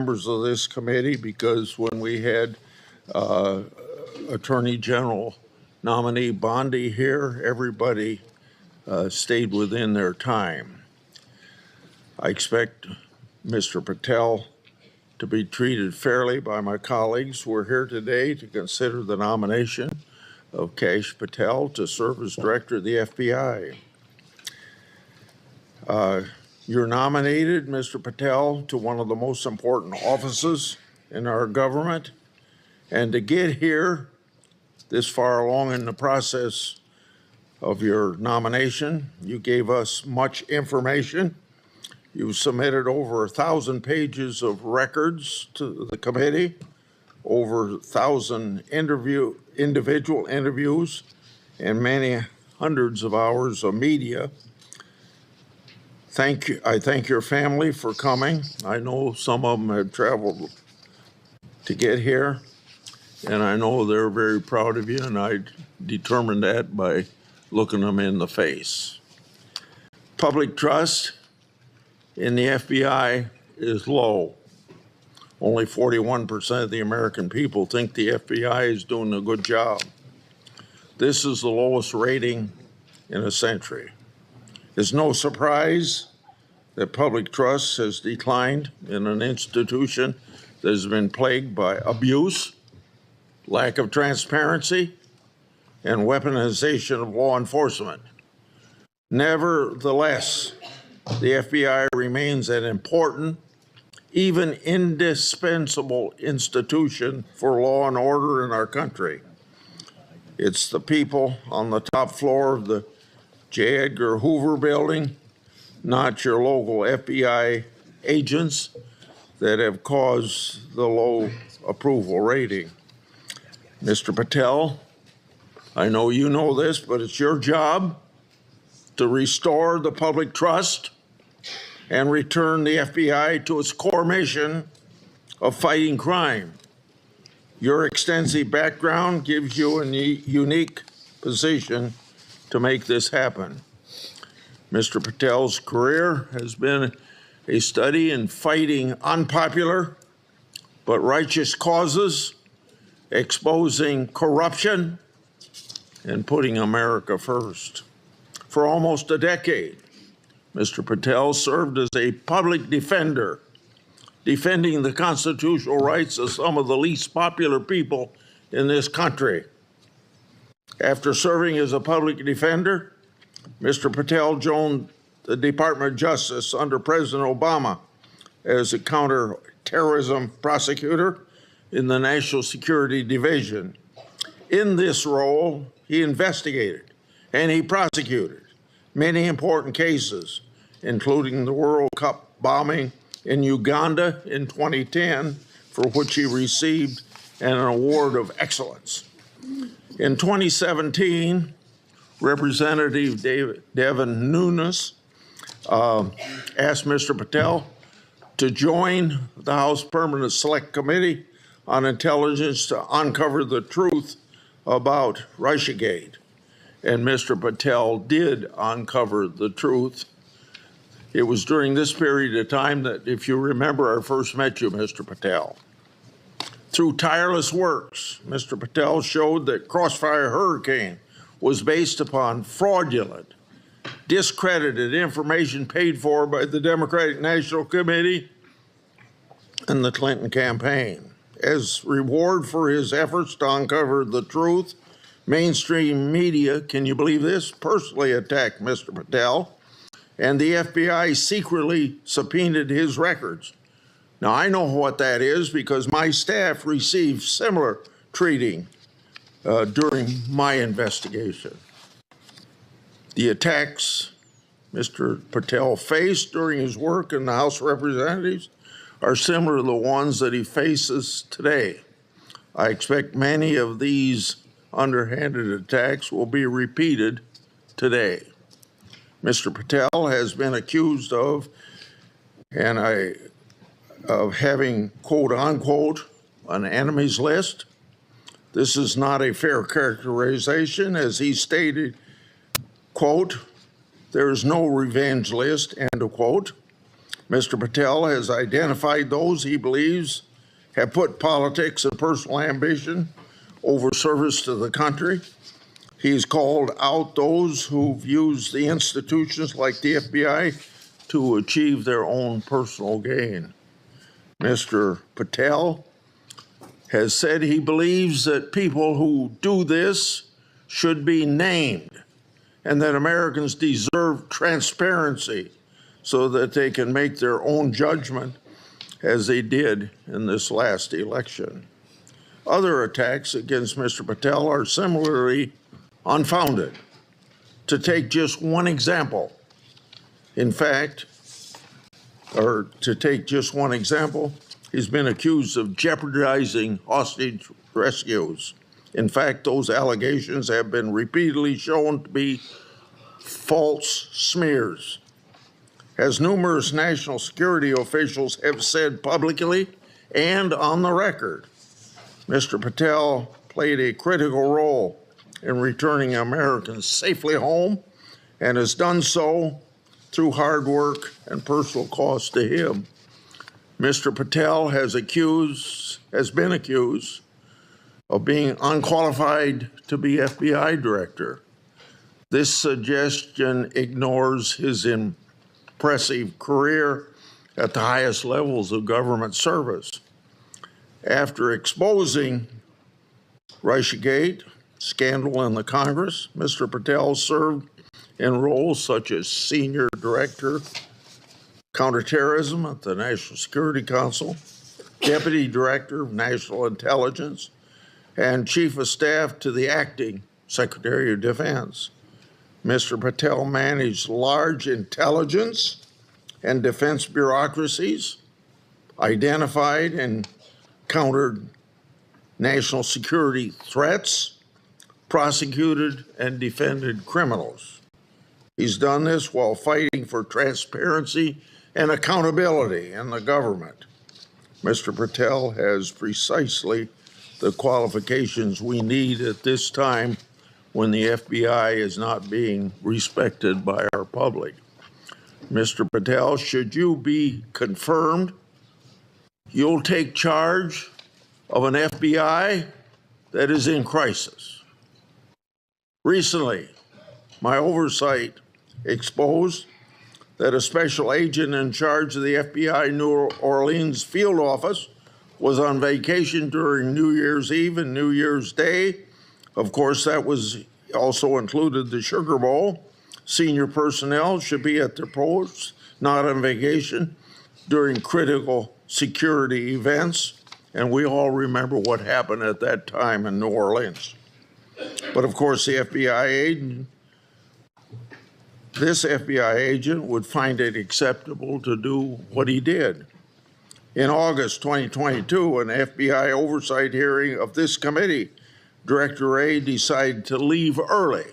members of this committee, because when we had Attorney General nominee Bondi here, everybody stayed within their time. I expect Mr. Patel to be treated fairly by my colleagues. We're here today to consider the nomination of Kash Patel to serve as director of the FBI. You're nominated, Mr. Patel, to one of the most important offices in our government. And to get here this far along in the process of your nomination, you gave us much information. You submitted over 1,000 pages of records to the committee, over 1,000 individual interviews, and many hundreds of hours of media. Thank you. I thank your family for coming. I know some of them have traveled to get here, and I know they're very proud of you, and I determined that by looking them in the face. Public trust in the FBI is low. Only 41% of the American people think the FBI is doing a good job. This is the lowest rating in a century. It's no surprise that public trust has declined in an institution that has been plagued by abuse, lack of transparency, and weaponization of law enforcement. Nevertheless, the FBI remains an important, even indispensable institution for law and order in our country. It's the people on the top floor of the J. Edgar Hoover building, not your local FBI agents, that have caused the low approval rating. Mr. Patel, I know you know this, but it's your job to restore the public trust and return the FBI to its core mission of fighting crime. Your extensive background gives you a unique position to make this happen. Mr. Patel's career has been a study in fighting unpopular but righteous causes, exposing corruption, and putting America first. For almost a decade, Mr. Patel served as a public defender, defending the constitutional rights of some of the least popular people in this country. After serving as a public defender, Mr. Patel joined the Department of Justice under President Obama as a counterterrorism prosecutor in the National Security Division. In this role, he investigated and he prosecuted many important cases, including the World Cup bombing in Uganda in 2010, for which he received an award of excellence. In 2017, Representative Devin Nunes asked Mr. Patel to join the House Permanent Select Committee on Intelligence to uncover the truth about Russiagate. And Mr. Patel did uncover the truth. It was during this period of time that, if you remember, I first met you, Mr. Patel. Through tireless works, Mr. Patel showed that Crossfire Hurricane was based upon fraudulent, discredited information paid for by the Democratic National Committee and the Clinton campaign. As reward for his efforts to uncover the truth, mainstream media, can you believe this, personally attacked Mr. Patel, and the FBI secretly subpoenaed his records. Now, I know what that is because my staff received similar treating during my investigation. The attacks Mr. Patel faced during his work in the House of Representatives are similar to the ones that he faces today. I expect many of these underhanded attacks will be repeated today. Mr. Patel has been accused of having, quote unquote, an enemies list. This is not a fair characterization, as he stated, quote, "There is no revenge list," end of quote. Mr. Patel has identified those he believes have put politics and personal ambition over service to the country. He's called out those who've used the institutions like the FBI to achieve their own personal gain. Mr. Patel has said he believes that people who do this should be named and that Americans deserve transparency so that they can make their own judgment as they did in this last election. Other attacks against Mr. Patel are similarly unfounded. To take just one example, he's been accused of jeopardizing hostage rescues. In fact, those allegations have been repeatedly shown to be false smears. As numerous national security officials have said publicly and on the record, Mr. Patel played a critical role in returning Americans safely home and has done so through hard work and personal cost to him. Mr. Patel has been accused of being unqualified to be FBI director. This suggestion ignores his impressive career at the highest levels of government service. After exposing Russiagate scandal in the Congress, Mr. Patel served in roles such as Senior Director, Counterterrorism at the National Security Council, Deputy Director of National Intelligence, and Chief of Staff to the Acting Secretary of Defense. Mr. Patel managed large intelligence and defense bureaucracies, identified and countered national security threats, prosecuted and defended criminals. He's done this while fighting for transparency and accountability in the government. Mr. Patel has precisely the qualifications we need at this time when the FBI is not being respected by our public. Mr. Patel, should you be confirmed, you'll take charge of an FBI that is in crisis. Recently, my oversight exposed that a special agent in charge of the FBI New Orleans field office was on vacation during New Year's Eve and New Year's Day. Of course, that was also included the Sugar Bowl. Senior personnel should be at their posts, not on vacation, during critical security events. And we all remember what happened at that time in New Orleans. But of course, this FBI agent would find it acceptable to do what he did. In August 2022, an FBI oversight hearing of this committee, Director Wray decided to leave early.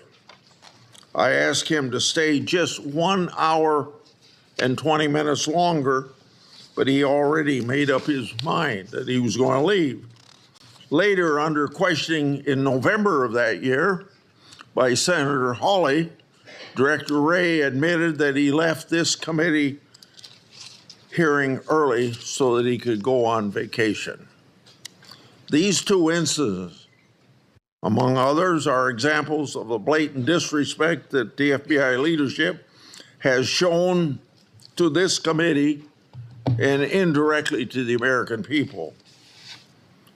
I asked him to stay just 1 hour and 20 minutes longer, but he already made up his mind that he was going to leave. Later, under questioning in November of that year by Senator Hawley, Director Wray admitted that he left this committee hearing early so that he could go on vacation. These two incidents, among others, are examples of the blatant disrespect that the FBI leadership has shown to this committee and indirectly to the American people.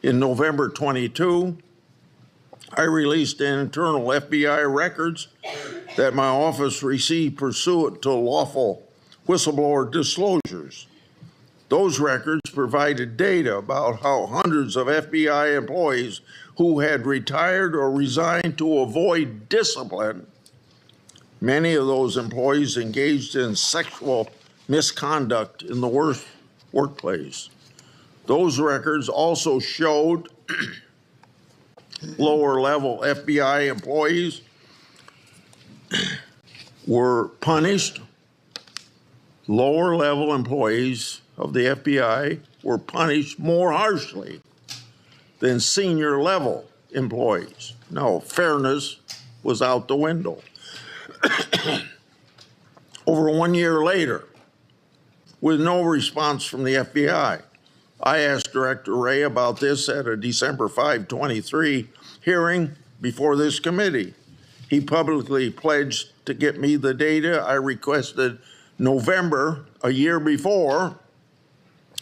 In November 22, I released internal FBI records that my office received pursuant to lawful whistleblower disclosures. Those records provided data about how hundreds of FBI employees who had retired or resigned to avoid discipline, many of those employees engaged in sexual misconduct in the workplace. Those records also showed lower-level FBI employees were punished. Lower-level employees of the FBI were punished more harshly than senior-level employees. No, fairness was out the window. Over 1 year later, with no response from the FBI. I asked Director Wray about this at a December 5, 23 hearing before this committee. He publicly pledged to get me the data I requested November, a year before.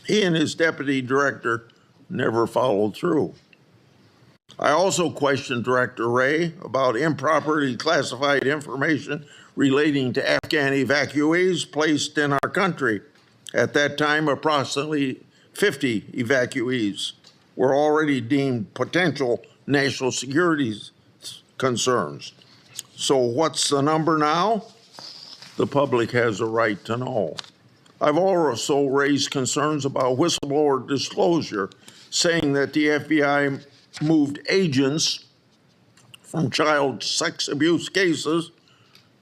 He and his deputy director never followed through. I also questioned Director Wray about improperly classified information relating to Afghan evacuees placed in our country. At that time, approximately 50 evacuees were already deemed potential national security concerns. So what's the number now? The public has a right to know. I've also raised concerns about whistleblower disclosure, saying that the FBI moved agents from child sex abuse cases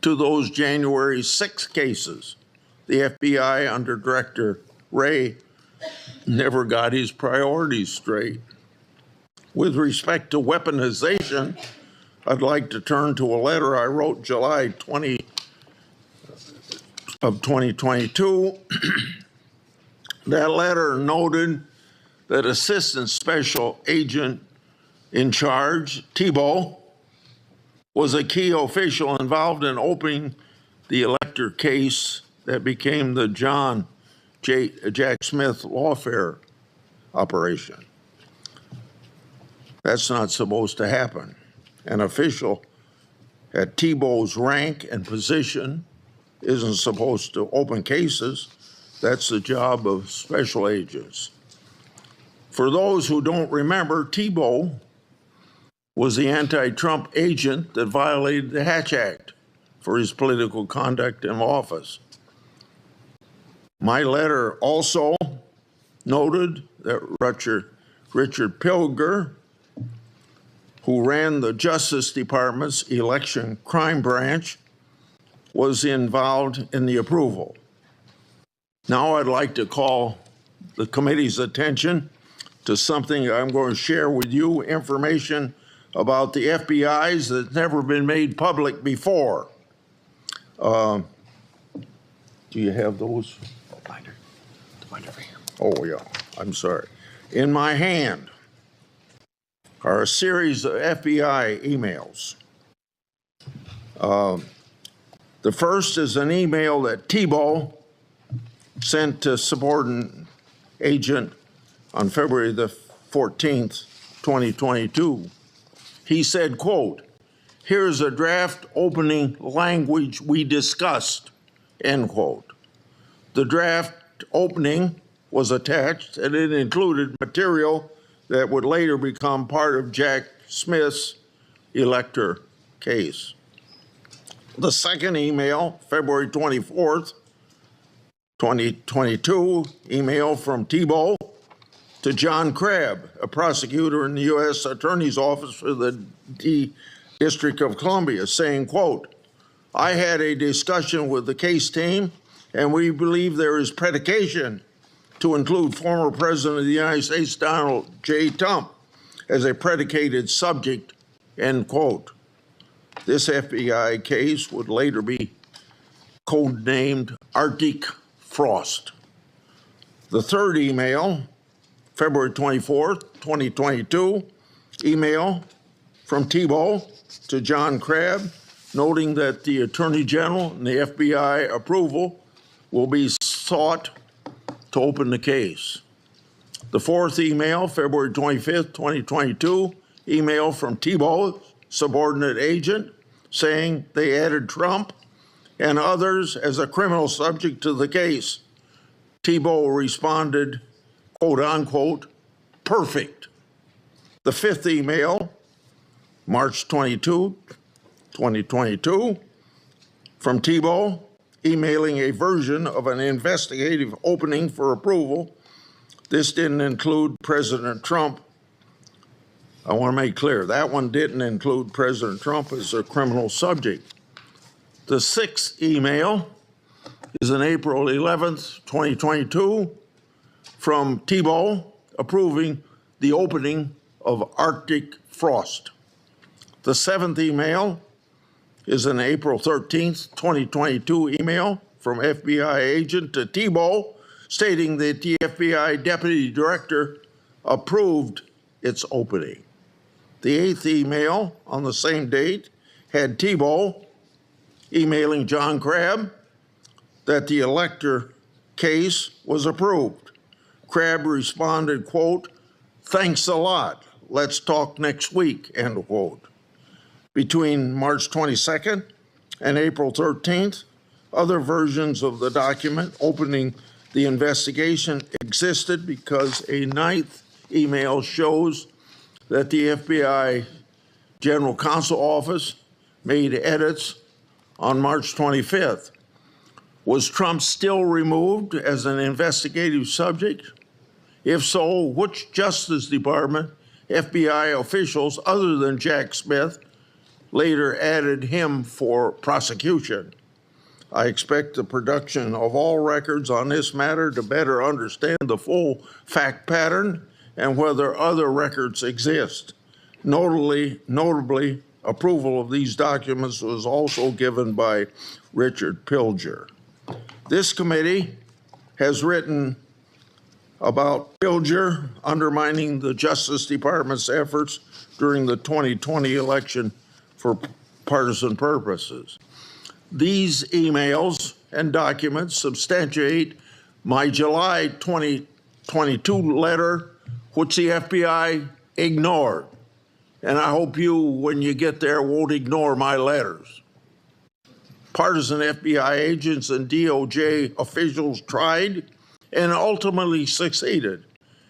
to those January 6 cases. The FBI under Director Wray never got his priorities straight. With respect to weaponization, I'd like to turn to a letter I wrote July 20 of 2022. That letter noted that Assistant Special Agent in charge, Thibault, was a key official involved in opening the elector case that became the Jack Smith lawfare operation. That's not supposed to happen. An official at Thibault's rank and position isn't supposed to open cases. That's the job of special agents. For those who don't remember, Thibault was the anti-Trump agent that violated the Hatch Act for his political conduct in office. My letter also noted that Richard Pilger, who ran the Justice Department's election crime branch, was involved in the approval. Now I'd like to call the committee's attention to something I'm going to share with you, information about the FBI's that's never been made public before. Do you have those? The binder for here. Oh, yeah, I'm sorry. In my hand are a series of FBI emails. The first is an email that Thibault sent to subordinate agent on February the 14th, 2022. He said, quote, "Here's a draft opening language we discussed," end quote. The draft opening was attached and it included material that would later become part of Jack Smith's elector case. The second email, February 24th, 2022, email from Thibault to John Crabb, a prosecutor in the U.S. Attorney's Office for the District of Columbia, saying, quote, "I had a discussion with the case team, and we believe there is predication to include former President of the United States, Donald J. Trump, as a predicated subject," end quote. This FBI case would later be codenamed Arctic Frost. The third email, February 24th, 2022, email from Thibault to John Crabb, noting that the Attorney General and the FBI approval will be sought to open the case. The fourth email, February 25th, 2022, email from Thibault's subordinate agent saying they added Trump and others as a criminal subject to the case. Thibault responded, quote unquote, "perfect." The fifth email, March 22, 2022, from Thibault, emailing a version of an investigative opening for approval. This didn't include President Trump. I want to make clear, that one didn't include President Trump as a criminal subject. The sixth email is on April 11th, 2022, from Thibault approving the opening of Arctic Frost. The seventh email is an April 13th, 2022 email from FBI agent to Thibault stating that the FBI deputy director approved its opening. The eighth email on the same date had Thibault emailing John Crabb that the elector case was approved. Crabb responded, quote, "Thanks a lot. Let's talk next week," end quote. Between March 22nd and April 13th, other versions of the document opening the investigation existed because a ninth email shows that the FBI General Counsel Office made edits on March 25th. Was Trump still removed as an investigative subject? If so, which Justice Department FBI officials other than Jack Smith later added him for prosecution? I expect the production of all records on this matter to better understand the full fact pattern and whether other records exist. Notably, approval of these documents was also given by Richard Pilger. This committee has written about Pilger undermining the Justice Department's efforts during the 2020 election for partisan purposes. These emails and documents substantiate my July 2022 letter, which the FBI ignored. And I hope you, when you get there, won't ignore my letters. Partisan FBI agents and DOJ officials tried and ultimately succeeded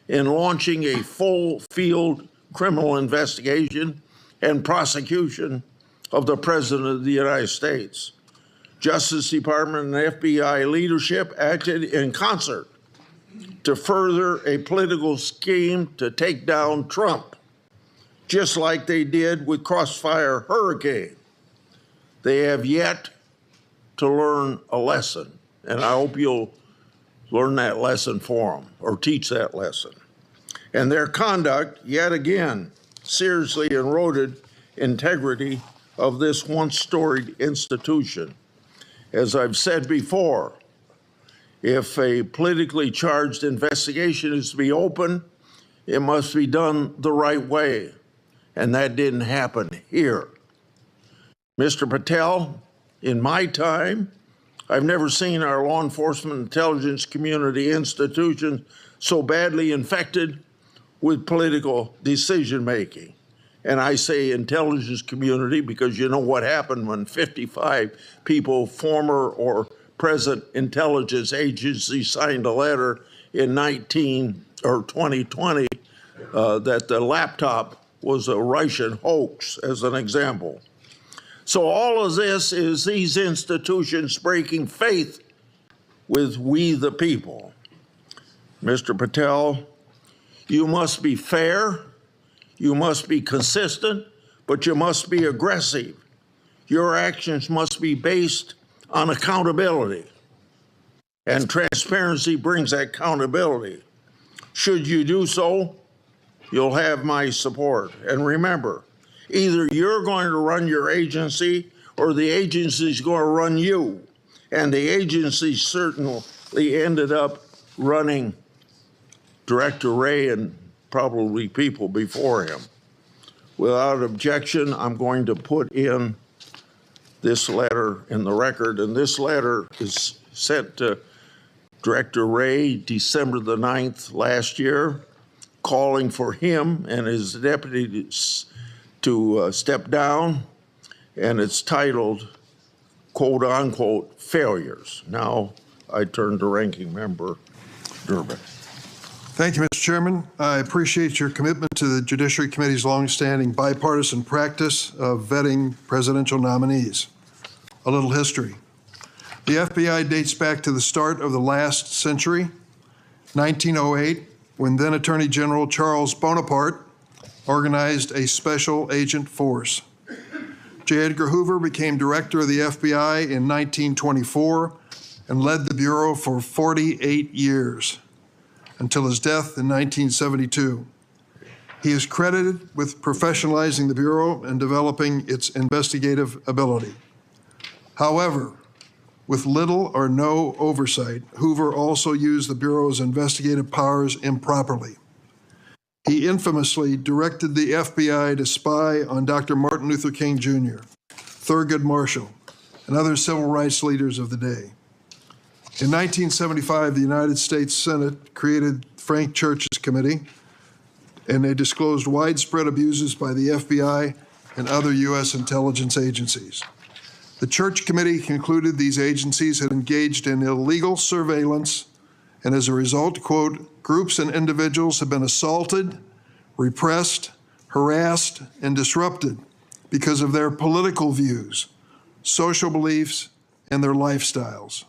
in launching a full field criminal investigation and prosecution of the President of the United States. Justice Department and FBI leadership acted in concert to further a political scheme to take down Trump, just like they did with Crossfire Hurricane. They have yet to learn a lesson, and I hope you'll learn that lesson for them or teach that lesson. And their conduct, yet again, seriously eroded integrity of this once storied institution. As I've said before, if a politically charged investigation is to be open, it must be done the right way, and that didn't happen here. Mr. Patel, in my time, I've never seen our law enforcement intelligence community institutions so badly infected with political decision-making. And I say intelligence community because you know what happened when 55 people, former or present intelligence agencies, signed a letter in 2020 that the laptop was a Russian hoax, as an example. So all of this is these institutions breaking faith with we the people. Mr. Patel, you must be fair, you must be consistent, but you must be aggressive. Your actions must be based on accountability, and transparency brings accountability. Should you do so, you'll have my support. And remember, either you're going to run your agency or the agency's going to run you. And the agency certainly ended up running Director Wray and probably people before him. Without objection, I'm going to put in this letter in the record, and this letter is sent to Director Wray December the 9th last year, calling for him and his deputies to step down, and it's titled, quote unquote, failures. Now I turn to Ranking Member Durbin. Thank you, Mr. Chairman. I appreciate your commitment to the Judiciary Committee's longstanding bipartisan practice of vetting presidential nominees. A little history. The FBI dates back to the start of the last century, 1908, when then Attorney General Charles Bonaparte organized a special agent force. J. Edgar Hoover became director of the FBI in 1924 and led the Bureau for 48 years until his death in 1972. He is credited with professionalizing the Bureau and developing its investigative ability. However, With little or no oversight, Hoover also used the Bureau's investigative powers improperly. He infamously directed the FBI to spy on Dr. Martin Luther King Jr., Thurgood Marshall, and other civil rights leaders of the day. In 1975, the United States Senate created Frank Church's committee, and they disclosed widespread abuses by the FBI and other U.S. intelligence agencies. The Church Committee concluded these agencies had engaged in illegal surveillance, and as a result, quote, groups and individuals have been assaulted, repressed, harassed, and disrupted because of their political views, social beliefs, and their lifestyles.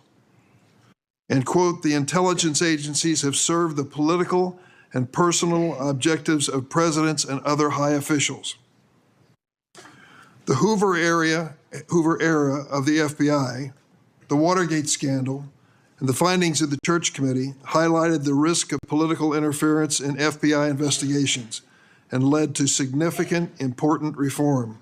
And quote, the intelligence agencies have served the political and personal objectives of presidents and other high officials. The Hoover era of the FBI, the Watergate scandal, and the findings of the Church Committee highlighted the risk of political interference in FBI investigations and led to significant, important reform.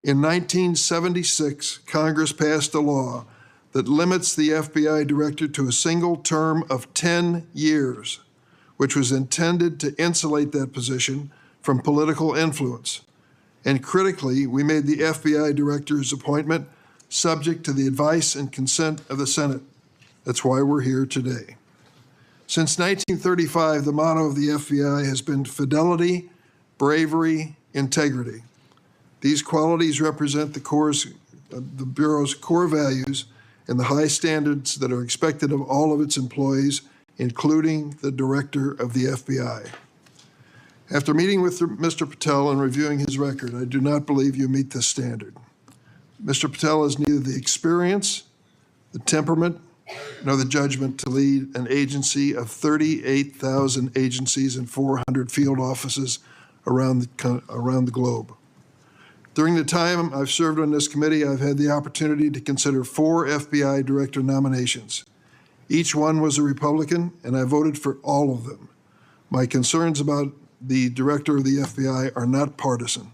In 1976, Congress passed a law that limits the FBI director to a single term of 10 years, which was intended to insulate that position from political influence. And critically, we made the FBI director's appointment subject to the advice and consent of the Senate. That's why we're here today. Since 1935, the motto of the FBI has been fidelity, bravery, integrity. These qualities represent the Bureau's core values and the high standards that are expected of all of its employees, including the director of the FBI. After meeting with Mr. Patel and reviewing his record, I do not believe you meet this standard. Mr. Patel has neither the experience, the temperament, nor the judgment to lead an agency of 38,000 agencies and 400 field offices around the globe. During the time I've served on this committee, I've had the opportunity to consider 4 FBI director nominations. Each one was a Republican, and I voted for all of them. My concerns about the director of the FBI are not partisan.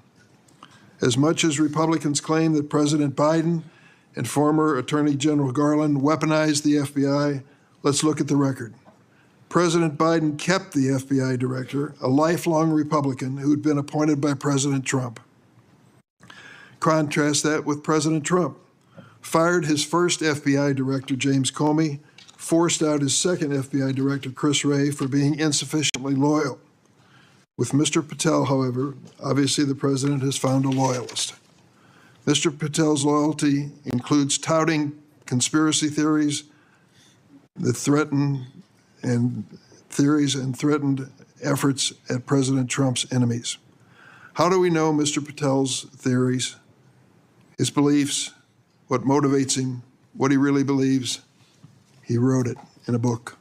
As much as Republicans claim that President Biden and former Attorney General Garland weaponized the FBI, let's look at the record. President Biden kept the FBI director, a lifelong Republican who'd been appointed by President Trump. Contrast that with President Trump. Fired his first FBI director, James Comey, forced out his second FBI director, Chris Wray, for being insufficiently loyal. With Mr. Patel, however, obviously the president has found a loyalist. Mr. Patel's loyalty includes touting conspiracy theories that threatened efforts at President Trump's enemies. How do we know Mr. Patel's theories, his beliefs, what motivates him, what he really believes? He wrote it in a book.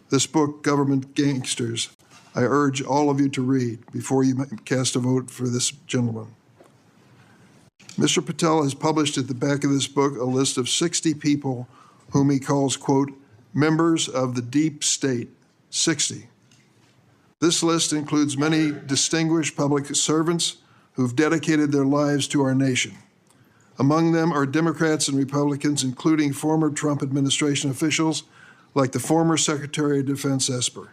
This book, Government Gangsters, I urge all of you to read before you cast a vote for this gentleman. Mr. Patel has published at the back of this book a list of 60 people whom he calls, quote, members of the deep state, 60. This list includes many distinguished public servants who've dedicated their lives to our nation. Among them are Democrats and Republicans, including former Trump administration officials like the former Secretary of Defense Esper.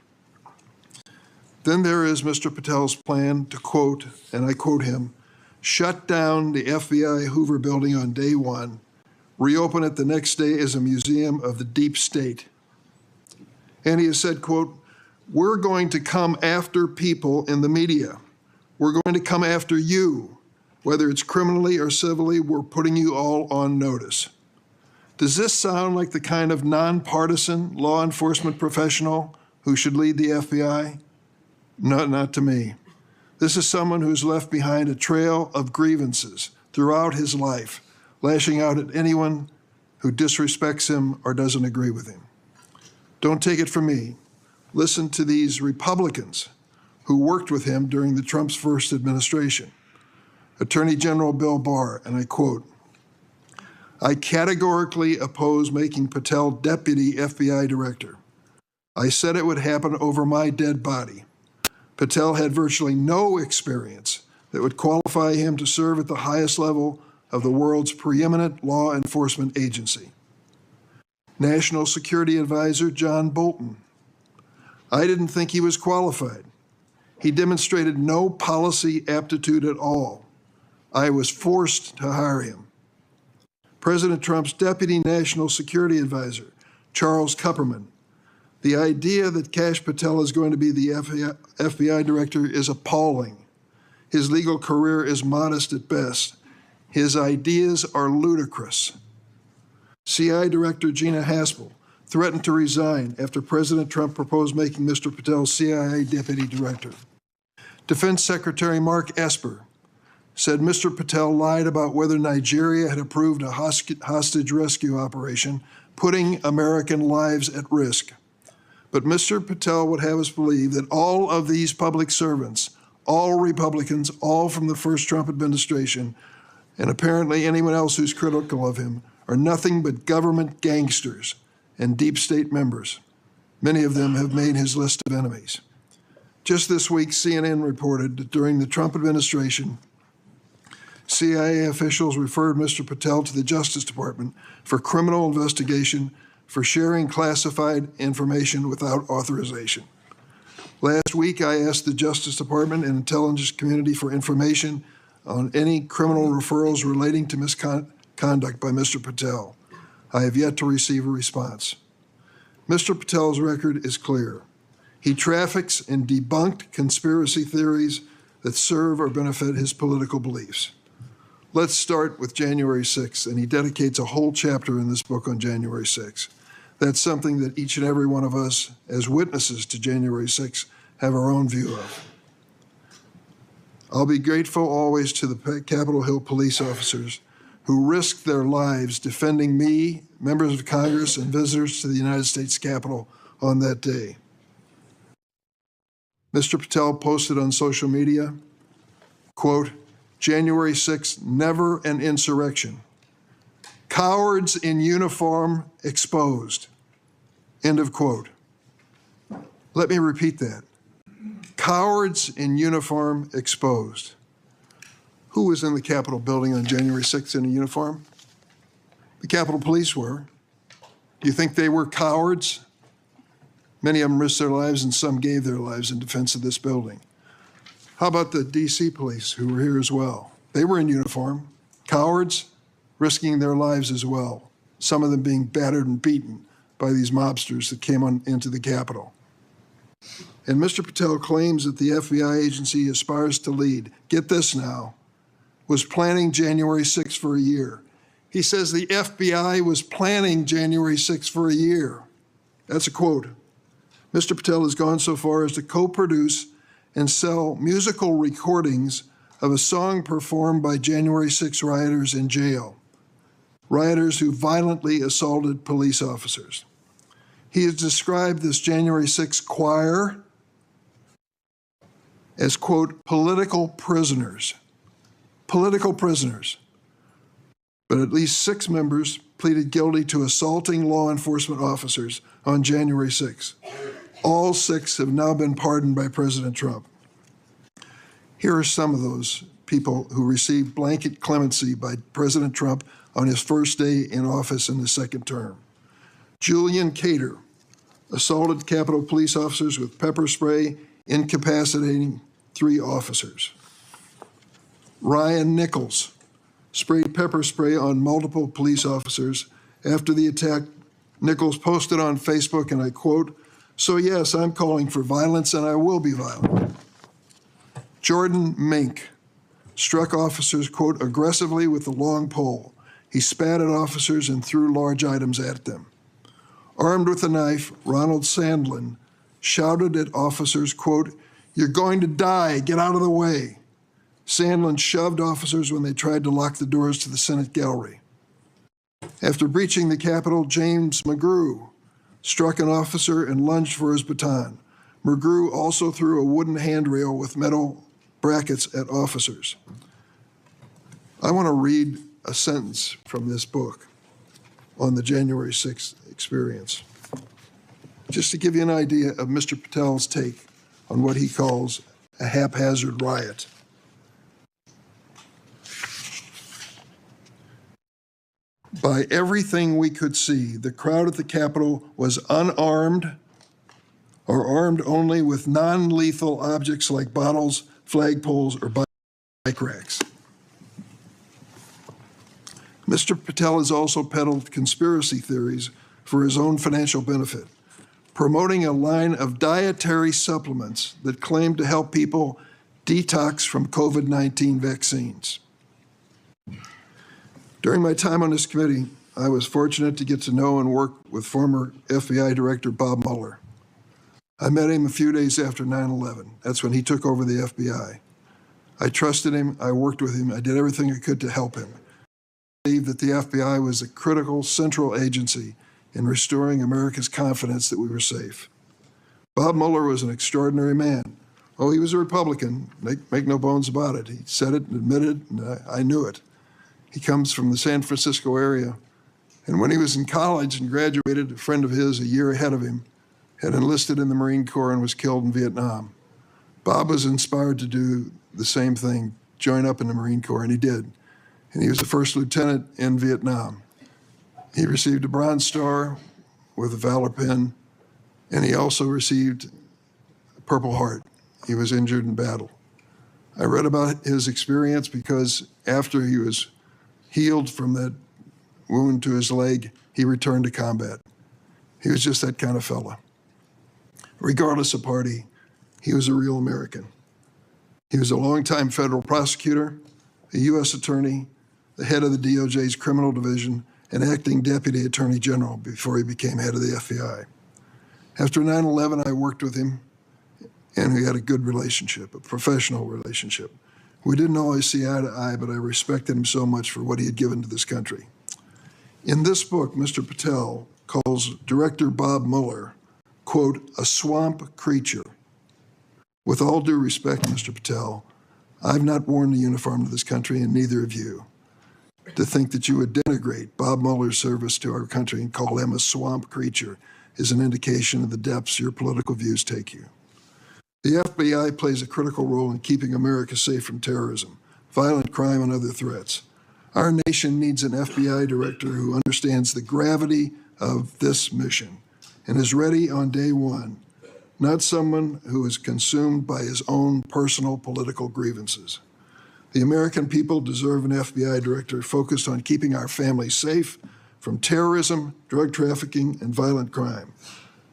Then there is Mr. Patel's plan to, quote, and I quote him, shut down the FBI Hoover building on day one, reopen it the next day as a museum of the deep state. And he has said, quote, we're going to come after people in the media. We're going to come after you. Whether it's criminally or civilly, we're putting you all on notice. Does this sound like the kind of nonpartisan law enforcement professional who should lead the FBI? No, not to me. This is someone who's left behind a trail of grievances throughout his life, lashing out at anyone who disrespects him or doesn't agree with him. Don't take it from me. Listen to these Republicans who worked with him during the Trump's first administration. Attorney General Bill Barr, and I quote, I categorically oppose making Patel deputy FBI director. I said it would happen over my dead body. Patel had virtually no experience that would qualify him to serve at the highest level of the world's preeminent law enforcement agency. National Security Advisor John Bolton. I didn't think he was qualified. He demonstrated no policy aptitude at all. I was forced to hire him. President Trump's Deputy National Security Advisor, Charles Kupperman. The idea that Kash Patel is going to be the FBI director is appalling. His legal career is modest at best. His ideas are ludicrous. CI Director Gina Haspel threatened to resign after President Trump proposed making Mr. Patel CIA Deputy Director. Defense Secretary Mark Esper said Mr. Patel lied about whether Nigeria had approved a hostage rescue operation, putting American lives at risk. But Mr. Patel would have us believe that all of these public servants, all Republicans, all from the first Trump administration, and apparently anyone else who's critical of him, are nothing but government gangsters and deep state members. Many of them have made his list of enemies. Just this week, CNN reported that during the Trump administration, CIA officials referred Mr. Patel to the Justice Department for criminal investigation for sharing classified information without authorization. Last week, I asked the Justice Department and intelligence community for information on any criminal referrals relating to misconduct by Mr. Patel. I have yet to receive a response. Mr. Patel's record is clear. He traffics in debunked conspiracy theories that serve or benefit his political beliefs. Let's start with January 6th, and he dedicates a whole chapter in this book on January 6th. That's something that each and every one of us, as witnesses to January 6th, have our own view of. I'll be grateful always to the Capitol Hill police officers who risked their lives defending me, members of Congress, and visitors to the United States Capitol on that day. Mr. Patel posted on social media, quote, January 6th, never an insurrection. Cowards in uniform exposed. End of quote. Let me repeat that. Cowards in uniform exposed. Who was in the Capitol building on January 6th in a uniform? The Capitol Police were. Do you think they were cowards? Many of them risked their lives and some gave their lives in defense of this building. How about the D.C. police who were here as well? They were in uniform. Cowards risking their lives as well, some of them being battered and beaten by these mobsters that came into the Capitol. And Mr. Patel claims that the FBI agency aspires to lead, get this now, was planning January 6th for a year. He says the FBI was planning January 6th for a year. That's a quote. Mr. Patel has gone so far as to co-produce and sell musical recordings of a song performed by January 6 rioters in jail, rioters who violently assaulted police officers. He has described this January 6 choir as, quote, political prisoners. Political prisoners. But at least 6 members pleaded guilty to assaulting law enforcement officers on January 6. All 6 have now been pardoned by President Trump. Here are some of those people who received blanket clemency by President Trump on his first day in office in the second term. Julian Cater assaulted Capitol police officers with pepper spray, incapacitating 3 officers. Ryan Nichols sprayed pepper spray on multiple police officers. After the attack, Nichols posted on Facebook, and I quote, "So yes, I'm calling for violence and I will be violent." Jordan Mink struck officers, quote, aggressively with a long pole. He spat at officers and threw large items at them. Armed with a knife, Ronald Sandlin shouted at officers, quote, "You're going to die, get out of the way." Sandlin shoved officers when they tried to lock the doors to the Senate gallery. After breaching the Capitol, James McGrew struck an officer and lunged for his baton. McGrew also threw a wooden handrail with metal brackets at officers. I want to read a sentence from this book on the January 6th experience, just to give you an idea of Mr. Patel's take on what he calls a haphazard riot. By everything we could see, the crowd at the Capitol was unarmed or armed only with non-lethal objects like bottles, flagpoles, or bike racks. Mr. Patel has also peddled conspiracy theories for his own financial benefit, promoting a line of dietary supplements that claim to help people detox from COVID-19 vaccines. During my time on this committee, I was fortunate to get to know and work with former FBI Director Bob Mueller. I met him a few days after 9/11. That's when he took over the FBI. I trusted him, I worked with him, I did everything I could to help him. I believed that the FBI was a critical central agency in restoring America's confidence that we were safe. Bob Mueller was an extraordinary man. Oh, he was a Republican, make no bones about it. He said it and admitted it, and I knew it. He comes from the San Francisco area. And when he was in college and graduated, a friend of his a year ahead of him had enlisted in the Marine Corps and was killed in Vietnam. Bob was inspired to do the same thing, join up in the Marine Corps, and he did. And he was the first lieutenant in Vietnam. He received a Bronze Star with a Valor Pin, and he also received a Purple Heart. He was injured in battle. I read about his experience because after he was healed from that wound to his leg, he returned to combat. He was just that kind of fella. Regardless of party, he was a real American. He was a longtime federal prosecutor, a U.S. attorney, the head of the DOJ's criminal division, and acting deputy attorney general before he became head of the FBI. After 9/11, I worked with him, and we had a good relationship, a professional relationship. We didn't always see eye to eye, but I respected him so much for what he had given to this country. In this book, Mr. Patel calls Director Bob Mueller, quote, a swamp creature. With all due respect, Mr. Patel, I've not worn the uniform of this country, and neither have you. To think that you would denigrate Bob Mueller's service to our country and call him a swamp creature is an indication of the depths your political views take you. The FBI plays a critical role in keeping America safe from terrorism, violent crime, and other threats. Our nation needs an FBI director who understands the gravity of this mission and is ready on day one, not someone who is consumed by his own personal political grievances. The American people deserve an FBI director focused on keeping our families safe from terrorism, drug trafficking, and violent crime,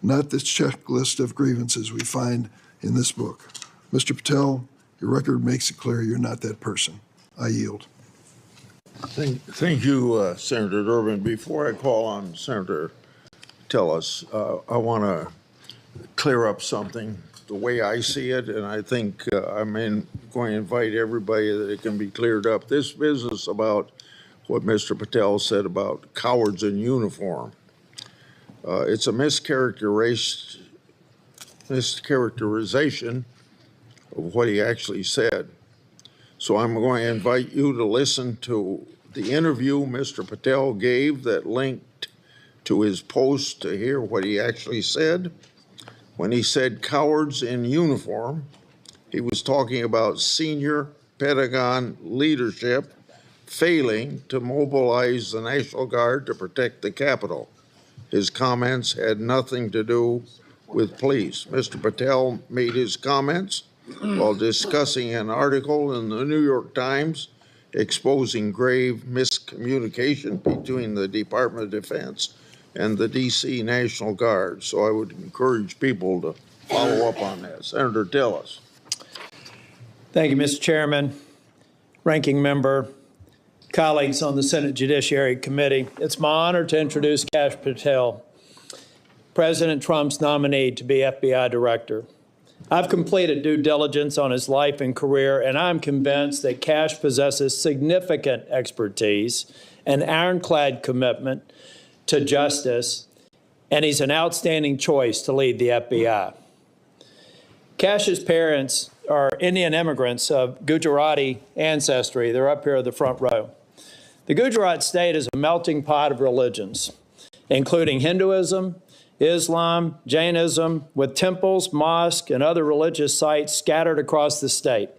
not this checklist of grievances we find in this book. Mr. Patel, your record makes it clear you're not that person. I yield. Thank you, Senator Durbin. Before I call on Senator Tillis, I want to clear up something the way I see it, and I think I'm going to invite everybody that it can be cleared up. This business about what Mr. Patel said about cowards in uniform, it's a mischaracterization of what he actually said. So I'm going to invite you to listen to the interview Mr. Patel gave that linked to his post to hear what he actually said. When he said cowards in uniform, he was talking about senior Pentagon leadership failing to mobilize the National Guard to protect the Capitol. His comments had nothing to do with police. Mr. Patel made his comments while discussing an article in the New York Times exposing grave miscommunication between the Department of Defense and the D.C. National Guard. So I would encourage people to follow up on that. Senator Tillis. Thank you, Mr. Chairman, Ranking Member, colleagues on the Senate Judiciary Committee. It's my honor to introduce Kash Patel, President Trump's nominee to be FBI Director. I've completed due diligence on his life and career, and I'm convinced that Kash possesses significant expertise and ironclad commitment to justice, and he's an outstanding choice to lead the FBI. Kash's parents are Indian immigrants of Gujarati ancestry. They're up here in the front row. The Gujarat state is a melting pot of religions, including Hinduism, Islam, Jainism, with temples, mosques, and other religious sites scattered across the state.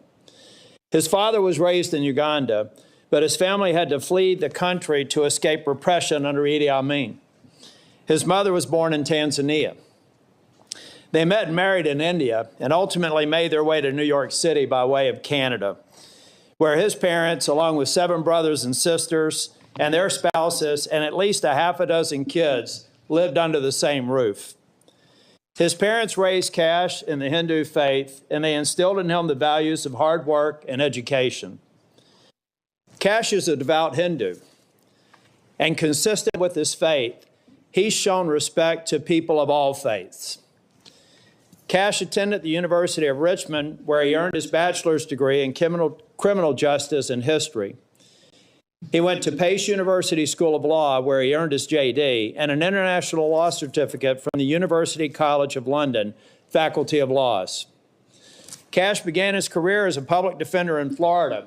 His father was raised in Uganda, but his family had to flee the country to escape repression under Idi Amin. His mother was born in Tanzania. They met and married in India and ultimately made their way to New York City by way of Canada, where his parents, along with 7 brothers and sisters and their spouses and at least a half a dozen kids, lived under the same roof. His parents raised Kash in the Hindu faith, and they instilled in him the values of hard work and education. Kash is a devout Hindu, and consistent with his faith, he's shown respect to people of all faiths. Kash attended the University of Richmond, where he earned his bachelor's degree in criminal justice and history. He went to Pace University School of Law, where he earned his JD, and an international law certificate from the University College of London, Faculty of Laws. Kash began his career as a public defender in Florida,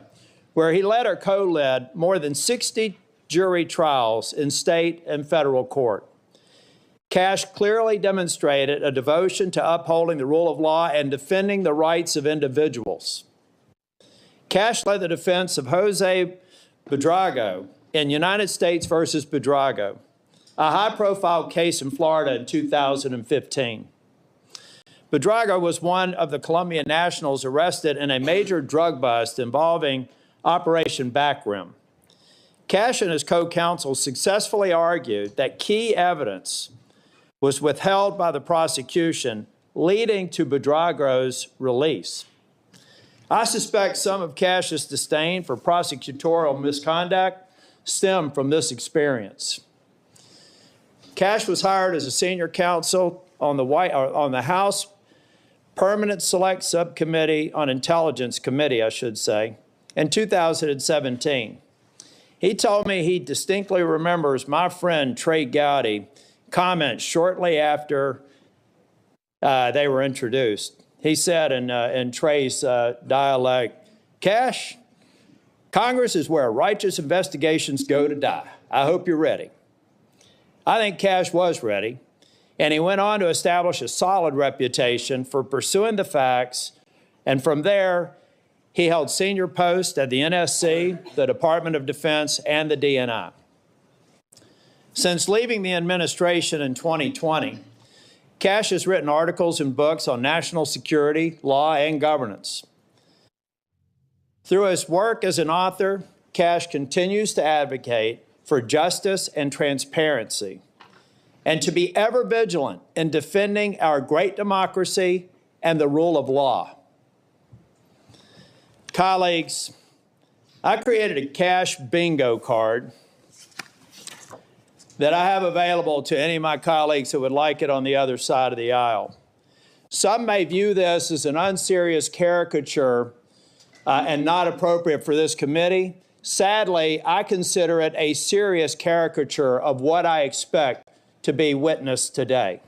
where he led or co-led more than 60 jury trials in state and federal court. Kash clearly demonstrated a devotion to upholding the rule of law and defending the rights of individuals. Kash led the defense of Jose Buitrago in United States versus Buitrago, a high-profile case in Florida in 2015. Buitrago was one of the Colombian nationals arrested in a major drug bust involving Operation Backrim. Kash and his co-counsel successfully argued that key evidence was withheld by the prosecution, leading to Buitrago's release. I suspect some of Kash's disdain for prosecutorial misconduct stemmed from this experience. Kash was hired as a senior counsel on the House Permanent Select Subcommittee on Intelligence Committee, in 2017. He told me he distinctly remembers my friend Trey Gowdy comment shortly after they were introduced. He said in Trey's dialect, "Kash, Congress is where righteous investigations go to die. I hope you're ready." I think Kash was ready, and he went on to establish a solid reputation for pursuing the facts, and from there, he held senior posts at the NSC, the Department of Defense, and the DNI. Since leaving the administration in 2020, Kash has written articles and books on national security, law, and governance. Through his work as an author, Kash continues to advocate for justice and transparency, and to be ever vigilant in defending our great democracy and the rule of law. Colleagues, I created a Kash bingo card that I have available to any of my colleagues who would like it on the other side of the aisle. Some may view this as an unserious caricature and not appropriate for this committee. Sadly, I consider it a serious caricature of what I expect to be witnessed today.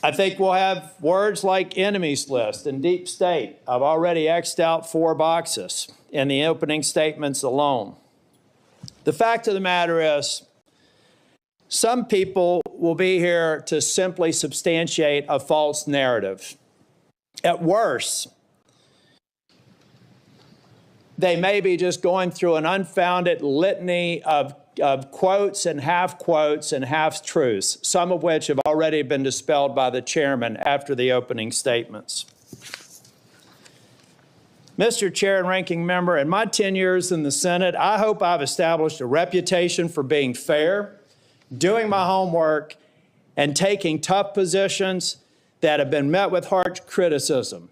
I think we'll have words like enemies list and deep state. I've already X'd out 4 boxes in the opening statements alone. The fact of the matter is, some people will be here to simply substantiate a false narrative. At worst, they may be just going through an unfounded litany of quotes and half-truths, some of which have already been dispelled by the chairman after the opening statements. Mr. Chair and Ranking Member, in my 10 years in the Senate, I hope I've established a reputation for being fair, doing my homework, and taking tough positions that have been met with harsh criticism.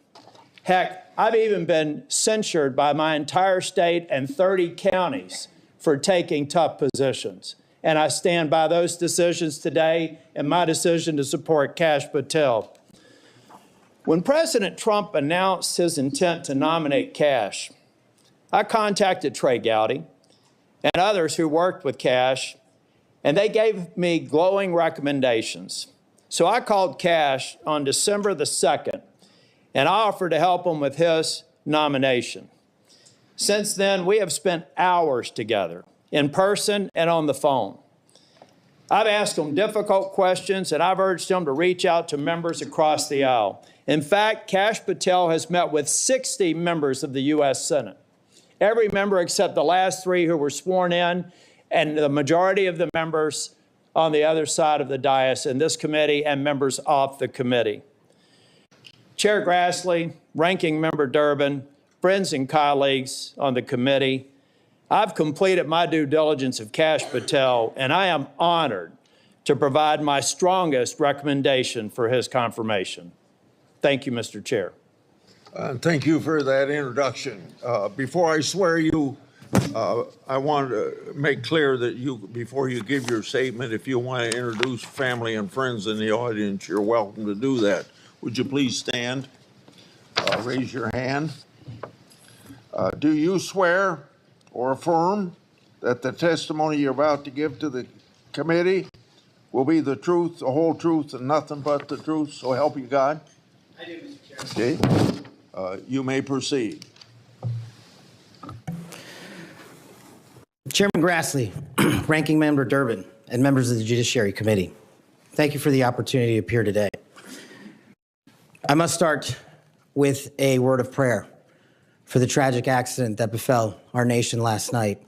Heck, I've even been censured by my entire state and 30 counties for taking tough positions. And I stand by those decisions today and my decision to support Kash Patel. When President Trump announced his intent to nominate Kash, I contacted Trey Gowdy and others who worked with Kash, and they gave me glowing recommendations. So I called Kash on December the 2nd, and I offered to help him with his nomination. Since then, we have spent hours together, in person and on the phone. I've asked him difficult questions, and I've urged him to reach out to members across the aisle. In fact, Kash Patel has met with 60 members of the U.S. Senate. Every member except the last 3 who were sworn in, and the majority of the members on the other side of the dais in this committee and members off the committee. Chair Grassley, Ranking Member Durbin, friends and colleagues on the committee, I've completed my due diligence of Kash Patel, and I am honored to provide my strongest recommendation for his confirmation. Thank you, Mr. Chair. Thank you for that introduction. Before I swear you, I want to make clear that before you give your statement, if you want to introduce family and friends in the audience, you're welcome to do that. Would you please stand? Raise your hand. Do you swear or affirm that the testimony you're about to give to the committee will be the truth, the whole truth, and nothing but the truth, so help you God? I do, Mr. Chair. Okay. You may proceed. Chairman Grassley, Ranking Member Durbin, and members of the Judiciary Committee, thank you for the opportunity to appear today. I must start with a word of prayer for the tragic accident that befell our nation last night,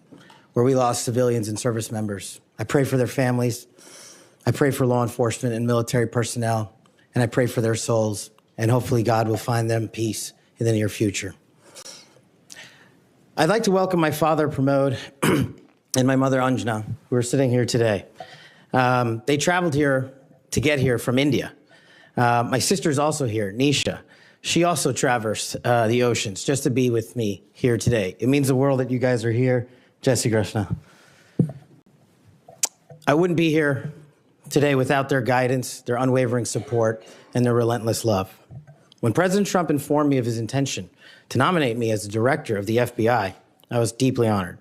where we lost civilians and service members. I pray for their families. I pray for law enforcement and military personnel, and I pray for their souls, and hopefully God will find them peace in the near future. I'd like to welcome my father, Pramod, and my mother, Anjana, who are sitting here today. They traveled here to get here from India. My sister's also here, Nisha. She also traversed the oceans just to be with me here today. It means the world that you guys are here. Jai Shri Krishna. I wouldn't be here today without their guidance, their unwavering support, and their relentless love. When President Trump informed me of his intention to nominate me as the director of the FBI, I was deeply honored.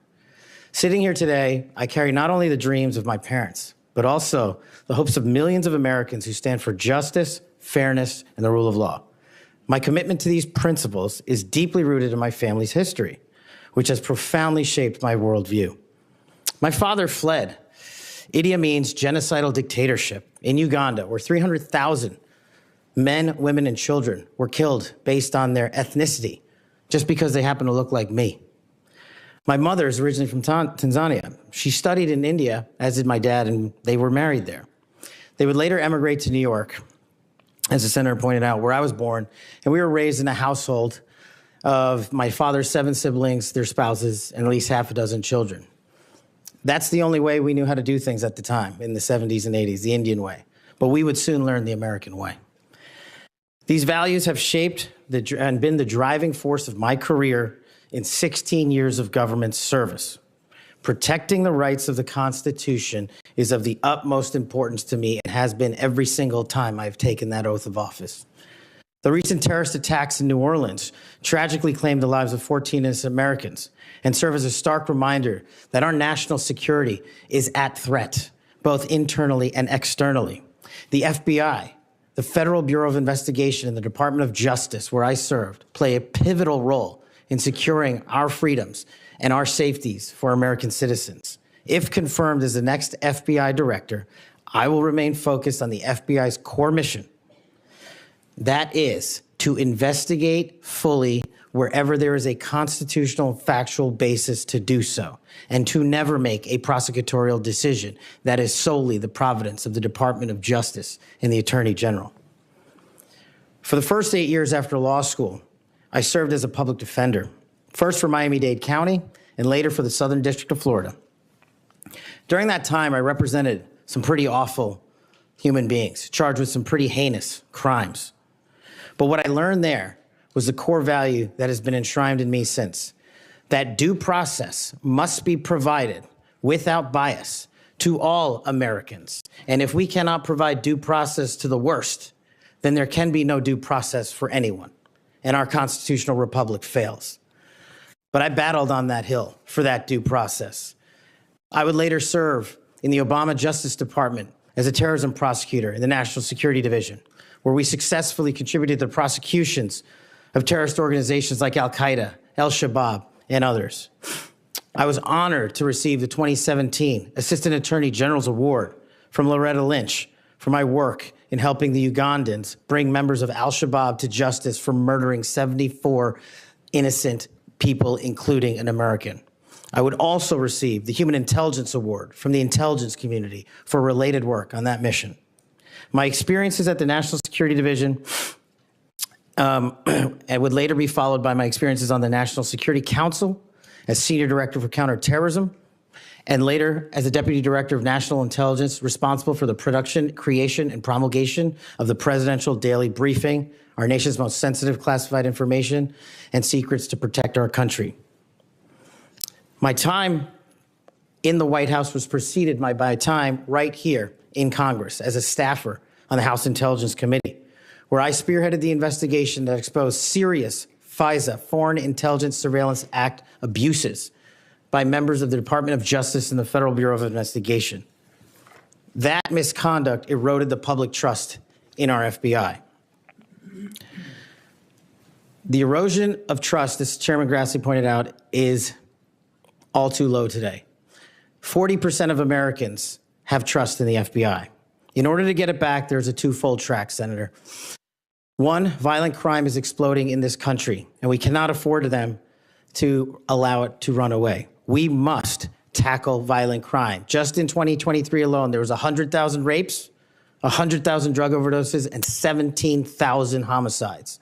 Sitting here today, I carry not only the dreams of my parents, but also the hopes of millions of Americans who stand for justice, fairness, and the rule of law. My commitment to these principles is deeply rooted in my family's history, which has profoundly shaped my worldview. My father fled Idi Amin's genocidal dictatorship in Uganda, where 300,000 men, women, and children were killed based on their ethnicity, just because they happen to look like me. My mother is originally from Tanzania. She studied in India, as did my dad, and they were married there. They would later emigrate to New York, as the senator pointed out, where I was born, and we were raised in a household of my father's 7 siblings, their spouses, and at least half a dozen children. That's the only way we knew how to do things at the time, in the 70s and 80s, the Indian way. But we would soon learn the American way. These values have shaped and been the driving force of my career in 16 years of government service. Protecting the rights of the Constitution is of the utmost importance to me and has been every single time I've taken that oath of office. The recent terrorist attacks in New Orleans tragically claimed the lives of 14 innocent Americans and serve as a stark reminder that our national security is at threat, both internally and externally. The FBI, the Federal Bureau of Investigation, and the Department of Justice, where I served, play a pivotal role in securing our freedoms and our safeties for American citizens. If confirmed as the next FBI director, I will remain focused on the FBI's core mission. That is to investigate fully wherever there is a constitutional factual basis to do so, and to never make a prosecutorial decision that is solely the providence of the Department of Justice and the Attorney General. For the first 8 years after law school, I served as a public defender, first for Miami-Dade County and later for the Southern District of Florida. During that time, I represented some pretty awful human beings, charged with some pretty heinous crimes. But what I learned there was the core value that has been enshrined in me since, that due process must be provided without bias to all Americans. And if we cannot provide due process to the worst, then there can be no due process for anyone, and our constitutional republic fails. But I battled on that hill for that due process. I would later serve in the Obama Justice Department as a terrorism prosecutor in the National Security Division, where we successfully contributed to the prosecutions of terrorist organizations like Al-Qaeda, Al-Shabaab, and others. I was honored to receive the 2017 Assistant Attorney General's Award from Loretta Lynch for my work in helping the Ugandans bring members of al-Shabaab to justice for murdering 74 innocent people, including an American. I would also receive the Human Intelligence Award from the intelligence community for related work on that mission. My experiences at the National Security Division and would later be followed by my experiences on the National Security Council as Senior Director for Counterterrorism, and later as the Deputy Director of National Intelligence, responsible for the production, creation, and promulgation of the Presidential Daily Briefing, our nation's most sensitive classified information and secrets to protect our country. My time in the White House was preceded by my time right here in Congress as a staffer on the House Intelligence Committee, where I spearheaded the investigation that exposed serious FISA, Foreign Intelligence Surveillance Act abuses by members of the Department of Justice and the Federal Bureau of Investigation. That misconduct eroded the public trust in our FBI. The erosion of trust, as Chairman Grassley pointed out, is all too low today. 40% of Americans have trust in the FBI. In order to get it back, there's a twofold track, Senator. One, violent crime is exploding in this country, and we cannot afford to allow it to run away. We must tackle violent crime. Just in 2023 alone, there was 100,000 rapes, 100,000 drug overdoses, and 17,000 homicides.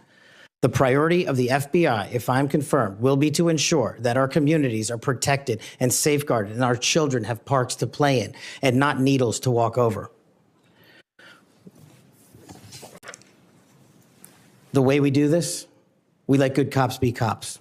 The priority of the FBI, if I'm confirmed, will be to ensure that our communities are protected and safeguarded and our children have parks to play in and not needles to walk over. The way we do this, we let good cops be cops.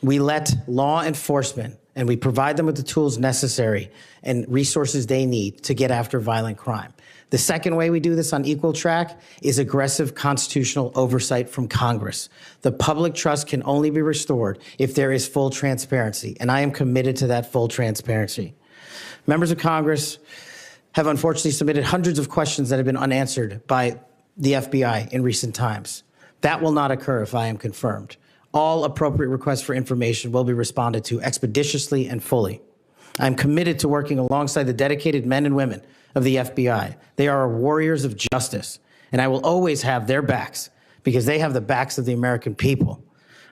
We let law enforcement, and we provide them with the tools necessary and resources they need to get after violent crime. The second way we do this on equal track is aggressive constitutional oversight from Congress. The public trust can only be restored if there is full transparency, and I am committed to that full transparency. Members of Congress have unfortunately submitted hundreds of questions that have been unanswered by the FBI in recent times. That will not occur if I am confirmed. All appropriate requests for information will be responded to expeditiously and fully. I'm committed to working alongside the dedicated men and women of the FBI. They are our warriors of justice, and I will always have their backs because they have the backs of the American people.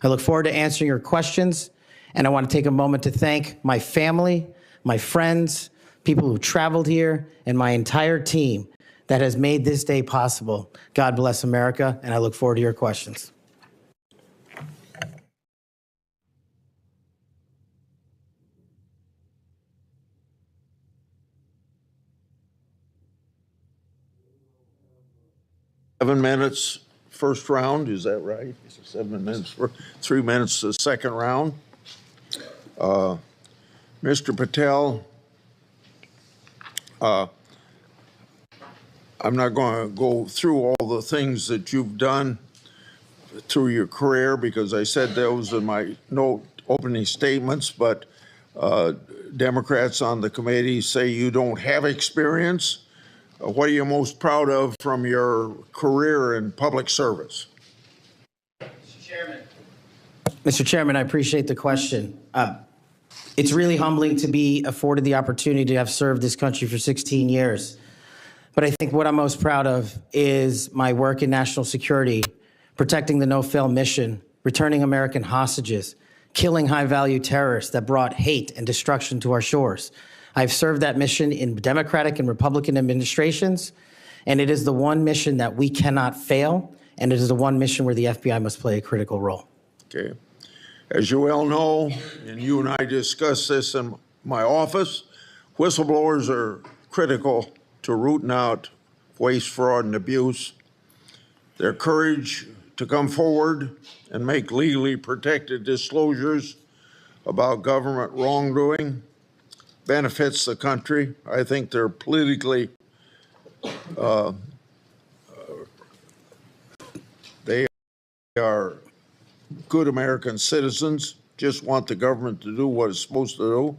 I look forward to answering your questions, and I want to take a moment to thank my family, my friends, people who traveled here, and my entire team that has made this day possible. God bless America, and I look forward to your questions. Seven minutes first round, is that right? 7 minutes for 3 minutes the second round. Mr. Patel, I'm not going to go through all the things that you've done through your career because I said those in my opening statements, but Democrats on the committee say you don't have experience. What are you most proud of from your career in public service? Mr. Chairman, I appreciate the question. It's really humbling to be afforded the opportunity to have served this country for 16 years. But I think what I'm most proud of is my work in national security, protecting the no-fail mission, returning American hostages, killing high-value terrorists that brought hate and destruction to our shores. I've served that mission in Democratic and Republican administrations, and it is the one mission that we cannot fail, and it is the one mission where the FBI must play a critical role. Okay. As you well know, and you and I discussed this in my office, whistleblowers are critical to rooting out waste, fraud, and abuse. Their courage to come forward and make legally protected disclosures about government wrongdoing benefits the country. I think they're politically, they are good American citizens, just want the government to do what it's supposed to do.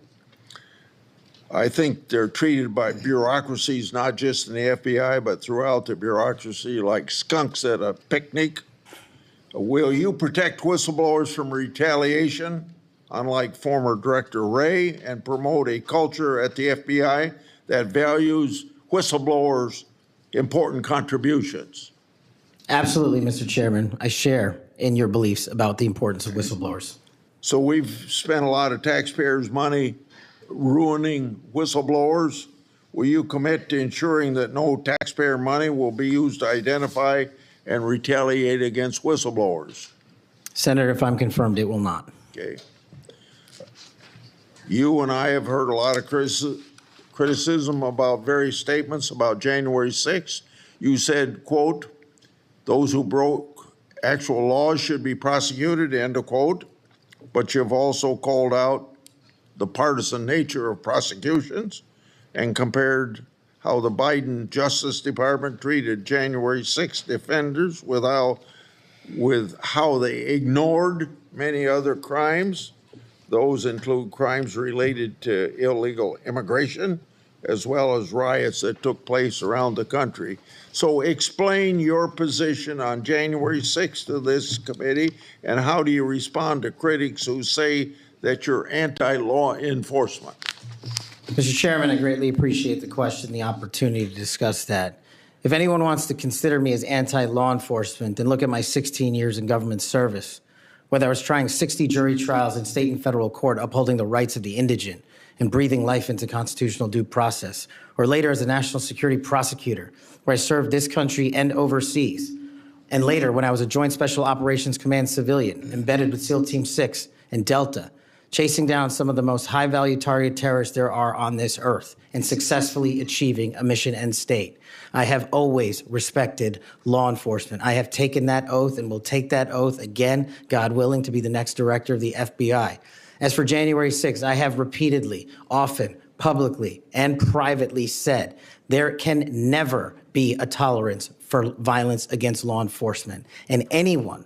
I think they're treated by bureaucracies, not just in the FBI, but throughout the bureaucracy like skunks at a picnic. Will you protect whistleblowers from retaliation, unlike former Director Wray, and promote a culture at the FBI that values whistleblowers important contributions. Absolutely, Mr. Chairman. I share in your beliefs about the importance of whistleblowers. So we've spent a lot of taxpayers' money ruining whistleblowers. Will you commit to ensuring that no taxpayer money will be used to identify and retaliate against whistleblowers? Senator, if I'm confirmed, it will not. Okay. You and I have heard a lot of criticism about various statements about January 6th. You said, quote, those who broke actual laws should be prosecuted, end of quote. But you've also called out the partisan nature of prosecutions and compared how the Biden Justice Department treated January 6th defenders with how they ignored many other crimes. Those include crimes related to illegal immigration, as well as riots that took place around the country. So explain your position on January 6th to this committee, and how do you respond to critics who say that you're anti-law enforcement? Mr. Chairman, I greatly appreciate the question, the opportunity to discuss that. If anyone wants to consider me as anti-law enforcement, then look at my 16 years in government service, whether I was trying 60 jury trials in state and federal court upholding the rights of the indigent and breathing life into constitutional due process, or later as a national security prosecutor, where I served this country and overseas, and later when I was a Joint Special Operations Command civilian embedded with SEAL Team 6 and Delta, chasing down some of the most high-value target terrorists there are on this earth and successfully achieving a mission end state. I have always respected law enforcement. I have taken that oath and will take that oath again, God willing, to be the next director of the FBI. As for January 6th, I have repeatedly, often, publicly, and privately said there can never be a tolerance for violence against law enforcement. And anyone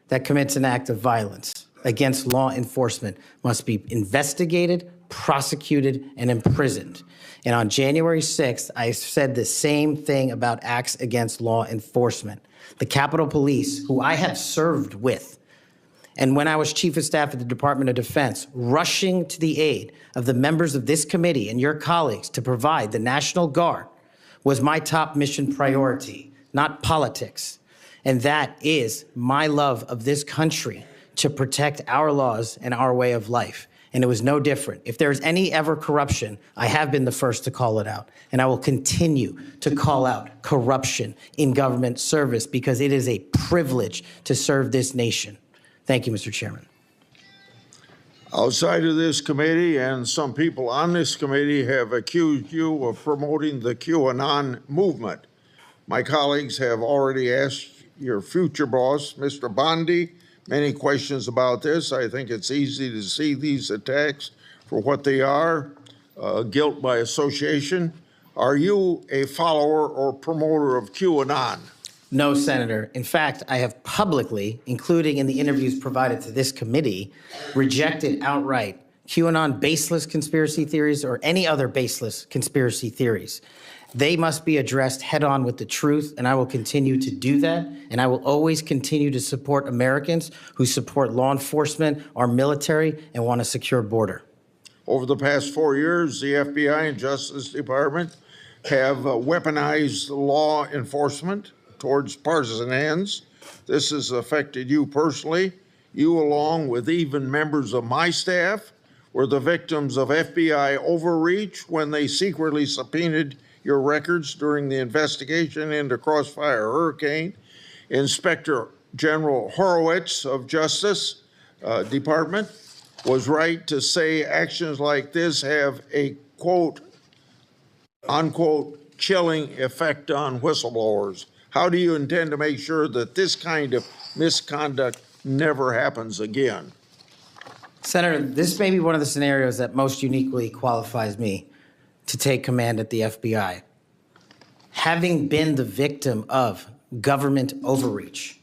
that commits an act of violence against law enforcement must be investigated, prosecuted, and imprisoned. And on January 6th, I said the same thing about acts against law enforcement. The Capitol Police, who I have served with, and when I was Chief of Staff at the Department of Defense, rushing to the aid of the members of this committee and your colleagues to provide the National Guard was my top mission priority, not politics. And that is my love of this country, to protect our laws and our way of life. And it was no different. If there's any ever corruption, I have been the first to call it out. And I will continue to call out corruption in government service, because it is a privilege to serve this nation. Thank you, Mr. Chairman. Outside of this committee, and some people on this committee have accused you of promoting the QAnon movement. My colleagues have already asked your future boss, Mr. Bondi, many questions about this. I think it's easy to see these attacks for what they are, guilt by association. Are you a follower or promoter of QAnon? No, Senator. In fact, I have publicly, including in the interviews provided to this committee, rejected outright QAnon baseless conspiracy theories or any other baseless conspiracy theories. They must be addressed head on with the truth, and I will continue to do that. And I will always continue to support Americans who support law enforcement, our military, and want a secure border. Over the past 4 years, the FBI and Justice Department have weaponized law enforcement towards partisan ends. This has affected you personally. You, along with even members of my staff, were the victims of FBI overreach when they secretly subpoenaed your records during the investigation into Crossfire Hurricane. Inspector General Horowitz of Justice Department was right to say actions like this have a quote, unquote, chilling effect on whistleblowers. How do you intend to make sure that this kind of misconduct never happens again? Senator, this may be one of the scenarios that most uniquely qualifies me to take command at the FBI. Having been the victim of government overreach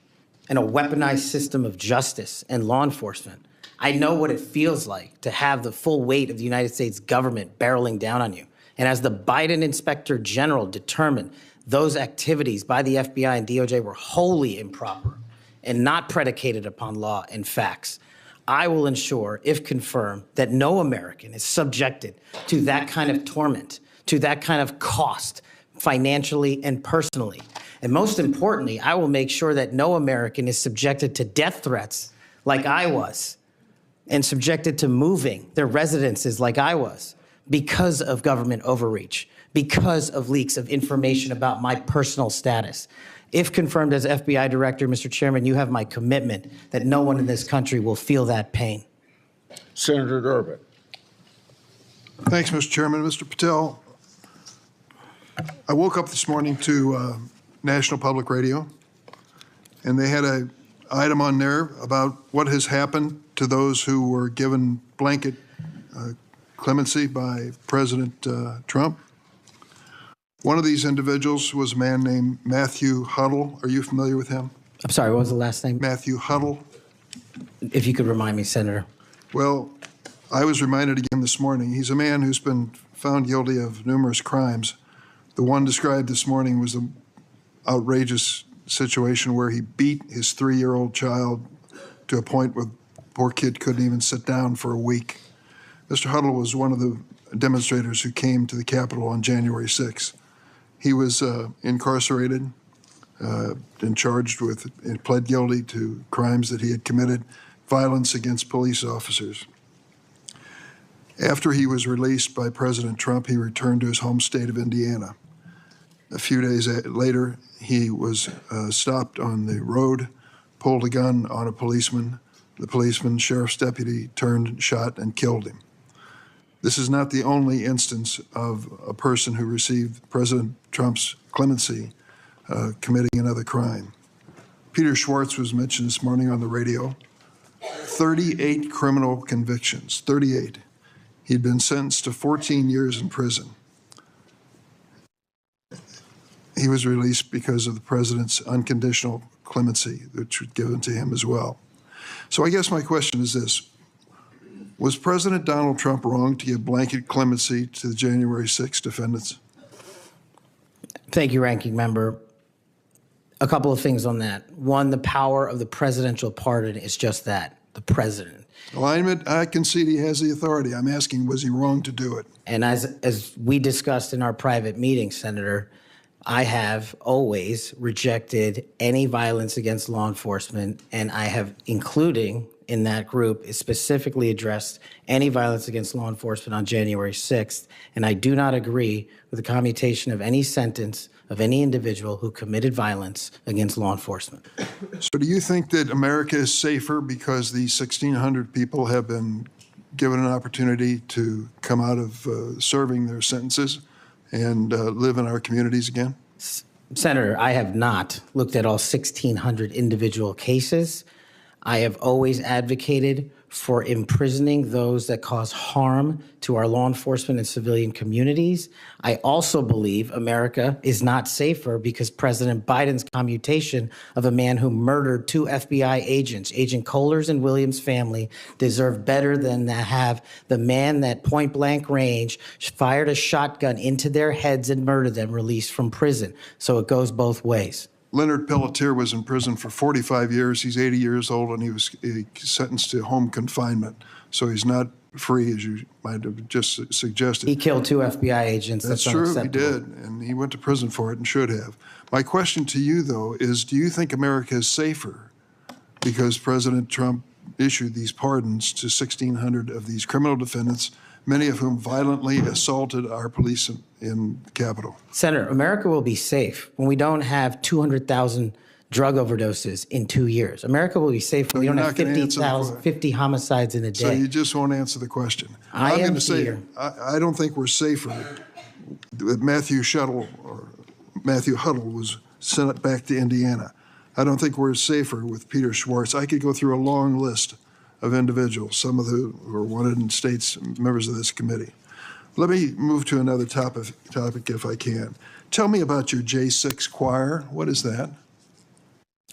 and a weaponized system of justice and law enforcement, I know what it feels like to have the full weight of the United States government barreling down on you. And as the Biden Inspector General determined, those activities by the FBI and DOJ were wholly improper and not predicated upon law and facts. I will ensure, if confirmed, that no American is subjected to that kind of torment, to that kind of cost, financially, and personally. And most importantly, I will make sure that no American is subjected to death threats like I was, and subjected to moving their residences like I was, because of government overreach, because of leaks of information about my personal status. If confirmed as FBI director, Mr. Chairman, you have my commitment that no one in this country will feel that pain. Senator Durbin. Thanks, Mr. Chairman. Mr. Patel, I woke up this morning to National Public Radio, and they had an item on there about what has happened to those who were given blanket clemency by President Trump. One of these individuals was a man named Matthew Huddle. Are you familiar with him? I'm sorry, what was the last name? Matthew Huddle. If you could remind me, Senator. Well, I was reminded again this morning. He's a man who's been found guilty of numerous crimes. The one described this morning was the outrageous situation where he beat his 3-year-old child to a point where the poor kid couldn't even sit down for a week. Mr. Huddle was one of the demonstrators who came to the Capitol on January 6th. He was incarcerated and charged with, and pled guilty to crimes that he had committed, violence against police officers. After he was released by President Trump, he returned to his home state of Indiana. A few days later, he was stopped on the road, pulled a gun on a policeman. The policeman, sheriff's deputy, turned, shot, and killed him. This is not the only instance of a person who received President Trump's clemency committing another crime. Peter Schwartz was mentioned this morning on the radio. 38 criminal convictions, 38. He'd been sentenced to 14 years in prison. He was released because of the president's unconditional clemency, which was given to him as well. So I guess my question is this. Was President Donald Trump wrong to give blanket clemency to the January 6 defendants? Thank you, Ranking Member. A couple of things on that. One, the power of the presidential pardon is just that, the president. Alignment, I concede he has the authority. I'm asking, was he wrong to do it? And as we discussed in our private meeting, Senator, I have always rejected any violence against law enforcement, and I have, including in that group, is specifically addressed any violence against law enforcement on January 6th, and I do not agree with the commutation of any sentence of any individual who committed violence against law enforcement. So do you think that America is safer because these 1,600 people have been given an opportunity to come out of serving their sentences and live in our communities again? Senator, I have not looked at all 1,600 individual cases. I have always advocated for imprisoning those that cause harm to our law enforcement and civilian communities. I also believe America is not safer because President Biden's commutation of a man who murdered 2 FBI agents, Agent Kohler's and Williams' family, deserve better than to have the man that point blank range fired a shotgun into their heads and murdered them released from prison. So it goes both ways. Leonard Pelletier was in prison for 45 years. He's 80 years old, and he was sentenced to home confinement. So he's not free, as you might have just suggested. He killed 2 FBI agents. That's true, he did, and he went to prison for it and should have. My question to you, though, is do you think America is safer because President Trump issued these pardons to 1,600 of these criminal defendants, many of whom violently assaulted our police in the Capitol? Senator, America will be safe when we don't have 200,000 drug overdoses in 2 years. America will be safe when we don't have 50 homicides in a day. So you just won't answer the question. I'm going here. to say, I don't think we're safer. Matthew Huddle was sent back to Indiana. I don't think we're safer with Peter Schwartz. I could go through a long list of individuals, some of who were wanted in states, members of this committee. Let me move to another topic if I can. Tell me about your J6 choir. What is that?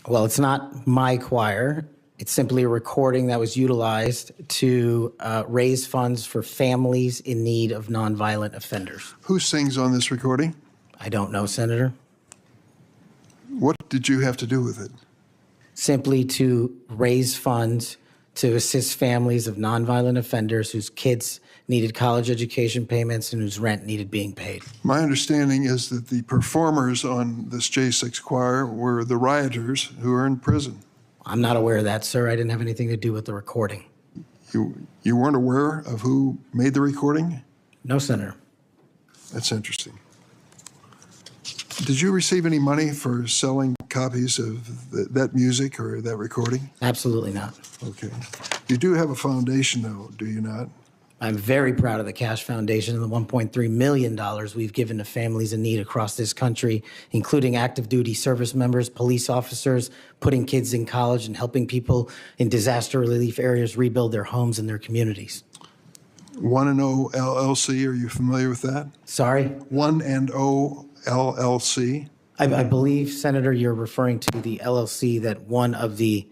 Well, it's not my choir. It's simply a recording that was utilized to raise funds for families in need of nonviolent offenders. Who sings on this recording? I don't know, Senator. What did you have to do with it? Simply to raise funds to assist families of nonviolent offenders whose kids needed college education payments and whose rent needed being paid. My understanding is that the performers on this J6 choir were the rioters who are in prison. I'm not aware of that, sir. I didn't have anything to do with the recording. You weren't aware of who made the recording? No, Senator. That's interesting. Did you receive any money for selling copies of that music or that recording? Absolutely not. Okay. You do have a foundation, though, do you not? I'm very proud of the Cash Foundation and the $1.3 million we've given to families in need across this country, including active duty service members, police officers, putting kids in college, and helping people in disaster relief areas rebuild their homes and their communities. 1&0 LLC, are you familiar with that? Sorry? 1&0 LLC? I believe, Senator, you're referring to the LLC that one of the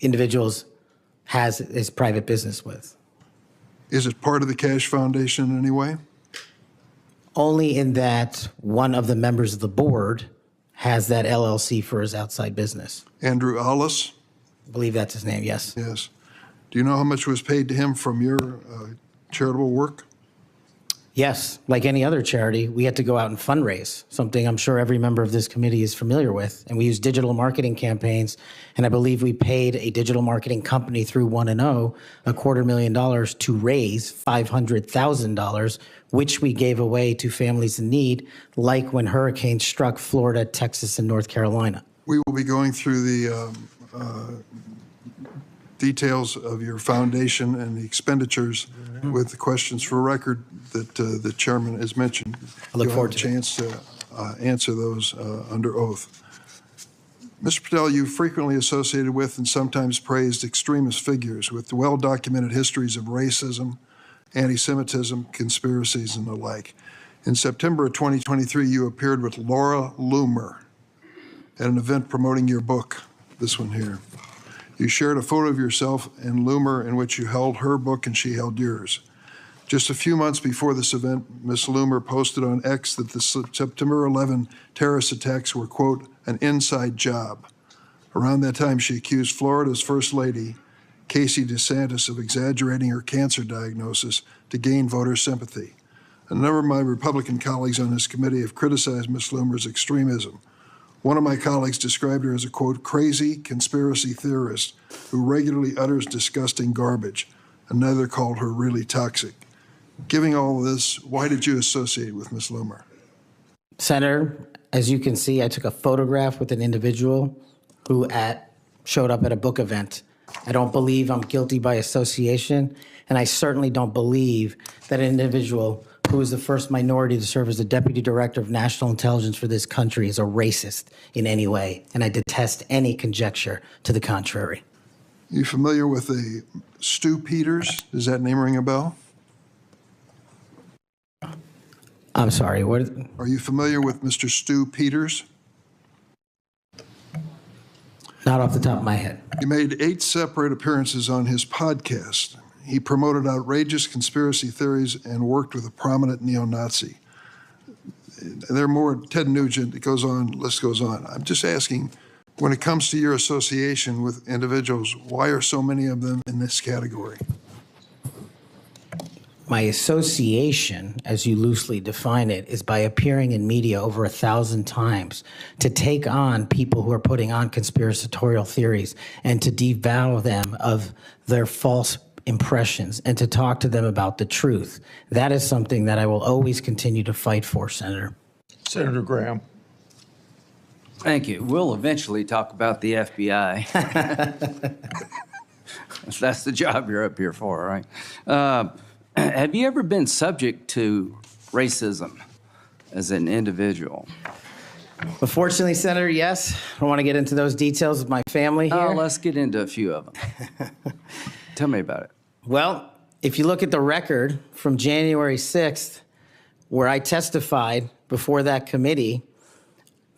individuals has his private business with. Is it part of the Cash Foundation in any way? Only in that one of the members of the board has that LLC for his outside business. Andrew Allis? I believe that's his name, yes. Yes. Do you know how much was paid to him from your charitable work? Yes, like any other charity, we had to go out and fundraise, something I'm sure every member of this committee is familiar with. And we used digital marketing campaigns, and I believe we paid a digital marketing company through 1&0 $250,000 to raise $500,000, which we gave away to families in need, like when hurricanes struck Florida, Texas, and North Carolina. We will be going through the details of your foundation and the expenditures with the questions for record that the chairman has mentioned. I look forward to You'll have a chance to answer those under oath. Mr. Patel, you frequently associated with and sometimes praised extremist figures with well-documented histories of racism, anti-Semitism, conspiracies, and the like. In September of 2023, you appeared with Laura Loomer at an event promoting your book, this one here. You shared a photo of yourself and Loomer in which you held her book and she held yours. Just a few months before this event, Ms. Loomer posted on X that the September 11 terrorist attacks were, quote, an inside job. Around that time, she accused Florida's First Lady, Casey DeSantis, of exaggerating her cancer diagnosis to gain voter sympathy. A number of my Republican colleagues on this committee have criticized Ms. Loomer's extremism. One of my colleagues described her as a, quote, crazy conspiracy theorist who regularly utters disgusting garbage. Another called her really toxic. Given all of this, why did you associate with Ms. Loomer? Senator, as you can see, I took a photograph with an individual who showed up at a book event. I don't believe I'm guilty by association, and I certainly don't believe that an individual who is the first minority to serve as the Deputy Director of National Intelligence for this country is a racist in any way, and I detest any conjecture to the contrary. You familiar with the Stu Peters? Does that name ring a bell? I'm sorry, what? Are you familiar with Mr. Stu Peters? Not off the top of my head. He made 8 separate appearances on his podcast. He promoted outrageous conspiracy theories and worked with a prominent neo-Nazi. There are more, Ted Nugent, it goes on, list goes on. I'm just asking, when it comes to your association with individuals, why are so many of them in this category? My association, as you loosely define it, is by appearing in media over 1,000 times to take on people who are putting on conspiratorial theories and to devour them of their false impressions and to talk to them about the truth. That is something that I will always continue to fight for, Senator. Senator Graham. Thank you. We'll eventually talk about the FBI. That's the job you're up here for, right? Have you ever been subject to racism as an individual? Unfortunately, Senator, yes. I don't want to get into those details of my family here. Oh, let's get into a few of them. Tell me about it. Well, if you look at the record from January 6th, where I testified before that committee,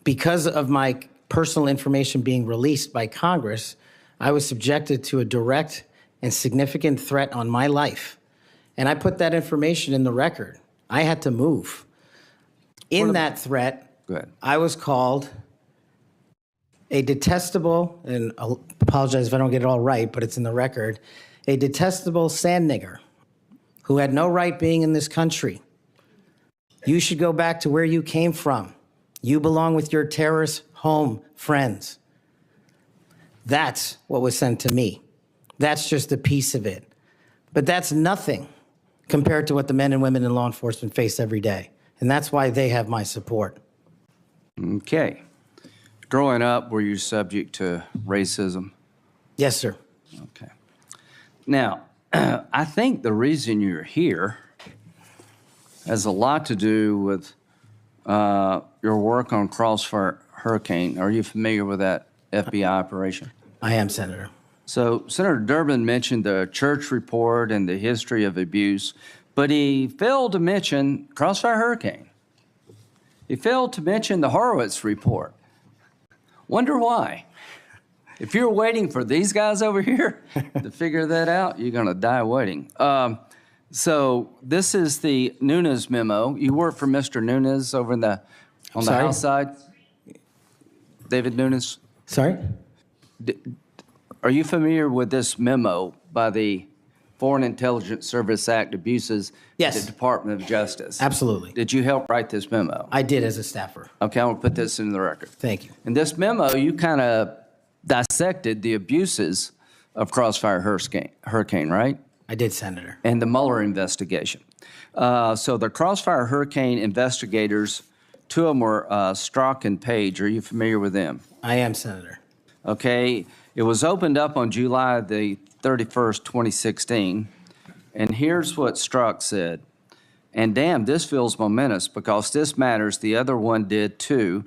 because of my personal information being released by Congress, I was subjected to a direct and significant threat on my life. And I put that information in the record. I had to move. In that threat, I was called a detestable, and I'll apologize if I don't get it all right, but it's in the record, a detestable sand nigger who had no right being in this country. You should go back to where you came from. You belong with your terrorist home friends. That's what was sent to me. That's just a piece of it. But that's nothing compared to what the men and women in law enforcement face every day. And that's why they have my support. Okay. Growing up, were you subject to racism? Yes, sir. Okay. Now, I think the reason you're here has a lot to do with your work on Crossfire Hurricane. Are you familiar with that FBI operation? I am, Senator. So Senator Durbin mentioned the church report and the history of abuse, but he failed to mention Crossfire Hurricane. He failed to mention the Horowitz report. Wonder why? If you're waiting for these guys over here to figure that out, you're going to die waiting. So this is the Nunes memo. You work for Mr. Nunes over on the House side? David Nunes? Sorry? Are you familiar with this memo by the Foreign Intelligence Service Act abuses Yes. at the Department of Justice? Absolutely. Did you help write this memo? I did as a staffer. Okay, I want to put this in the record. Thank you. In this memo, you kind of dissected the abuses of Crossfire Hurricane, right? I did, Senator. And the Mueller investigation. So the Crossfire Hurricane investigators, two of them were Strzok and Page. Are you familiar with them? I am, Senator. Okay. It was opened up on July the 31st, 2016. And here's what Strzok said. And damn, this feels momentous because this matters. The other one did too,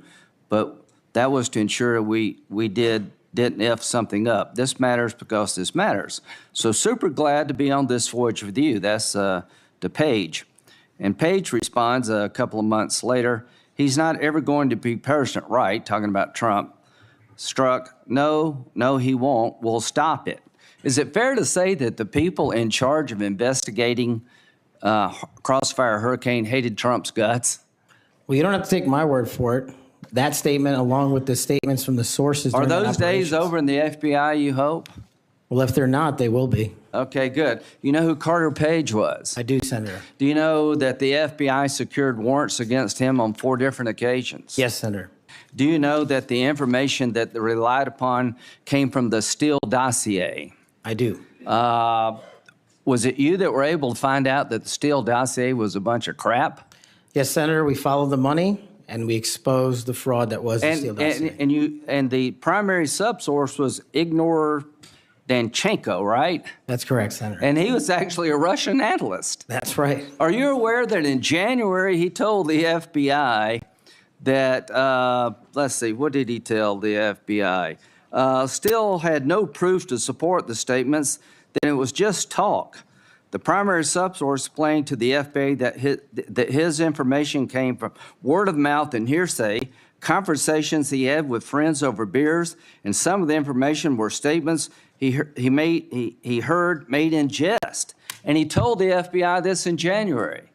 but that was to ensure we didn't F something up. This matters because this matters. So super glad to be on this voyage with you. That's to Page. And Page responds a couple of months later, he's not ever going to be President right, talking about Trump. Strzok, no, he won't. We'll stop it. Is it fair to say that the people in charge of investigating Crossfire Hurricane hated Trump's guts? Well, you don't have to take my word for it. That statement, along with the statements from the sources. Are during the those days operations. over in the FBI, you hope? Well, if they're not, they will be. Okay, good. You know who Carter Page was? I do, Senator. Do you know that the FBI secured warrants against him on 4 different occasions? Yes, Senator. Do you know that the information that they relied upon came from the Steele dossier? I do. Was it you that were able to find out that the Steele dossier was a bunch of crap? Yes, Senator. We followed the money and we exposed the fraud that was the Steele dossier. And the primary subsource was Ignor Danchenko, right? That's correct, Senator. And he was actually a Russian analyst. That's right. Are you aware that in January he told the FBI that, let's see, what did he tell the FBI? Steele had no proof to support the statements, that it was just talk. The primary subsource explained to the FBI that his information came from word of mouth and hearsay, conversations he had with friends over beers, and some of the information were statements he heard made in jest. And he told the FBI this in January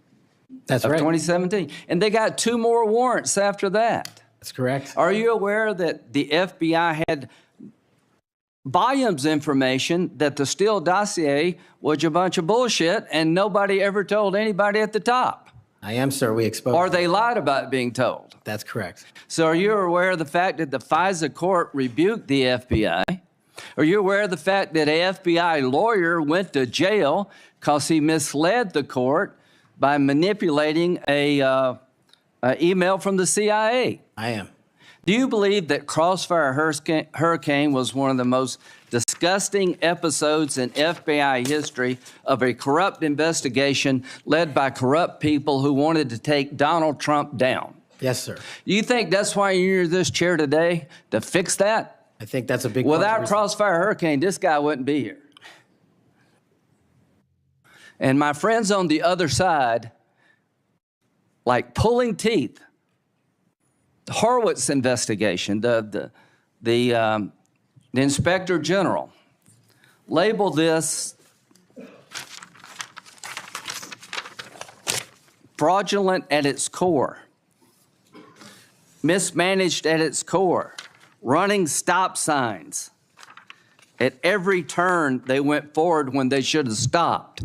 That's of right. 2017. And they got 2 more warrants after that. That's correct. Are you aware that the FBI had volumes of information that the Steele dossier was a bunch of bullshit and nobody ever told anybody at the top? I am, sir. We exposed. Or they lied about being told. That's correct. So are you aware of the fact that the FISA court rebuked the FBI? Are you aware of the fact that an FBI lawyer went to jail because he misled the court by manipulating a email from the CIA? I am. Do you believe that Crossfire Hurricane was one of the most disgusting episodes in FBI history of a corrupt investigation led by corrupt people who wanted to take Donald Trump down? Yes, sir. Do you think that's why you're in this chair today, to fix that? I think that's a big part of the Without reason. Crossfire Hurricane, this guy wouldn't be here. And my friends on the other side, like pulling teeth, the Horowitz investigation, the Inspector General labeled this fraudulent at its core, mismanaged at its core, running stop signs. At every turn, they went forward when they should have stopped.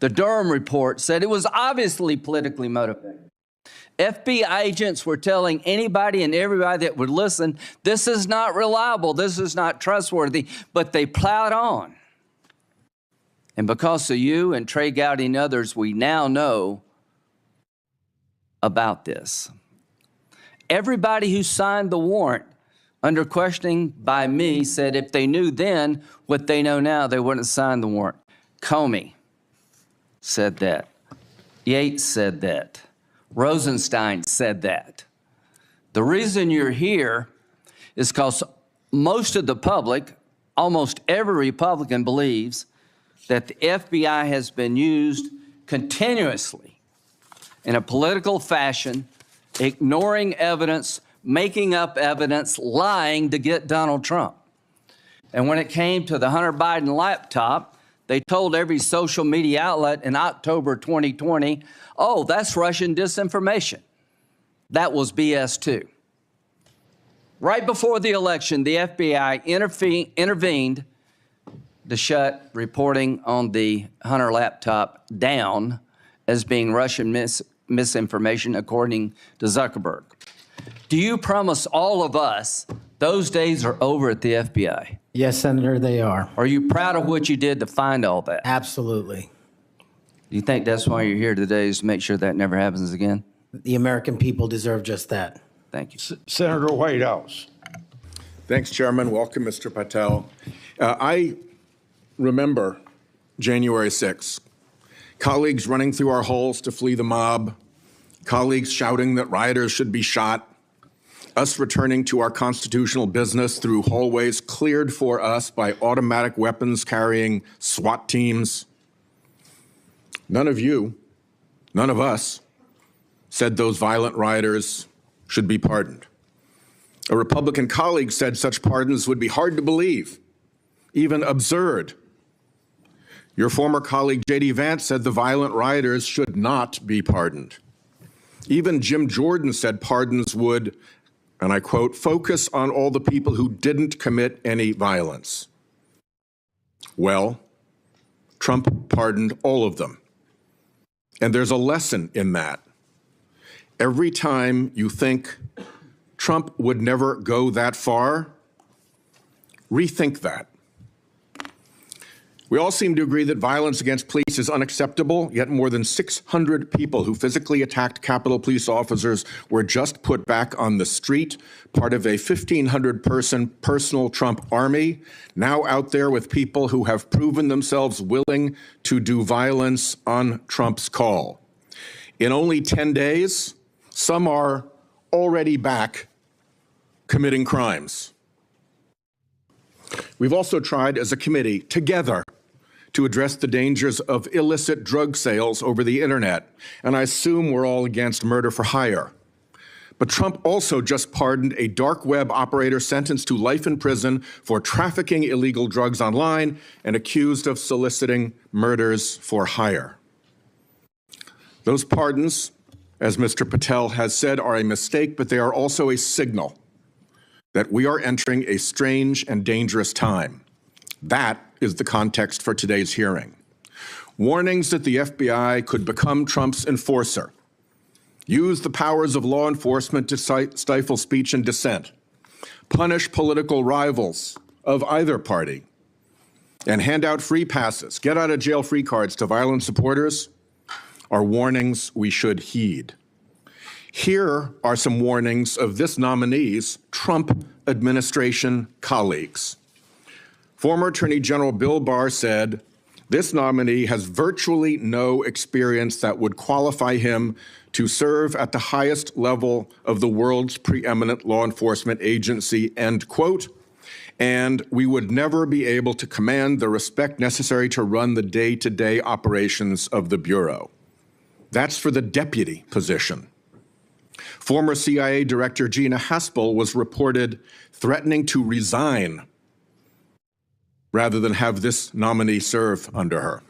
The Durham report said it was obviously politically motivated. FBI agents were telling anybody and everybody that would listen, this is not reliable, this is not trustworthy, but they plowed on. And because of you and Trey Gowdy and others, we now know about this. Everybody who signed the warrant under questioning by me said if they knew then what they know now, they wouldn't have signed the warrant. Comey said that. Yates said that. Rosenstein said that. The reason you're here is because most of the public, almost every Republican believes that the FBI has been used continuously in a political fashion, ignoring evidence, making up evidence, lying to get Donald Trump. And when it came to the Hunter Biden laptop, they told every social media outlet in October 2020, oh, that's Russian disinformation. That was BS too. Right before the election, the FBI intervened to shut reporting on the Hunter laptop down as being Russian misinformation, according to Zuckerberg. Do you promise all of us those days are over at the FBI? Yes, Senator, they are. Are you proud of what you did to find all that? Absolutely. Do you think that's why you're here today, is to make sure that never happens again? The American people deserve just that. Thank you. Senator Whitehouse. Thanks, Chairman. Welcome, Mr. Patel. I remember January 6th. Colleagues running through our halls to flee the mob, colleagues shouting that rioters should be shot, us returning to our constitutional business through hallways cleared for us by automatic weapons carrying SWAT teams. None of you, none of us, said those violent rioters should be pardoned. A Republican colleague said such pardons would be hard to believe, even absurd. Your former colleague, J.D. Vance, said the violent rioters should not be pardoned. Even Jim Jordan said pardons would, and I quote, focus on all the people who didn't commit any violence. Well, Trump pardoned all of them. And there's a lesson in that. Every time you think Trump would never go that far, rethink that. We all seem to agree that violence against police is unacceptable, yet more than 600 people who physically attacked Capitol Police officers were just put back on the street, part of a 1,500-person personal Trump army, now out there with people who have proven themselves willing to do violence on Trump's call. In only 10 days, some are already back committing crimes. We've also tried as a committee together to address the dangers of illicit drug sales over the internet, and I assume we're all against murder for hire. But Trump also just pardoned a dark web operator sentenced to life in prison for trafficking illegal drugs online and accused of soliciting murders for hire. Those pardons, as Mr. Patel has said, are a mistake, but they are also a signal that we are entering a strange and dangerous time. That is the context for today's hearing. Warnings that the FBI could become Trump's enforcer, use the powers of law enforcement to stifle speech and dissent, punish political rivals of either party, and hand out free passes, get out of jail free cards to violent supporters are warnings we should heed. Here are some warnings of this nominee's Trump administration colleagues. Former Attorney General Bill Barr said, this nominee has virtually no experience that would qualify him to serve at the highest level of the world's preeminent law enforcement agency, end quote, and we would never be able to command the respect necessary to run the day-to-day operations of the Bureau. That's for the deputy position. Former CIA Director Gina Haspel was reported threatening to resign rather than have this nominee serve under her.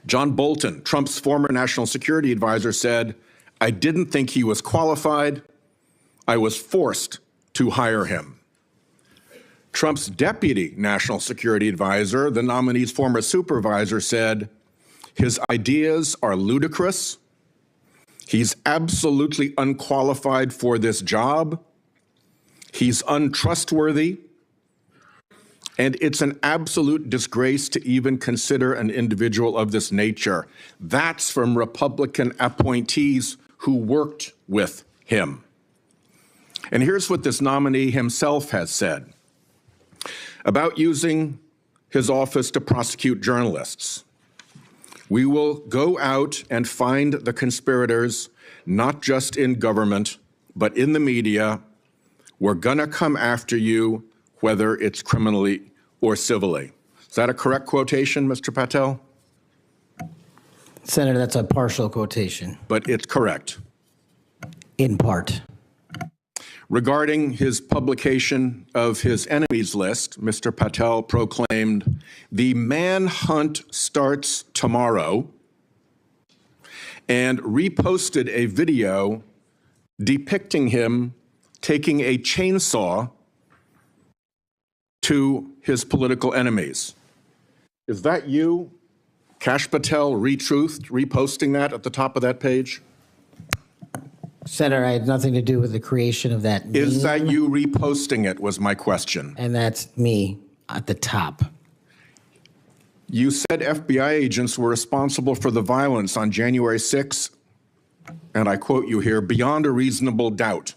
John Bolton, Trump's former national security advisor, said, I didn't think he was qualified. I was forced to hire him. Trump's deputy national security advisor, the nominee's former supervisor, said, His ideas are ludicrous. He's absolutely unqualified for this job. He's untrustworthy. And it's an absolute disgrace to even consider an individual of this nature. That's from Republican appointees who worked with him. And here's what this nominee himself has said about using his office to prosecute journalists. We will go out and find the conspirators, not just in government, but in the media. We're gonna come after you, whether it's criminally or civilly. Is that a correct quotation, Mr. Patel? Senator, that's a partial quotation, But it's correct. in part. Regarding his publication of his enemies list, Mr. Patel proclaimed, "The manhunt starts tomorrow," and reposted a video depicting him taking a chainsaw to his political enemies. Is that you, Kash Patel, reposting that at the top of that page? Senator, I had nothing to do with the creation of that meme. Is that you reposting it, was my question. And that's me at the top. You said FBI agents were responsible for the violence on January 6th, and I quote you here, beyond a reasonable doubt.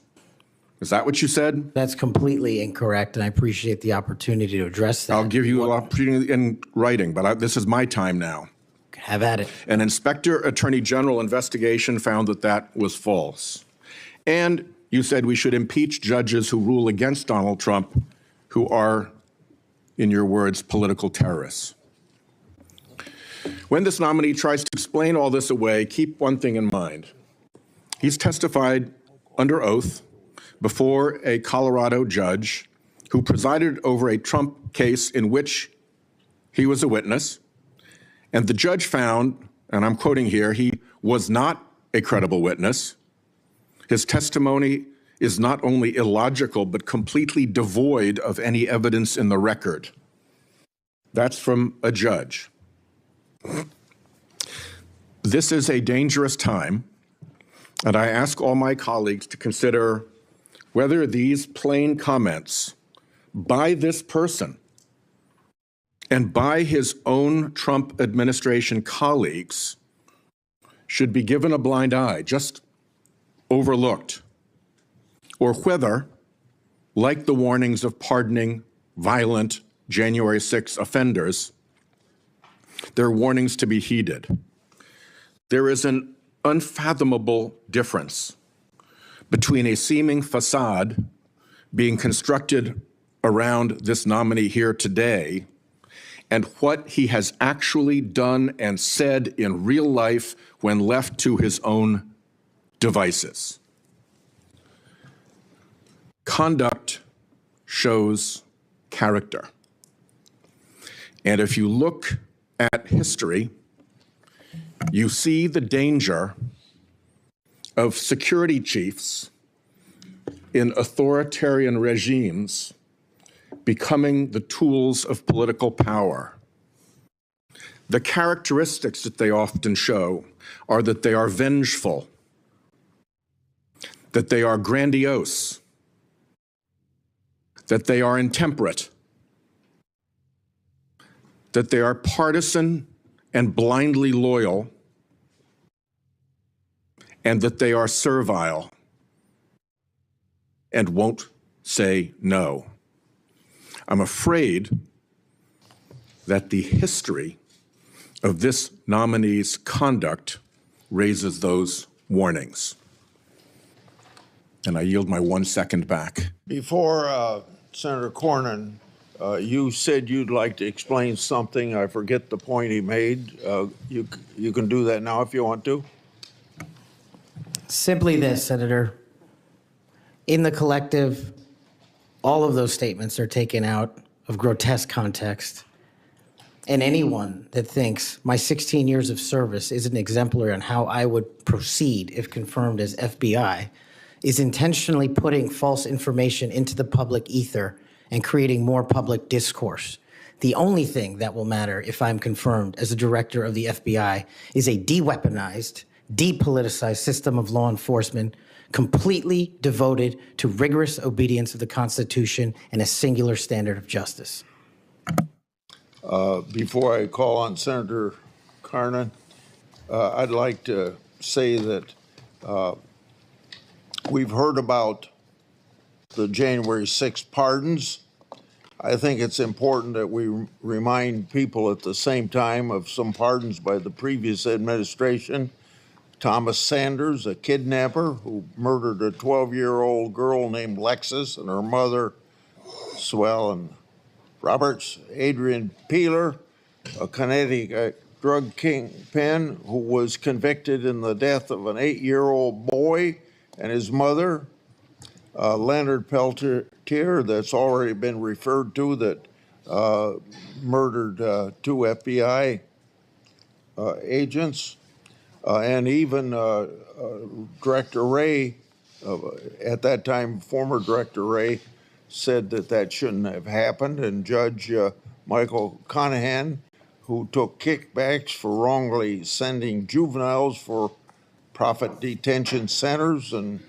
Is that what you said? That's completely incorrect, and I appreciate the opportunity to address that. I'll give you an opportunity in writing, but this is my time now. Have at it. An Inspector Attorney General investigation found that that was false. And you said we should impeach judges who rule against Donald Trump, who are, in your words, political terrorists. When this nominee tries to explain all this away, keep one thing in mind. He's testified under oath before a Colorado judge who presided over a Trump case in which he was a witness. And the judge found, and I'm quoting here, he was not a credible witness. His testimony is not only illogical, but completely devoid of any evidence in the record. That's from a judge. This is a dangerous time, and I ask all my colleagues to consider whether these plain comments by this person and by his own Trump administration colleagues should be given a blind eye, just overlooked, or whether, like the warnings of pardoning violent January 6 offenders, they're warnings to be heeded. There is an unfathomable difference between a seeming facade being constructed around this nominee here today and what he has actually done and said in real life when left to his own devices. Conduct shows character. And if you look at history, you see the danger of security chiefs in authoritarian regimes becoming the tools of political power. The characteristics that they often show are that they are vengeful, that they are grandiose, that they are intemperate, that they are partisan and blindly loyal, and that they are servile and won't say no. I'm afraid that the history of this nominee's conduct raises those warnings. And I yield my 1 second back. Before Senator Cornyn, you said you'd like to explain something. I forget the point he made. You can do that now if you want to. Simply this, Senator. In the collective, all of those statements are taken out of grotesque context. And anyone that thinks my 16 years of service isn't exemplary on how I would proceed if confirmed as FBI is intentionally putting false information into the public ether and creating more public discourse. The only thing that will matter if I'm confirmed as a director of the FBI is a de-weaponized, depoliticized system of law enforcement completely devoted to rigorous obedience of the Constitution and a singular standard of justice. Before I call on Senator Carnan, I'd like to say that we've heard about the January 6th pardons. I think it's important that we remind people at the same time of some pardons by the previous administration. Thomas Sanders, a kidnapper who murdered a 12-year-old girl named Lexis and her mother, Swellen Roberts. Adrian Peeler, a Connecticut drug kingpin who was convicted in the death of an 8-year-old boy and his mother. Leonard Peltier, that's already been referred to, that murdered 2 FBI agents. And even Director Wray, at that time, former Director Wray, said that that shouldn't have happened. And Judge Michael Conahan, who took kickbacks for wrongly sending juveniles for profit detention centers, and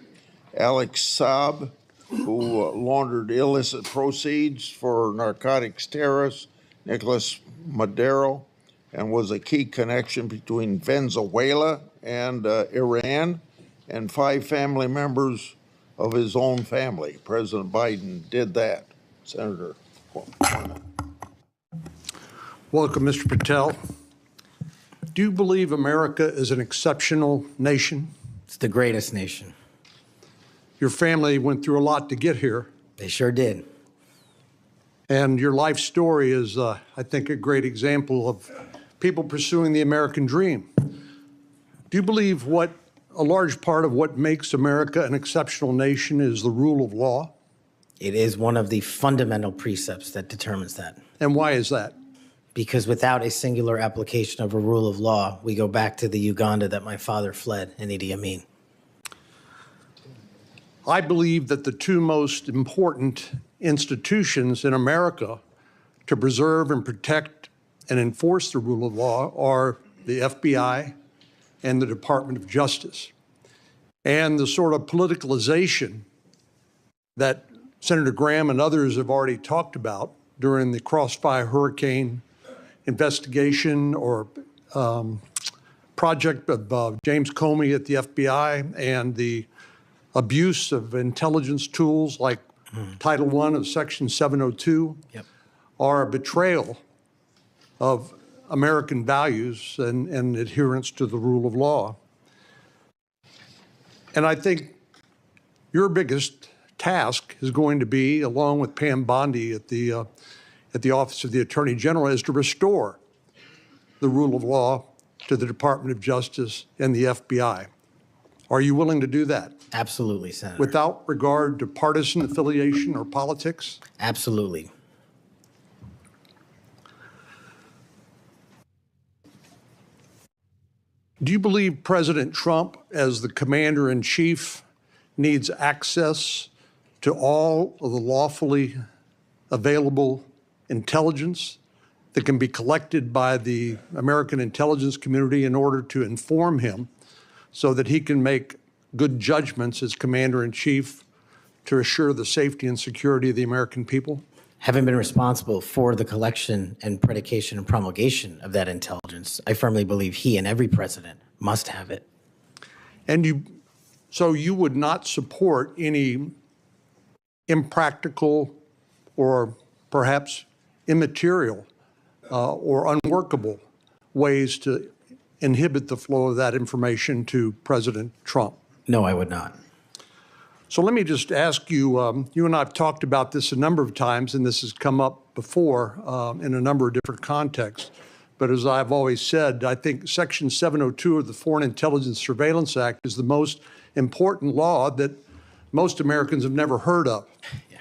Alex Saab, who laundered illicit proceeds for narcotics terrorist Nicolas Maduro, and was a key connection between Venezuela and Iran, and 5 family members of his own family. President Biden did that. Senator. Welcome, Mr. Patel. Do you believe America is an exceptional nation? It's the greatest nation. Your family went through a lot to get here, They sure did. and your life story is, I think, a great example of people pursuing the American dream. Do you believe what a large part of what makes America an exceptional nation is the rule of law? It is one of the fundamental precepts that determines that. And why is that? Because without a singular application of a rule of law, we go back to the Uganda that my father fled in Idi Amin. I believe that the 2 most important institutions in America to preserve and protect and enforce the rule of law are the FBI and the Department of Justice. And the sort of politicalization that Senator Graham and others have already talked about during the Crossfire Hurricane investigation or project of James Comey at the FBI, and the abuse of intelligence tools like Title I of Section 702 are a betrayal of American values and adherence to the rule of law. And I think your biggest task is going to be, along with Pam Bondi at the Office of the Attorney General, is to restore the rule of law to the Department of Justice and the FBI. Are you willing to do that? Absolutely, Senator. Without regard to partisan affiliation or politics? Absolutely. Do you believe President Trump, as the commander-in-chief, needs access to all of the lawfully available intelligence that can be collected by the American intelligence community in order to inform him so that he can make good judgments as commander-in-chief to assure the safety and security of the American people? Having been responsible for the collection and predication and promulgation of that intelligence, I firmly believe he and every president must have it. And so you would not support any impractical or perhaps immaterial or unworkable ways to inhibit the flow of that information to President Trump? No, I would not. So let me just ask you, you and I have talked about this a number of times, and this has come up before in a number of different contexts. But as I've always said, I think Section 702 of the Foreign Intelligence Surveillance Act is the most important law that most Americans have never heard of. Yeah.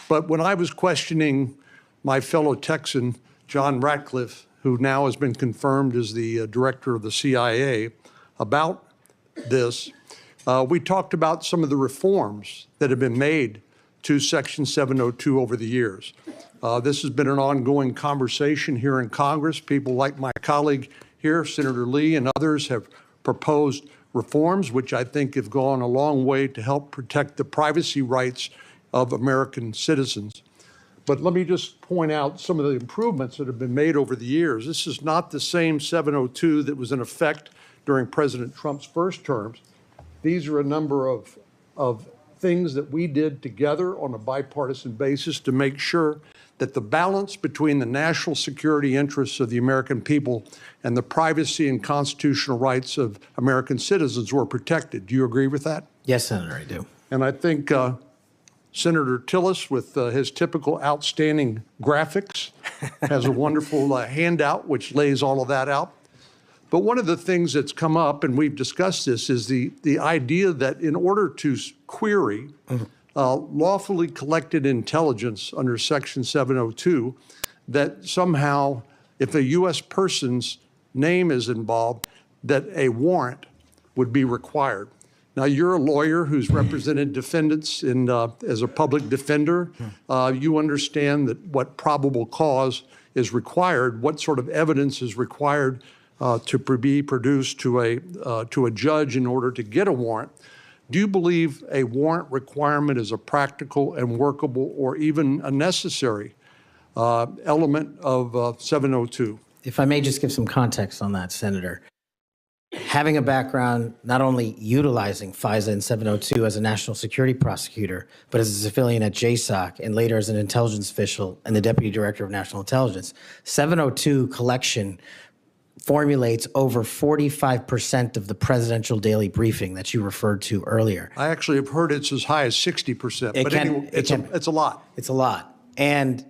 But when I was questioning my fellow Texan, John Ratcliffe, who now has been confirmed as the director of the CIA, about this, we talked about some of the reforms that have been made to Section 702 over the years. This has been an ongoing conversation here in Congress. People like my colleague here, Senator Lee, and others have proposed reforms, which I think have gone a long way to help protect the privacy rights of American citizens. But let me just point out some of the improvements that have been made over the years. This is not the same 702 that was in effect during President Trump's first terms. These are a number of things that we did together on a bipartisan basis to make sure that the balance between the national security interests of the American people and the privacy and constitutional rights of American citizens were protected. Do you agree with that? Yes, Senator, I do. And I think Senator Tillis, with his typical outstanding graphics, has a wonderful handout which lays all of that out. But one of the things that's come up, and we've discussed this, is the idea that in order to query lawfully collected intelligence under Section 702, that somehow if a U.S. person's name is involved, that a warrant would be required. Now, you're a lawyer who's represented defendants as a public defender. You understand that what probable cause is required, what sort of evidence is required to be produced to a judge in order to get a warrant. Do you believe a warrant requirement is a practical and workable or even a necessary element of 702? If I may just give some context on that, Senator. Having a background not only utilizing FISA and 702 as a national security prosecutor, but as a civilian at JSOC and later as an intelligence official and the Deputy Director of National Intelligence, 702 collection formulates over 45% of the presidential daily briefing that you referred to earlier. I actually have heard it's as high as 60%, but anyway, it's a lot. It's a lot. And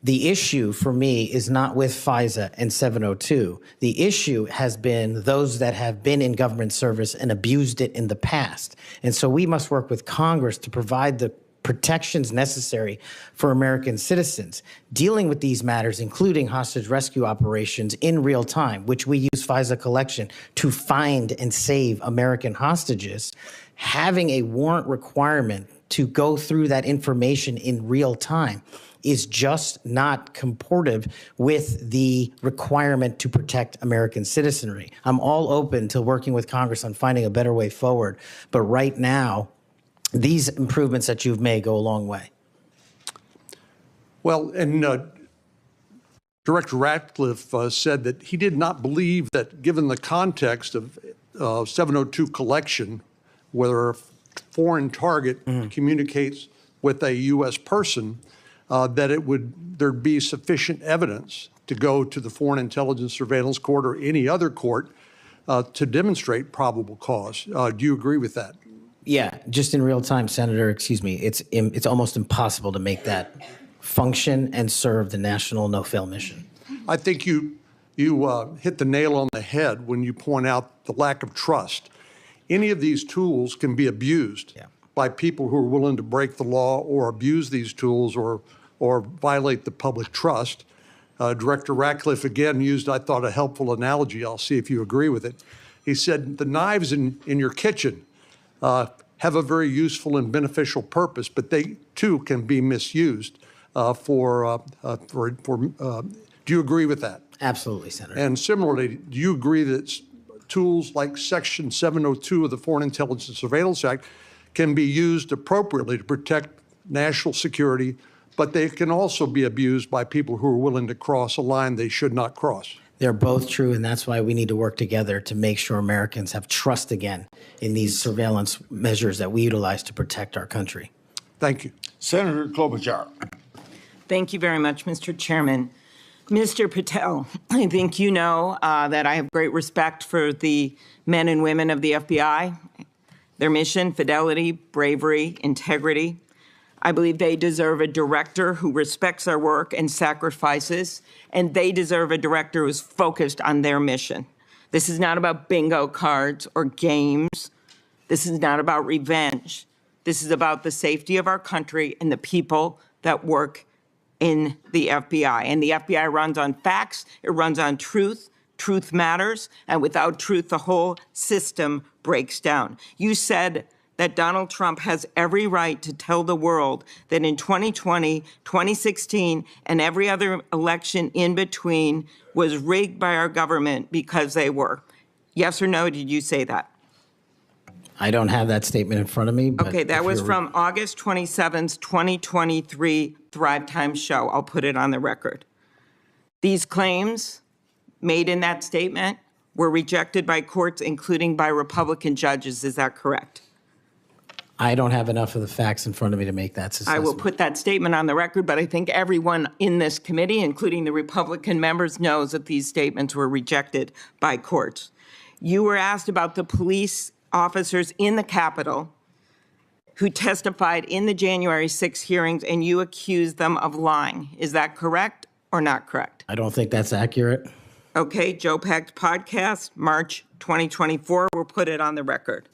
the issue for me is not with FISA and 702. The issue has been those that have been in government service and abused it in the past. And so we must work with Congress to provide the protections necessary for American citizens. Dealing with these matters, including hostage rescue operations in real time, which we use FISA collection to find and save American hostages, having a warrant requirement to go through that information in real time is just not comportive with the requirement to protect American citizenry. I'm all open to working with Congress on finding a better way forward, but right now, these improvements that you've made go a long way. Well, and Director Ratcliffe said that he did not believe that, given the context of 702 collection, whether a foreign target communicates with a U.S. person, that there'd be sufficient evidence to go to the Foreign Intelligence Surveillance Court or any other court to demonstrate probable cause. Do you agree with that? Yeah, just in real time, Senator, excuse me, it's almost impossible to make that function and serve the national no-fail mission. I think you hit the nail on the head when you point out the lack of trust. Any of these tools can be abused by people who are willing to break the law or abuse these tools or violate the public trust. Director Ratcliffe again used, I thought, a helpful analogy. I'll see if you agree with it. He said the knives in your kitchen have a very useful and beneficial purpose, but they too can be misused do you agree with that? Absolutely, Senator. And similarly, do you agree that tools like Section 702 of the Foreign Intelligence Surveillance Act can be used appropriately to protect national security, but they can also be abused by people who are willing to cross a line they should not cross? They're both true, and that's why we need to work together to make sure Americans have trust again in these surveillance measures that we utilize to protect our country. Thank you. Senator Klobuchar. Thank you very much, Mr. Chairman. Mr. Patel, I think you know that I have great respect for the men and women of the FBI, their mission, fidelity, bravery, integrity. I believe they deserve a director who respects their work and sacrifices, and they deserve a director who's focused on their mission. This is not about bingo cards or games. This is not about revenge. This is about the safety of our country and the people that work in the FBI. And the FBI runs on facts, it runs on truth. Truth matters, and without truth, the whole system breaks down. You said that Donald Trump has every right to tell the world that in 2020, 2016, and every other election in between was rigged by our government because they were? Yes or no, did you say that? I don't have that statement in front of me. But Okay, that if was you're- from August 27th, 2023 Thrive Time show. I'll put it on the record. These claims made in that statement were rejected by courts, including by Republican judges. Is that correct? I don't have enough of the facts in front of me to make that assessment. I will put that statement on the record, but I think everyone in this committee, including the Republican members, knows that these statements were rejected by courts. You were asked about the police officers in the Capitol who testified in the January 6 hearings, and you accused them of lying. Is that correct or not correct? I don't think that's accurate. Okay, Joe Packed podcast, March 2024, we'll put it on the record.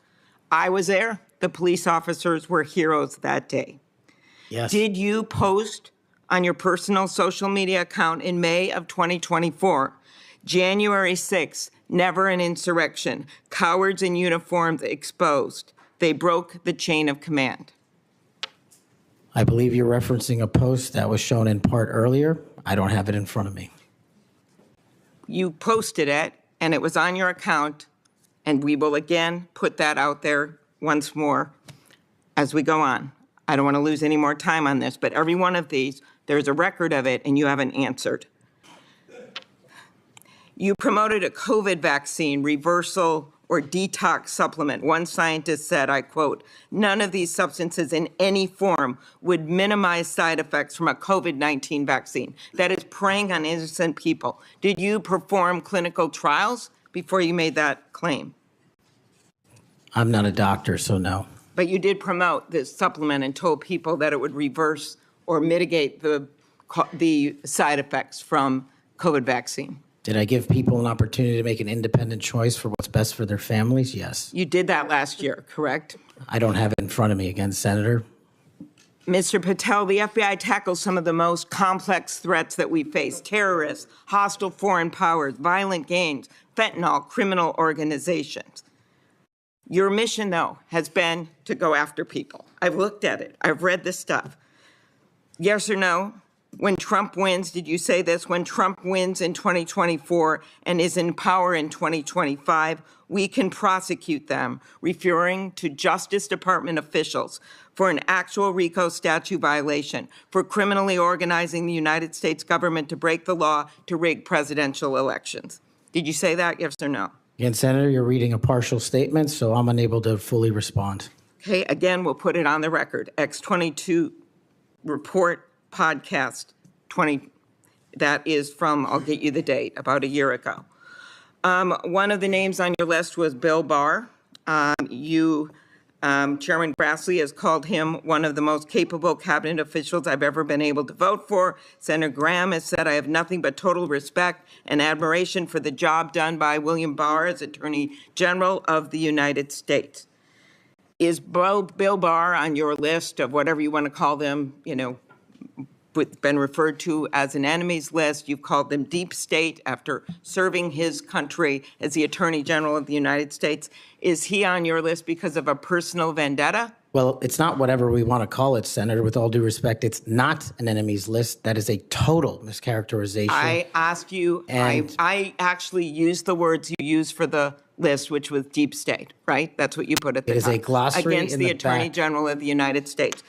I was there. The police officers were heroes that day. Yes. Did you post on your personal social media account in May of 2024, January 6th, never an insurrection, cowards in uniforms exposed. They broke the chain of command. I believe you're referencing a post that was shown in part earlier. I don't have it in front of me. You posted it, and it was on your account, and we will again put that out there once more as we go on. I don't want to lose any more time on this, but every one of these, there's a record of it, and you haven't answered. You promoted a COVID vaccine reversal or detox supplement. One scientist said, I quote, "None of these substances in any form would minimize side effects from a COVID-19 vaccine." That is preying on innocent people. Did you perform clinical trials before you made that claim? I'm not a doctor, so no. But you did promote this supplement and told people that it would reverse or mitigate the side effects from COVID vaccine. Did I give people an opportunity to make an independent choice for what's best for their families? Yes. You did that last year, correct? I don't have it in front of me again, Senator. Mr. Patel, the FBI tackles some of the most complex threats that we face: terrorists, hostile foreign powers, violent gangs, fentanyl, criminal organizations. Your mission, though, has been to go after people. I've looked at it. I've read this stuff. Yes or no? When Trump wins, did you say this? When Trump wins in 2024 and is in power in 2025, we can prosecute them, referring to Justice Department officials, for an actual RICO statute violation, for criminally organizing the United States government to break the law to rig presidential elections. Did you say that, yes or no? Again, Senator, you're reading a partial statement, so I'm unable to fully respond. Okay, again, we'll put it on the record. X22 report podcast 20, that is from, I'll get you the date, about a year ago. One of the names on your list was Bill Barr. Chairman Grassley has called him one of the most capable cabinet officials I've ever been able to vote for. Senator Graham has said, I have nothing but total respect and admiration for the job done by William Barr as Attorney General of the United States. Is Bill Barr on your list of whatever you want to call them, been referred to as an enemies list? You've called them deep state after serving his country as the Attorney General of the United States. Is he on your list because of a personal vendetta? Well, it's not whatever we want to call it, Senator. With all due respect, it's not an enemies list. That is a total mischaracterization. I asked you, I actually used the words you used for the list, which was deep state, right? That's what you put at the top. It is a glossary against in the the Attorney back. General of the United States.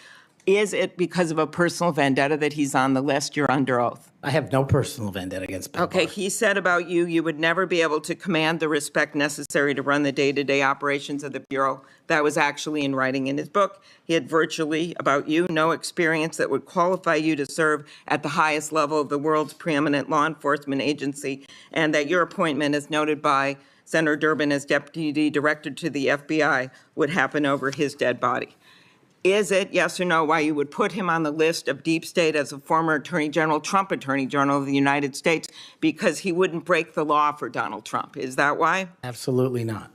Is it because of a personal vendetta that he's on the list? You're under oath. I have no personal vendetta against Bill Okay, Barr. he said about you, you would never be able to command the respect necessary to run the day-to-day operations of the Bureau. That was actually in writing in his book. He had virtually, about you, no experience that would qualify you to serve at the highest level of the world's preeminent law enforcement agency, and that your appointment, as noted by Senator Durbin as Deputy Director to the FBI, would happen over his dead body. Is it, yes or no, why you would put him on the list of deep state as a former Attorney General, Trump Attorney General of the United States, because he wouldn't break the law for Donald Trump? Is that why? Absolutely not.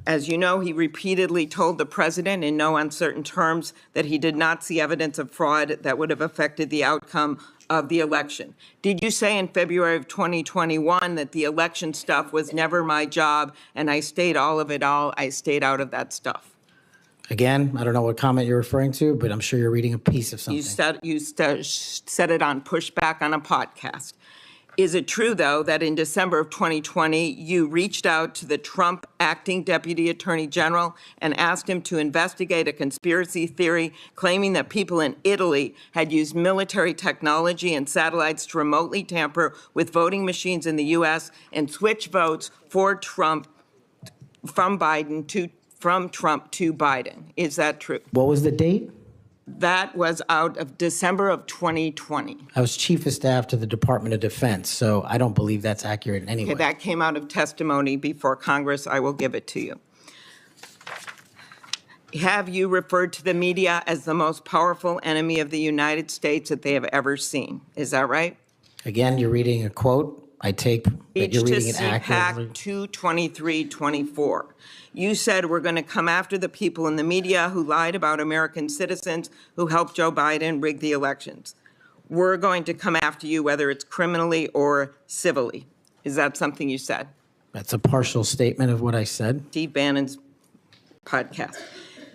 As you know, he repeatedly told the president in no uncertain terms that he did not see evidence of fraud that would have affected the outcome of the election. Did you say in February of 2021 that the election stuff was never my job and I stayed out of that stuff? Again, I don't know what comment you're referring to, but I'm sure you're reading a piece of something. You said it on Pushback on a podcast. Is it true, though, that in December of 2020, you reached out to the Trump acting deputy attorney general and asked him to investigate a conspiracy theory claiming that people in Italy had used military technology and satellites to remotely tamper with voting machines in the U.S. and switch votes for Trump from Trump to Biden? Is that true? What was the date? That was out of December of 2020. I was chief of staff to the Department of Defense, so I don't believe that's accurate in any way. Okay, that came out of testimony before Congress. I will give it to you. Have you referred to the media as the most powerful enemy of the United States that they have ever seen? Is that right? Again, you're reading a quote. I take that you're reading it accurately. Speech to CPAC 22324. You said we're going to come after the people in the media who lied about American citizens who helped Joe Biden rig the elections. We're going to come after you whether it's criminally or civilly. Is that something you said? That's a partial statement of what I said. Steve Bannon's podcast.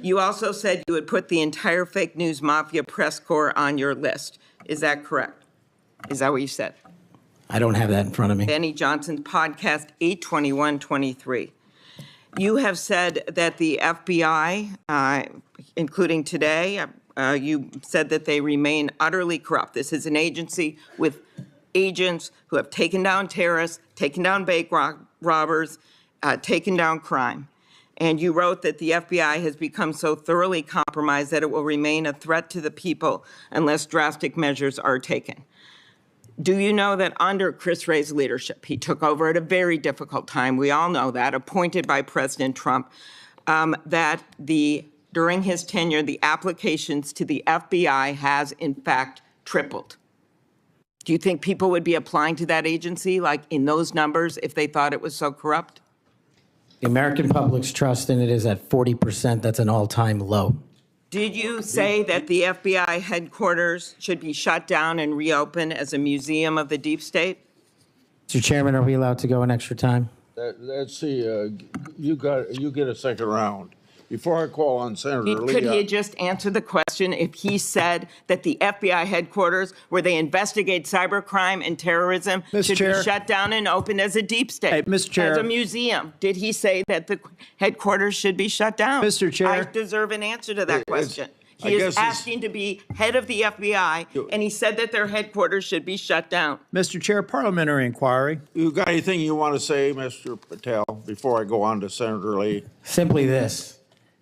You also said you would put the entire fake news mafia press corps on your list. Is that correct? Is that what you said? I don't have that in front of me. Benny Johnson's podcast, 82123. You have said that the FBI, including today, you said that they remain utterly corrupt. This is an agency with agents who have taken down terrorists, taken down bank robbers, taken down crime. And you wrote that the FBI has become so thoroughly compromised that it will remain a threat to the people unless drastic measures are taken. Do you know that under Chris Wray's leadership, he took over at a very difficult time, we all know that, appointed by President Trump, that during his tenure, the applications to the FBI has in fact tripled? Do you think people would be applying to that agency like in those numbers if they thought it was so corrupt? The American public's trust in it is at 40%. That's an all-time low. Did you say that the FBI headquarters should be shut down and reopened as a museum of the deep state? Mr. Chairman, are we allowed to go an extra time? Let's see, you get a second round. Before I call on Senator Lee. Could he just answer the question if he said that the FBI headquarters, where they investigate cybercrime and terrorism, should be shut down and opened as a deep state? Hey, Mr. Chair. As a museum. Did he say that the headquarters should be shut down? Mr. Chair. I deserve an answer to that question. He is asking to be head of the FBI, and he said that their headquarters should be shut down. Mr. Chair, parliamentary inquiry. You got anything you want to say, Mr. Patel, before I go on to Senator Lee? Simply this.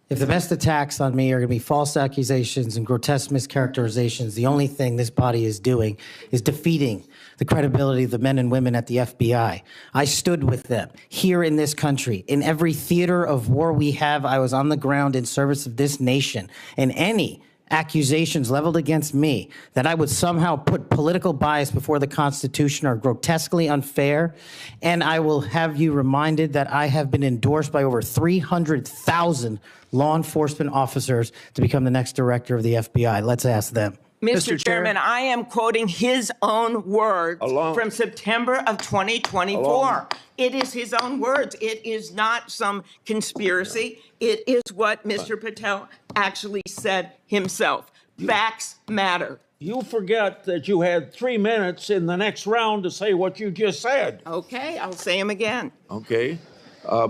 If the best attacks on me are going to be false accusations and grotesque mischaracterizations, the only thing this body is doing is defeating the credibility of the men and women at the FBI. I stood with them here in this country. In every theater of war we have, I was on the ground in service of this nation. And any accusations leveled against me that I would somehow put political bias before the Constitution are grotesquely unfair. And I will have you reminded that I have been endorsed by over 300,000 law enforcement officers to become the next director of the FBI. Let's ask them. Mr. Chairman, I am quoting his own words from September of 2024. It is his own words. It is not some conspiracy. It is what Mr. Patel actually said himself. Facts matter. You forget that you had 3 minutes in the next round to say what you just said. Okay, I'll say them again. Okay.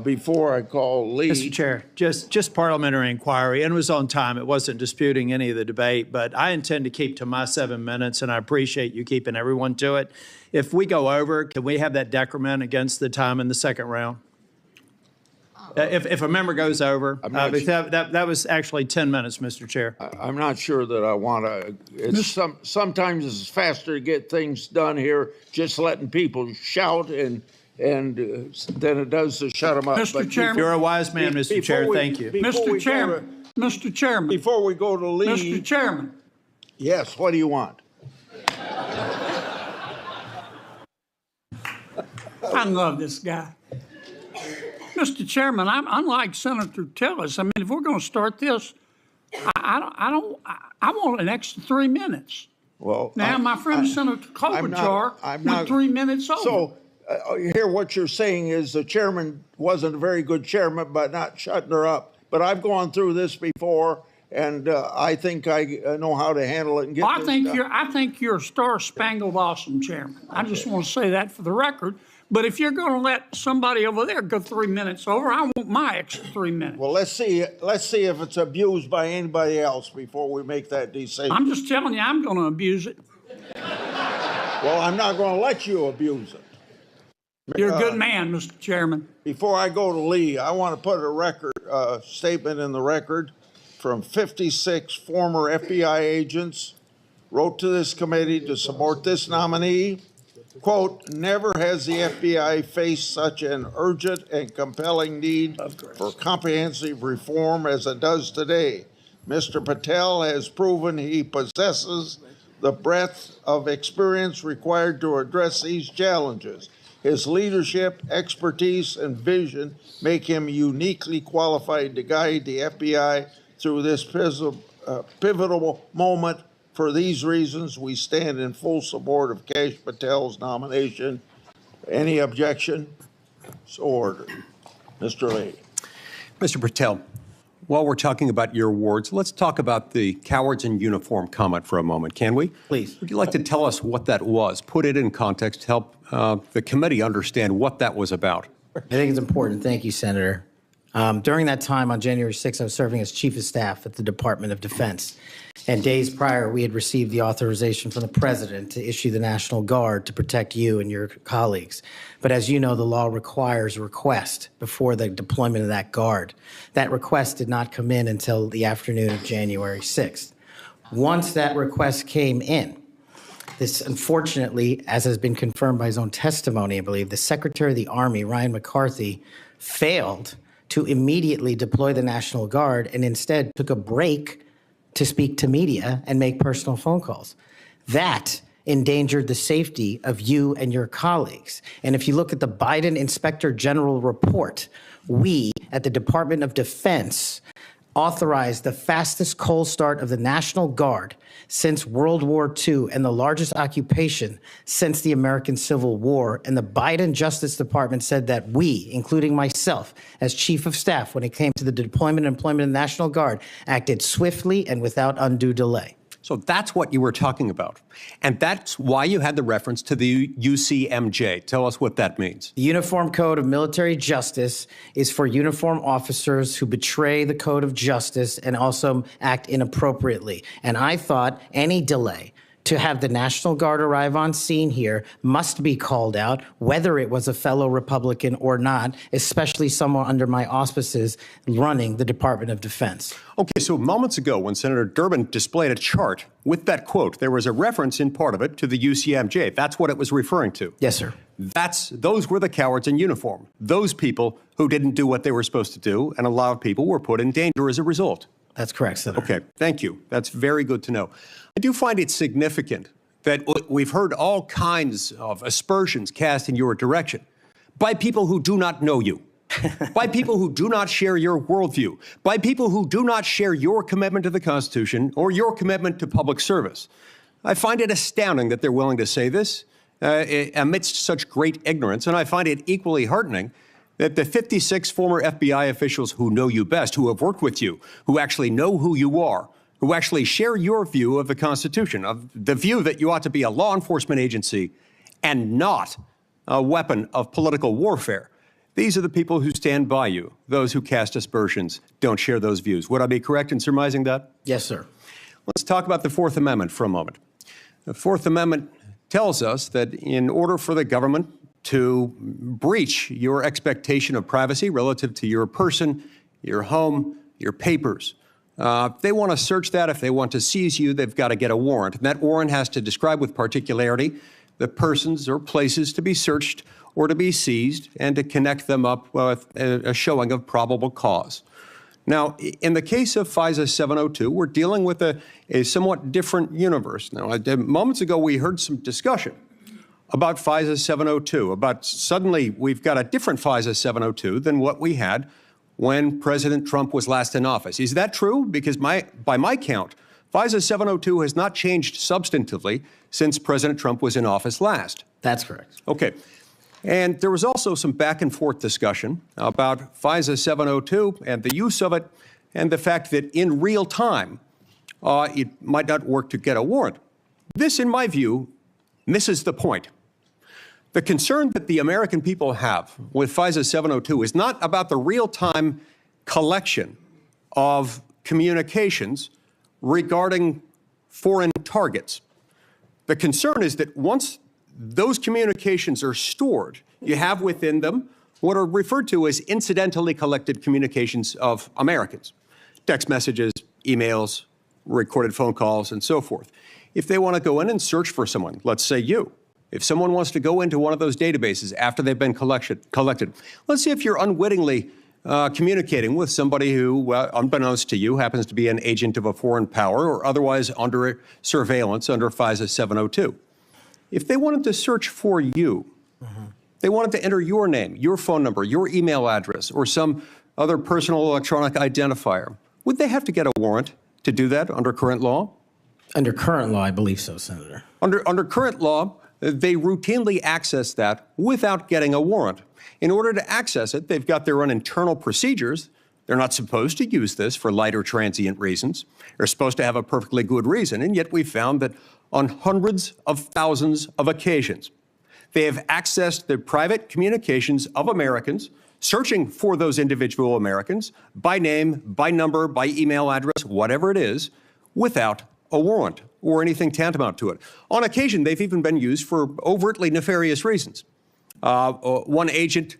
Before I call Lee. Mr. Chair, just parliamentary inquiry, and it was on time. It wasn't disputing any of the debate, but I intend to keep to my 7 minutes, and I appreciate you keeping everyone to it. If we go over, can we have that decrement against the time in the second round? If a member goes over, that was actually 10 minutes, Mr. Chair. I'm not sure that I want to. Sometimes it's faster to get things done here, just letting people shout and than it does to shut them up. Mr. Chairman. You're a wise man, Mr. Chair. Thank you. Mr. Chairman. Mr. Chairman. Before we go to Lee. Mr. Chairman. Yes, what do you want? I love this guy. Mr. Chairman, I'm unlike Senator Tillis. I mean, if we're going to start this, I want an extra 3 minutes. Well, now, my friend Senator Klobuchar went 3 minutes over. So, here what you're saying is the chairman wasn't a very good chairman by not shutting her up but I've gone through this before, and I think I know how to handle it and get I this think done. I think you're a star-spangled awesome chairman. I just want to say that for the record. But if you're going to let somebody over there go 3 minutes over, I want my extra 3 minutes. Well, let's see if it's abused by anybody else before we make that decision. I'm just telling you, I'm going to abuse it. Well, I'm not going to let you abuse it. You're a good man, Mr. Chairman. Before I go to Lee, I want to put a statement in the record from 56 former FBI agents wrote to this committee to support this nominee. Quote, never has the FBI faced such an urgent and compelling need for comprehensive reform as it does today. Mr. Patel has proven he possesses the breadth of experience required to address these challenges. His leadership, expertise, and vision make him uniquely qualified to guide the FBI through this pivotal moment. For these reasons, we stand in full support of Kash Patel's nomination. Any objection? So ordered. Mr. Lee. Mr. Patel, while we're talking about your awards, let's talk about the cowards in uniform comment for a moment, can we? Please. Would you like to tell us what that was? Put it in context to help the committee understand what that was about. I think it's important. Thank you, Senator. During that time on January 6th, I was serving as Chief of Staff at the Department of Defense. And days prior, we had received the authorization from the President to issue the National Guard to protect you and your colleagues. But as you know, the law requires a request before the deployment of that guard. That request did not come in until the afternoon of January 6th. Once that request came in, this, unfortunately, as has been confirmed by his own testimony, I believe, the Secretary of the Army, Ryan McCarthy, failed to immediately deploy the National Guard and instead took a break to speak to media and make personal phone calls. That endangered the safety of you and your colleagues. And if you look at the Biden Inspector General report, we at the Department of Defense authorized the fastest cold start of the National Guard since World War II and the largest occupation since the American Civil War. And the Biden Justice Department said that we, including myself as Chief of Staff, when it came to the deployment and employment of the National Guard, acted swiftly and without undue delay. So that's what you were talking about. And that's why you had the reference to the UCMJ. Tell us what that means. The Uniform Code of Military Justice is for uniform officers who betray the code of justice and also act inappropriately. And I thought any delay to have the National Guard arrive on scene here must be called out, whether it was a fellow Republican or not, especially someone under my auspices running the Department of Defense. Okay, so moments ago when Senator Durbin displayed a chart with that quote, there was a reference in part of it to the UCMJ. That's what it was referring to. Yes, sir. Those were the cowards in uniform. Those people who didn't do what they were supposed to do, and a lot of people were put in danger as a result. That's correct, Senator. Okay, thank you. That's very good to know. I do find it significant that we've heard all kinds of aspersions cast in your direction by people who do not know you, by people who do not share your worldview, by people who do not share your commitment to the Constitution or your commitment to public service. I find it astounding that they're willing to say this amidst such great ignorance, and I find it equally heartening that the 56 former FBI officials who know you best, who have worked with you, who actually know who you are, who actually share your view of the Constitution, of the view that you ought to be a law enforcement agency and not a weapon of political warfare. These are the people who stand by you. Those who cast aspersions don't share those views. Would I be correct in surmising that? Yes, sir. Let's talk about the Fourth Amendment for a moment. The Fourth Amendment tells us that in order for the government to breach your expectation of privacy relative to your person, your home, your papers, if they want to search that, if they want to seize you, they've got to get a warrant. And that warrant has to describe with particularity the persons or places to be searched or to be seized and to connect them up with a showing of probable cause. Now, in the case of FISA 702, we're dealing with a somewhat different universe. Now, moments ago, we heard some discussion about FISA 702, about suddenly we've got a different FISA 702 than what we had when President Trump was last in office. Is that true? Because by my count, FISA 702 has not changed substantively since President Trump was in office last. That's correct. Okay. And there was also some back and forth discussion about FISA 702 and the use of it and the fact that in real time, it might not work to get a warrant. This, in my view, misses the point. The concern that the American people have with FISA 702 is not about the real-time collection of communications regarding foreign targets. The concern is that once those communications are stored, you have within them what are referred to as incidentally collected communications of Americans, text messages, emails, recorded phone calls, and so forth. If they want to go in and search for someone, let's say you, if someone wants to go into one of those databases after they've been collected, let's see if you're unwittingly communicating with somebody who, unbeknownst to you, happens to be an agent of a foreign power or otherwise under surveillance under FISA 702. If they wanted to search for you, they wanted to enter your name, your phone number, your email address, or some other personal electronic identifier, would they have to get a warrant to do that under current law? Under current law, I believe so, Senator. Under current law, they routinely access that without getting a warrant. In order to access it, they've got their own internal procedures. They're not supposed to use this for light or transient reasons. They're supposed to have a perfectly good reason, and yet we found that on hundreds of thousands of occasions, they have accessed the private communications of Americans, searching for those individual Americans by name, by number, by email address, whatever it is, without a warrant or anything tantamount to it. On occasion, they've even been used for overtly nefarious reasons. One agent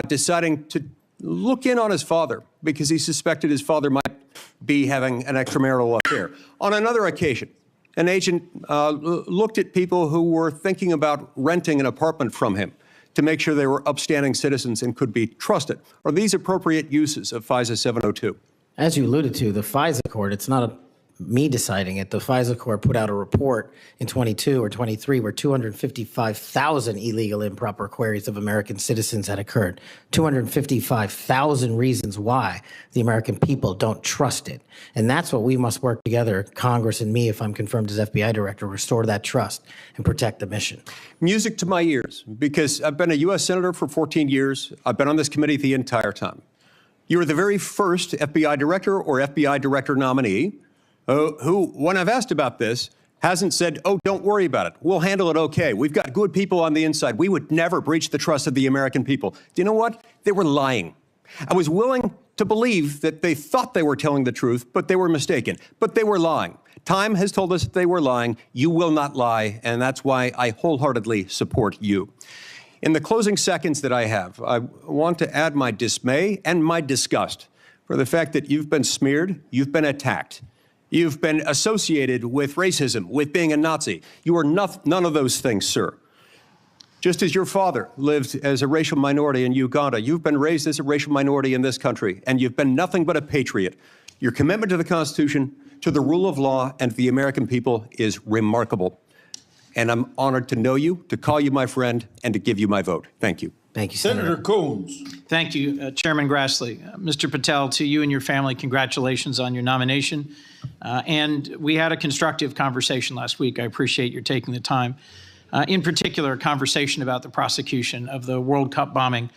deciding to look in on his father because he suspected his father might be having an extramarital affair. On another occasion, an agent looked at people who were thinking about renting an apartment from him to make sure they were upstanding citizens and could be trusted. Are these appropriate uses of FISA 702? As you alluded to, the FISA court, it's not me deciding it. The FISA court put out a report in 22 or 23 where 255,000 illegal improper queries of American citizens had occurred. 255,000 reasons why the American people don't trust it. And that's what we must work together, Congress and me, if I'm confirmed as FBI director, restore that trust and protect the mission. Music to my ears, because I've been a U.S. Senator for 14 years. I've been on this committee the entire time. You were the very first FBI director or FBI director nominee who, when I've asked about this, hasn't said, oh, don't worry about it. We'll handle it okay. We've got good people on the inside. We would never breach the trust of the American people. Do you know what? They were lying. I was willing to believe that they thought they were telling the truth, but they were mistaken. But they were lying. Time has told us that they were lying. You will not lie, and that's why I wholeheartedly support you. In the closing seconds that I have, I want to add my dismay and my disgust for the fact that you've been smeared, you've been attacked. You've been associated with racism, with being a Nazi. You are none of those things, sir. Just as your father lived as a racial minority in Uganda, you've been raised as a racial minority in this country, and you've been nothing but a patriot. Your commitment to the Constitution, to the rule of law, and to the American people is remarkable. And I'm honored to know you, to call you my friend, and to give you my vote. Thank you. Thank you, Senator. Senator Coons. Thank you, Chairman Grassley. Mr. Patel, to you and your family, congratulations on your nomination. And we had a constructive conversation last week. I appreciate your taking the time. In particular, a conversation about the prosecution of the World Cup bombing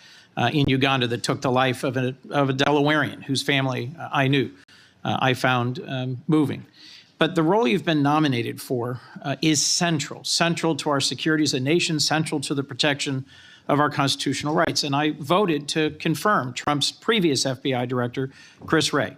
in Uganda that took the life of a Delawarean whose family I knew. I found moving. But the role you've been nominated for is central to our security as a nation, central to the protection of our constitutional rights. And I voted to confirm Trump's previous FBI director, Chris Wray.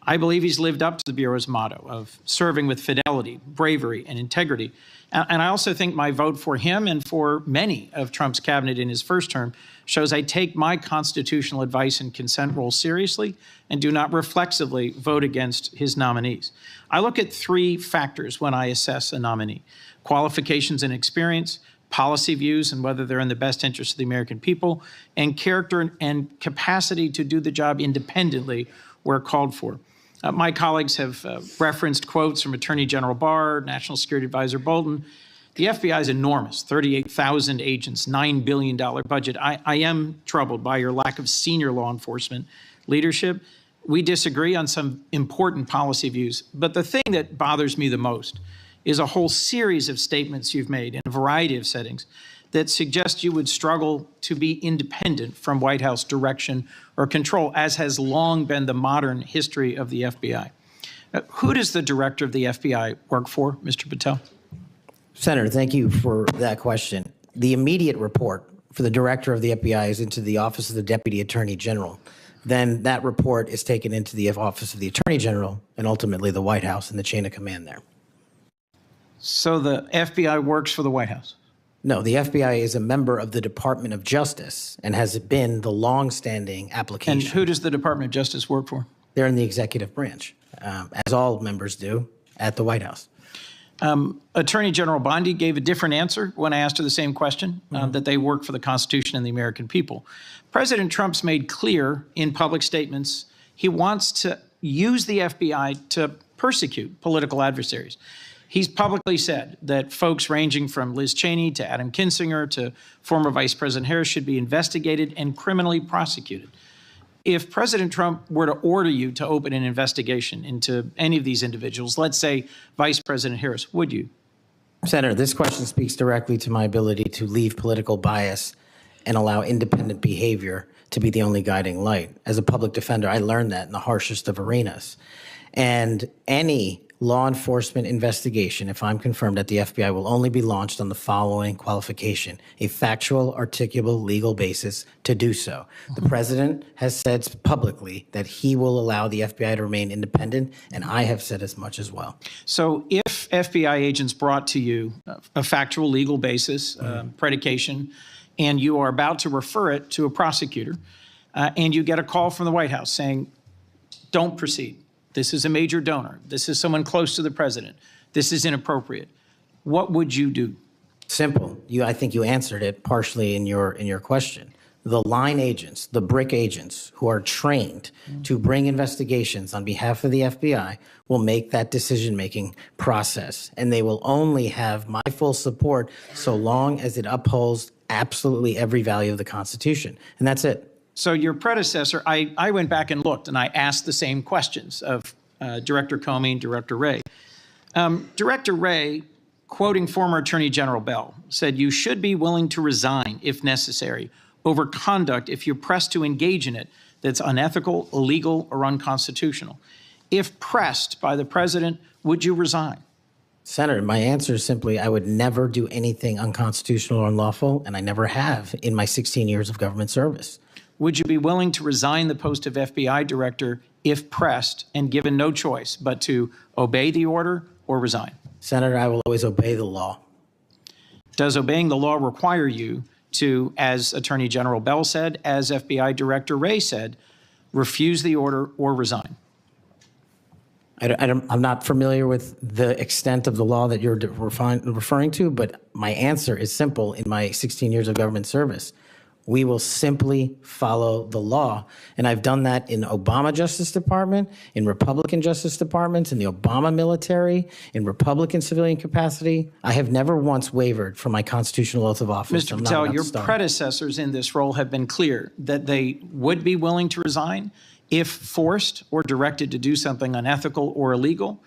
I believe he's lived up to the Bureau's motto of serving with fidelity, bravery, and integrity. And I also think my vote for him and for many of Trump's cabinet in his first term shows I take my constitutional advice and consent role seriously and do not reflexively vote against his nominees. I look at three factors when I assess a nominee: qualifications and experience, policy views and whether they're in the best interest of the American people, and character and capacity to do the job independently where called for. My colleagues have referenced quotes from Attorney General Barr, National Security Advisor Bolton. The FBI is enormous, 38,000 agents, $9 billion budget. I am troubled by your lack of senior law enforcement leadership. We disagree on some important policy views, but the thing that bothers me the most is a whole series of statements you've made in a variety of settings that suggest you would struggle to be independent from White House direction or control, as has long been the modern history of the FBI. Who does the director of the FBI work for, Mr. Patel? Senator, thank you for that question. The immediate report for the director of the FBI is into the Office of the Deputy Attorney General. Then that report is taken into the Office of the Attorney General and ultimately the White House and the chain of command there. So the FBI works for the White House? No, the FBI is a member of the Department of Justice and has been the longstanding application. And who does the Department of Justice work for? They're in the executive branch, as all members do at the White House. Attorney General Bondi gave a different answer when I asked her the same question, that they work for the Constitution and the American people. President Trump's made clear in public statements he wants to use the FBI to persecute political adversaries. He's publicly said that folks ranging from Liz Cheney to Adam Kinzinger to former Vice President Harris should be investigated and criminally prosecuted. If President Trump were to order you to open an investigation into any of these individuals, let's say Vice President Harris, would you? Senator, this question speaks directly to my ability to leave political bias and allow independent behavior to be the only guiding light. As a public defender, I learned that in the harshest of arenas. And any law enforcement investigation, if I'm confirmed at the FBI, will only be launched on the following qualification: a factual, articulable, legal basis to do so. The president has said publicly that he will allow the FBI to remain independent, and I have said as much as well. So if FBI agents brought to you a factual legal basis, predication, and you are about to refer it to a prosecutor, and you get a call from the White House saying, don't proceed. This is a major donor. This is someone close to the president. This is inappropriate. What would you do? Simple. I think you answered it partially in your question. The line agents, the brick agents who are trained to bring investigations on behalf of the FBI will make that decision-making process, and they will only have my full support so long as it upholds absolutely every value of the Constitution. And that's it. So your predecessor, I went back and looked, and I asked the same questions of Director Comey and Director Wray. Director Wray, quoting former Attorney General Bell, said, "You should be willing to resign, if necessary, over conduct if you're pressed to engage in it that's unethical, illegal, or unconstitutional. If pressed by the president, would you resign?" Senator, my answer is simply, I would never do anything unconstitutional or unlawful, and I never have in my 16 years of government service. Would you be willing to resign the post of FBI director if pressed and given no choice but to obey the order or resign? Senator, I will always obey the law. Does obeying the law require you to, as Attorney General Bell said, as FBI Director Wray said, refuse the order or resign? I'm not familiar with the extent of the law that you're referring to, but my answer is simple in my 16 years of government service. We will simply follow the law. And I've done that in Obama Justice Department, in Republican Justice Departments, in the Obama military, in Republican civilian capacity. I have never once wavered from my constitutional oath of office. Mr. Patel, your predecessors in this role have been clear that they would be willing to resign if forced or directed to do something unethical or illegal.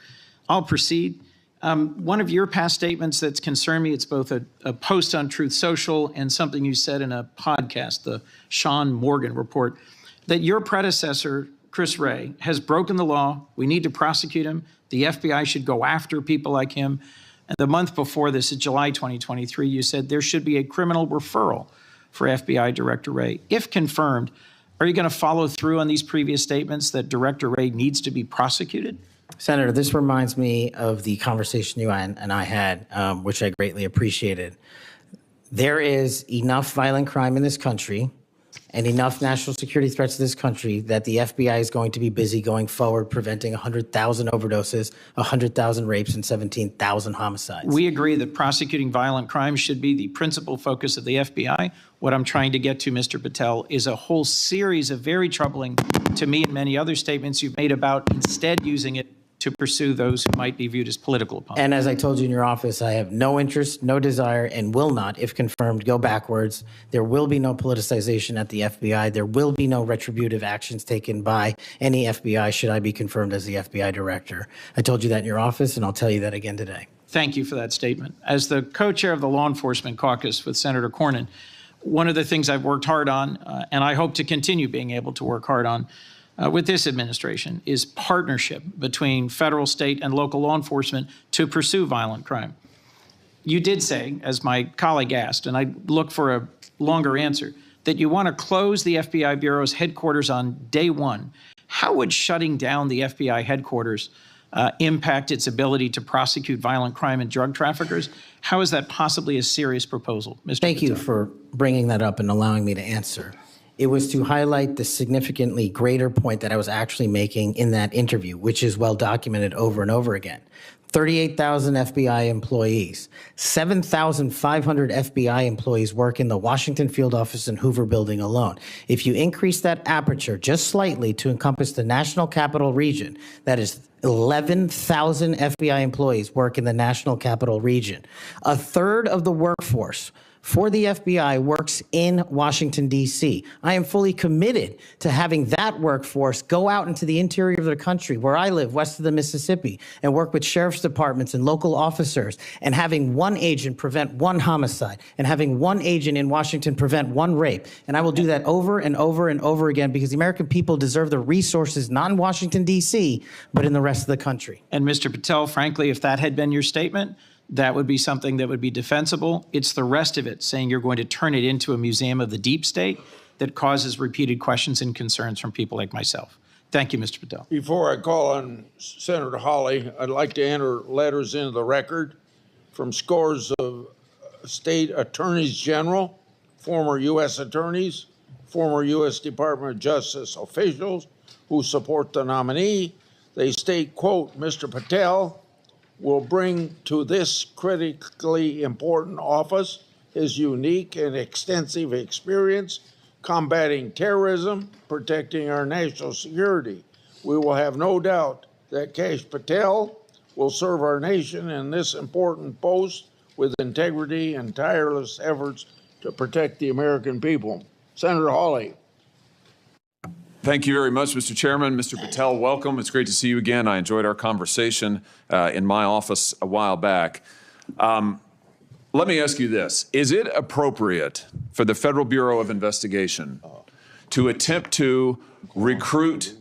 I'll proceed. One of your past statements that's concerned me, it's both a post on Truth Social and something you said in a podcast, the Sean Morgan report, that your predecessor, Chris Wray, has broken the law. We need to prosecute him. The FBI should go after people like him. And the month before this, in July 2023, you said there should be a criminal referral for FBI Director Wray. If confirmed, are you going to follow through on these previous statements that Director Wray needs to be prosecuted? Senator, this reminds me of the conversation you and I had, which I greatly appreciated. There is enough violent crime in this country and enough national security threats to this country that the FBI is going to be busy going forward preventing 100,000 overdoses, 100,000 rapes, and 17,000 homicides. We agree that prosecuting violent crimes should be the principal focus of the FBI. What I'm trying to get to, Mr. Patel, is a whole series of very troubling, to me and many other statements you've made about instead using it to pursue those who might be viewed as political opponents. And as I told you in your office, I have no interest, no desire, and will not, if confirmed, go backwards. There will be no politicization at the FBI. There will be no retributive actions taken by any FBI should I be confirmed as the FBI director. I told you that in your office, and I'll tell you that again today. thank you for that statement. As the co-chair of the Law Enforcement Caucus with Senator Cornyn, one of the things I've worked hard on, and I hope to continue being able to work hard on with this administration, is partnership between federal, state, and local law enforcement to pursue violent crime. You did say, as my colleague asked, and I look for a longer answer, that you want to close the FBI Bureau's headquarters on day one. How would shutting down the FBI headquarters impact its ability to prosecute violent crime and drug traffickers? How is that possibly a serious proposal, Mr. Thank you Patel? for bringing that up and allowing me to answer. It was to highlight the significantly greater point that I was actually making in that interview, which is well documented over and over again. 38,000 FBI employees, 7,500 FBI employees work in the Washington field office and Hoover building alone. If you increase that aperture just slightly to encompass the National Capital Region, that is 11,000 FBI employees work in the National Capital Region. A third of the workforce for the FBI works in Washington, D.C. I am fully committed to having that workforce go out into the interior of the country, where I live, west of the Mississippi, and work with sheriff's departments and local officers, and having one agent prevent one homicide, and having one agent in Washington prevent one rape. And I will do that over and over and over again, because the American people deserve the resources, not in Washington, D.C., but in the rest of the country. And Mr. Patel, frankly, if that had been your statement, that would be something that would be defensible. It's the rest of it, saying you're going to turn it into a museum of the deep state, that causes repeated questions and concerns from people like myself. Thank you, Mr. Patel. Before I call on Senator Hawley, I'd like to enter letters into the record from scores of state attorneys general, former U.S. attorneys, former U.S. Department of Justice officials who support the nominee. They state, quote, Mr. Patel will bring to this critically important office his unique and extensive experience combating terrorism, protecting our national security. We will have no doubt that Kash Patel will serve our nation in this important post with integrity and tireless efforts to protect the American people. Senator Hawley. Thank you very much, Mr. Chairman. Mr. Patel, welcome. It's great to see you again. I enjoyed our conversation in my office a while back. Let me ask you this. Is it appropriate for the Federal Bureau of Investigation to attempt to recruit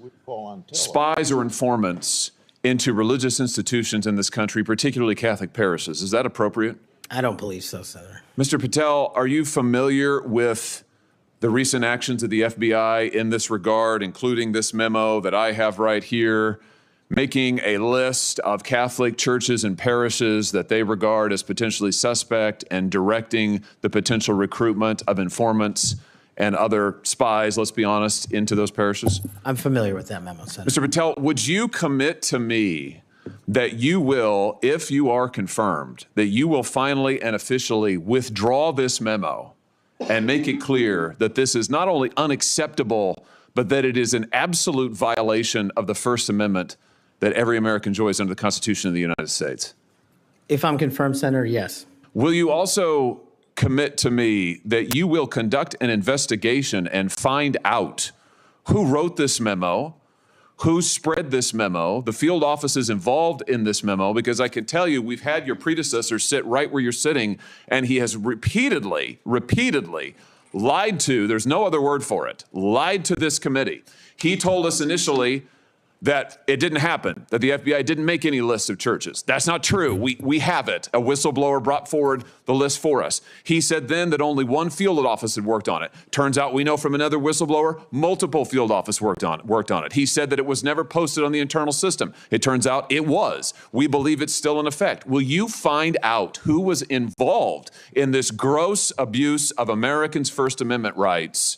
spies or informants into religious institutions in this country, particularly Catholic parishes? Is that appropriate? I don't believe so, Senator. Mr. Patel, are you familiar with the recent actions of the FBI in this regard, including this memo that I have right here, making a list of Catholic churches and parishes that they regard as potentially suspect and directing the potential recruitment of informants and other spies, let's be honest, into those parishes? I'm familiar with that memo, Senator. Mr. Patel, would you commit to me that you will, if you are confirmed, that you will finally and officially withdraw this memo and make it clear that this is not only unacceptable, but that it is an absolute violation of the First Amendment that every American enjoys under the Constitution of the United States? If I'm confirmed, Senator, yes. Will you also commit to me that you will conduct an investigation and find out who wrote this memo, who spread this memo, the field offices involved in this memo? Because I can tell you, we've had your predecessor sit right where you're sitting, and he has repeatedly lied to, there's no other word for it, lied to this committee. He told us initially that it didn't happen, that the FBI didn't make any lists of churches. That's not true. We have it. A whistleblower brought forward the list for us. He said then that only one field office had worked on it. Turns out we know from another whistleblower, multiple field office worked on it. He said that it was never posted on the internal system. It turns out it was. We believe it's still in effect. Will you find out who was involved in this gross abuse of Americans' First Amendment rights?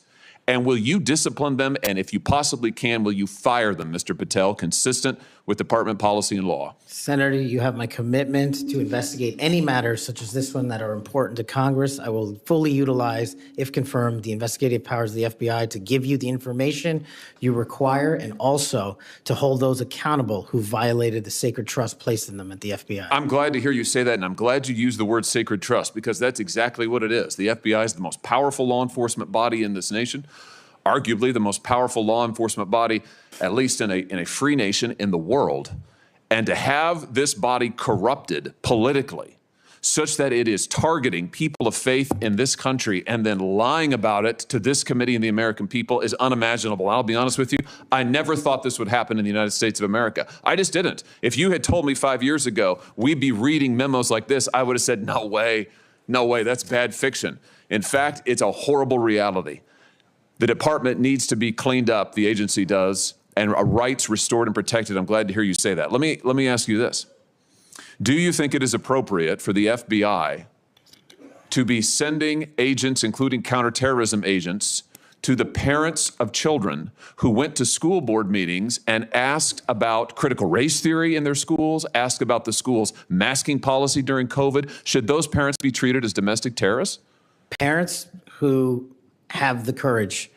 And will you discipline them? And if you possibly can, will you fire them, Mr. Patel, consistent with department policy and law? Senator, you have my commitment to investigate any matters such as this one that are important to Congress. I will fully utilize, if confirmed, the investigative powers of the FBI to give you the information you require, and also to hold those accountable who violated the sacred trust placed in them at the FBI. I'm glad to hear you say that, and I'm glad you use the word sacred trust, because that's exactly what it is. The FBI is the most powerful law enforcement body in this nation, arguably the most powerful law enforcement body, at least in a free nation in the world. And to have this body corrupted politically such that it is targeting people of faith in this country and then lying about it to this committee and the American people is unimaginable. I'll be honest with you, I never thought this would happen in the United States of America. I just didn't. If you had told me 5 years ago we'd be reading memos like this, I would have said, no way, that's bad fiction. In fact, it's a horrible reality. The department needs to be cleaned up, the agency does, and rights restored and protected. I'm glad to hear you say that. Let me ask you this. Do you think it is appropriate for the FBI to be sending agents, including counterterrorism agents, to the parents of children who went to school board meetings and asked about critical race theory in their schools, asked about the school's masking policy during COVID? Should those parents be treated as domestic terrorists? Parents who have the courage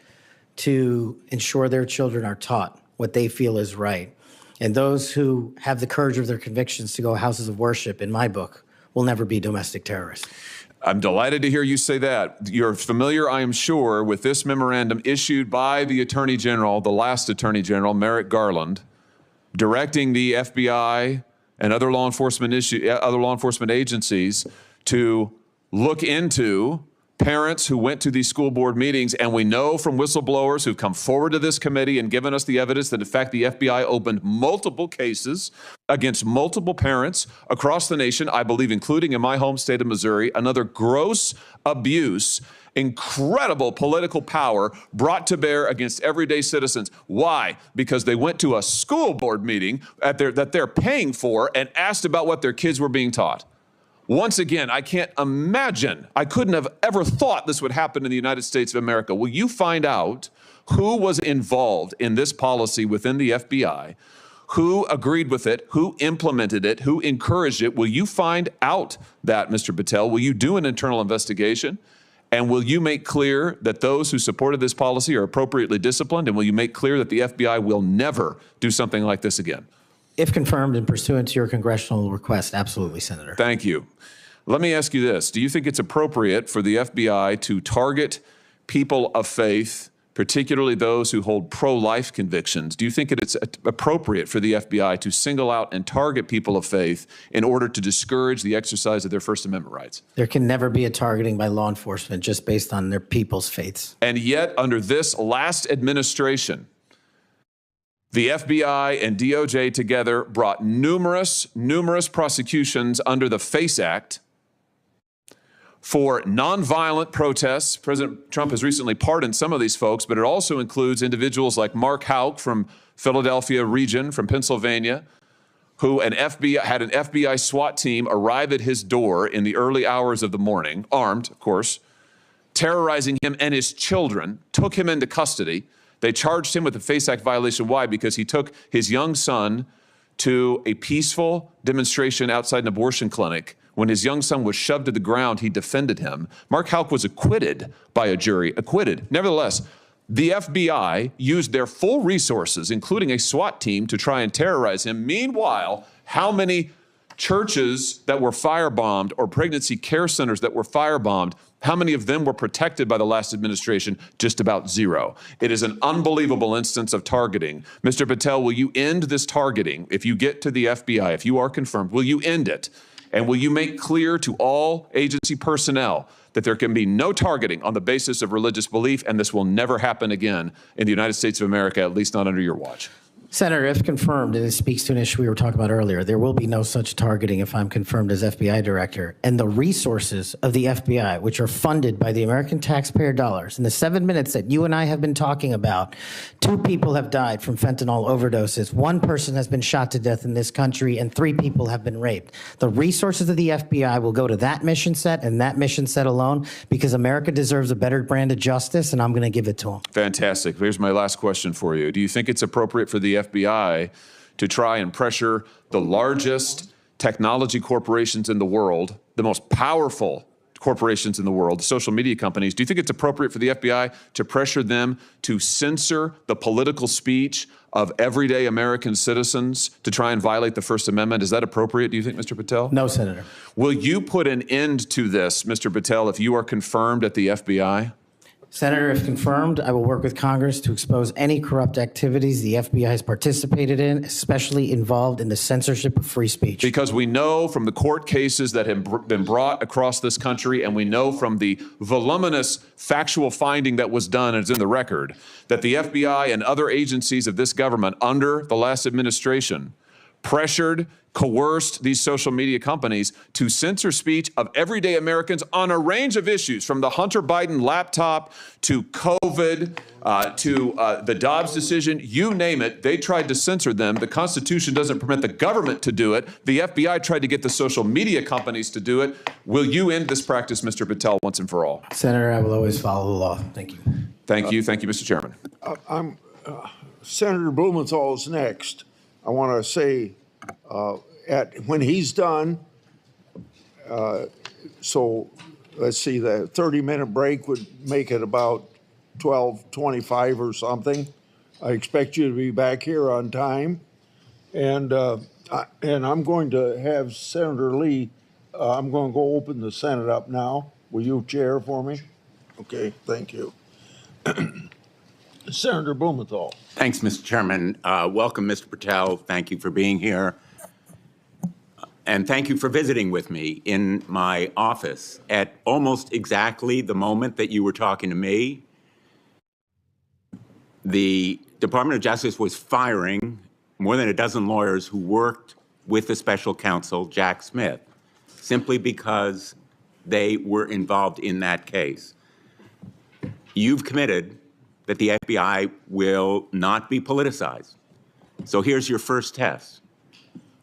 to ensure their children are taught what they feel is right, and those who have the courage of their convictions to go houses of worship, in my book, will never be domestic terrorists. I'm delighted to hear you say that. You're familiar, I am sure, with this memorandum issued by the Attorney General, the last Attorney General, Merrick Garland, directing the FBI and other law enforcement agencies to look into parents who went to these school board meetings. And we know from whistleblowers who've come forward to this committee and given us the evidence that, in fact, the FBI opened multiple cases against multiple parents across the nation, I believe, including in my home state of Missouri. Another gross abuse, incredible political power brought to bear against everyday citizens. Why? Because they went to a school board meeting that they're paying for and asked about what their kids were being taught. Once again, I can't imagine, I couldn't have ever thought this would happen in the United States of America. Will you find out who was involved in this policy within the FBI, who agreed with it, who implemented it, who encouraged it? Will you find out that, Mr. Patel? Will you do an internal investigation? And will you make clear that those who supported this policy are appropriately disciplined? And will you make clear that the FBI will never do something like this again? If confirmed and pursuant to your congressional request, absolutely, Senator. Thank you. Let me ask you this. Do you think it's appropriate for the FBI to target people of faith, particularly those who hold pro-life convictions? Do you think it's appropriate for the FBI to single out and target people of faith in order to discourage the exercise of their First Amendment rights? There can never be a targeting by law enforcement just based on their people's faiths. And yet, under this last administration, the FBI and DOJ together brought numerous prosecutions under the FACE Act for nonviolent protests. President Trump has recently pardoned some of these folks, but it also includes individuals like Mark Houck from Philadelphia region, from Pennsylvania, who had an FBI SWAT team arrive at his door in the early hours of the morning, armed, of course, terrorizing him and his children, took him into custody. They charged him with a FACE Act violation. Why? Because he took his young son to a peaceful demonstration outside an abortion clinic. When his young son was shoved to the ground, he defended him. Mark Houck was acquitted by a jury, acquitted. Nevertheless, the FBI used their full resources, including a SWAT team, to try and terrorize him. Meanwhile, how many churches that were firebombed or pregnancy care centers that were firebombed, how many of them were protected by the last administration? Just about zero. It is an unbelievable instance of targeting. Mr. Patel, will you end this targeting? If you get to the FBI, if you are confirmed, will you end it? And will you make clear to all agency personnel that there can be no targeting on the basis of religious belief, and this will never happen again in the United States of America, at least not under your watch? Senator, if confirmed, and it speaks to an issue we were talking about earlier, there will be no such targeting if I'm confirmed as FBI director. And the resources of the FBI, which are funded by the American taxpayer dollars, in the 7 minutes that you and I have been talking about, 2 people have died from fentanyl overdoses, 1 person has been shot to death in this country, and 3 people have been raped. The resources of the FBI will go to that mission set and that mission set alone, because America deserves a better brand of justice, and I'm going to give it to them. Fantastic. Here's my last question for you. Do you think it's appropriate for the FBI to try and pressure the largest technology corporations in the world, the most powerful corporations in the world, the social media companies? Do you think it's appropriate for the FBI to pressure them to censor the political speech of everyday American citizens to try and violate the First Amendment? Is that appropriate, do you think, Mr. Patel? No, Senator. Will you put an end to this, Mr. Patel, if you are confirmed at the FBI? Senator, if confirmed, I will work with Congress to expose any corrupt activities the FBI has participated in, especially involved in the censorship of free speech. Because we know from the court cases that have been brought across this country, and we know from the voluminous factual finding that was done, and it's in the record, that the FBI and other agencies of this government under the last administration pressured, coerced these social media companies to censor speech of everyday Americans on a range of issues, from the Hunter Biden laptop to COVID to the Dobbs decision, you name it, they tried to censor them. The Constitution doesn't permit the government to do it. The FBI tried to get the social media companies to do it. Will you end this practice, Mr. Patel, once and for all? Senator, I will always follow the law. Thank you. Thank you. Thank you, Mr. Chairman. Senator Blumenthal is next. I want to say, when he's done, so let's see, the 30-minute break would make it about 12:25 or something. I expect you to be back here on time. And I'm going to have Senator Lee, I'm going to go open the Senate up now. Will you chair for me? Okay, thank you. Senator Blumenthal. Thanks, Mr. Chairman. Welcome, Mr. Patel. Thank you for being here. And thank you for visiting with me in my office at almost exactly the moment that you were talking to me. The Department of Justice was firing more than a dozen lawyers who worked with the special counsel, Jack Smith, simply because they were involved in that case. You've committed that the FBI will not be politicized. So here's your first test.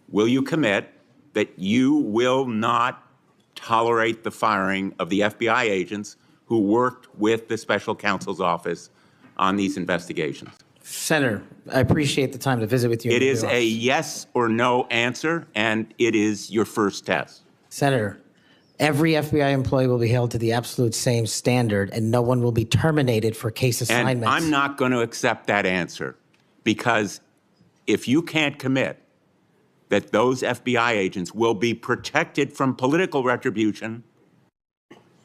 Will you commit that you will not tolerate the firing of the FBI agents who worked with the special counsel's office on these investigations? Senator, I appreciate the time to visit with you. It is a yes or no answer, and it is your first test. Senator, every FBI employee will be held to the absolute same standard, and no one will be terminated for case assignments. And I'm not going to accept that answer, because if you can't commit that those FBI agents will be protected from political retribution,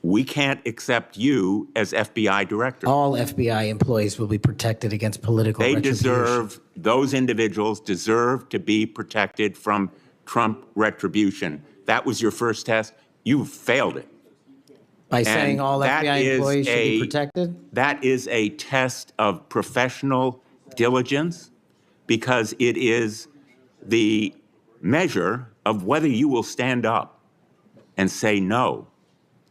we can't accept you as FBI director. All FBI employees will be protected against political retribution. Those individuals deserve to be protected from Trump retribution. That was your first test. You failed it. By saying all FBI employees should be protected? That is a test of professional diligence, because it is the measure of whether you will stand up and say no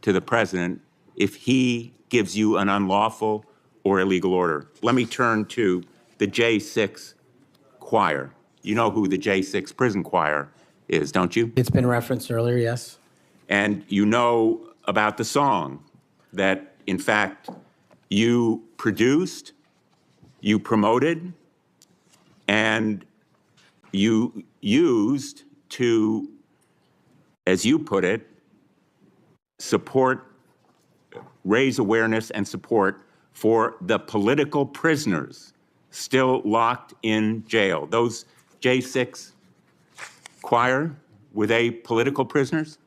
to the president if he gives you an unlawful or illegal order. Let me turn to the J6 choir. You know who the J6 prison choir is, don't you? It's been referenced earlier, yes. And you know about the song that, in fact, you produced, you promoted, and you used to, as you put it, support, raise awareness and support for the political prisoners still locked in jail. Those J6 choir, were they political prisoners?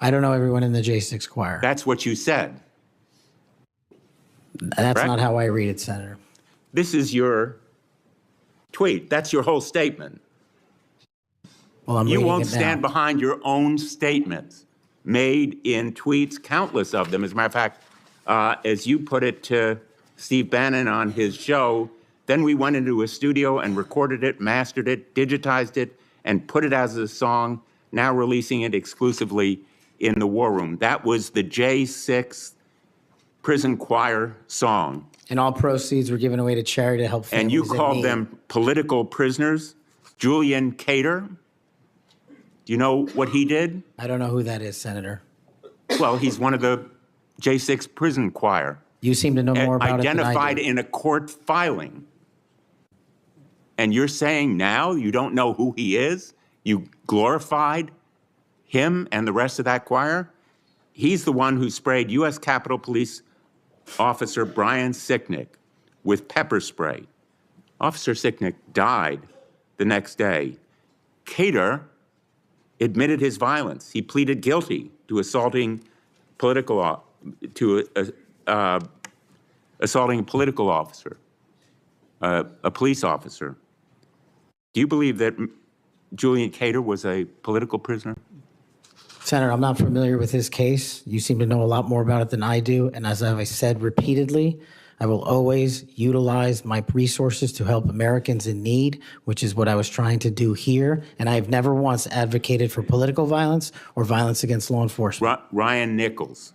I don't know everyone in the J6 choir. That's what you said. That's correct? Not how I read it, Senator. This is your tweet. That's your whole statement. Well, you won't stand behind your own statements made in tweets, countless of them. As a matter of fact, as you put it to Steve Bannon on his show, then we went into a studio and recorded it, mastered it, digitized it, and put it as a song, now releasing it exclusively in the War Room. That was the J6 prison choir song. And all proceeds were given away to charity to help families and you in called need. them political prisoners. Julian Cater, do you know what he did? I don't know who that is, Senator. Well, he's one of the J6 prison choir. You seem to know more about it than I do. Identified in a court filing. And you're saying now you don't know who he is? You glorified him and the rest of that choir? He's the one who sprayed U.S. Capitol Police Officer Brian Sicknick with pepper spray. Officer Sicknick died the next day. Cater admitted his violence. He pleaded guilty to assaulting assaulting a political officer, a police officer. Do you believe that Julian Cater was a political prisoner? Senator, I'm not familiar with his case. You seem to know a lot more about it than I do. And as I've said repeatedly, I will always utilize my resources to help Americans in need, which is what I was trying to do here. And I have never once advocated for political violence or violence against law enforcement. Ryan Nichols.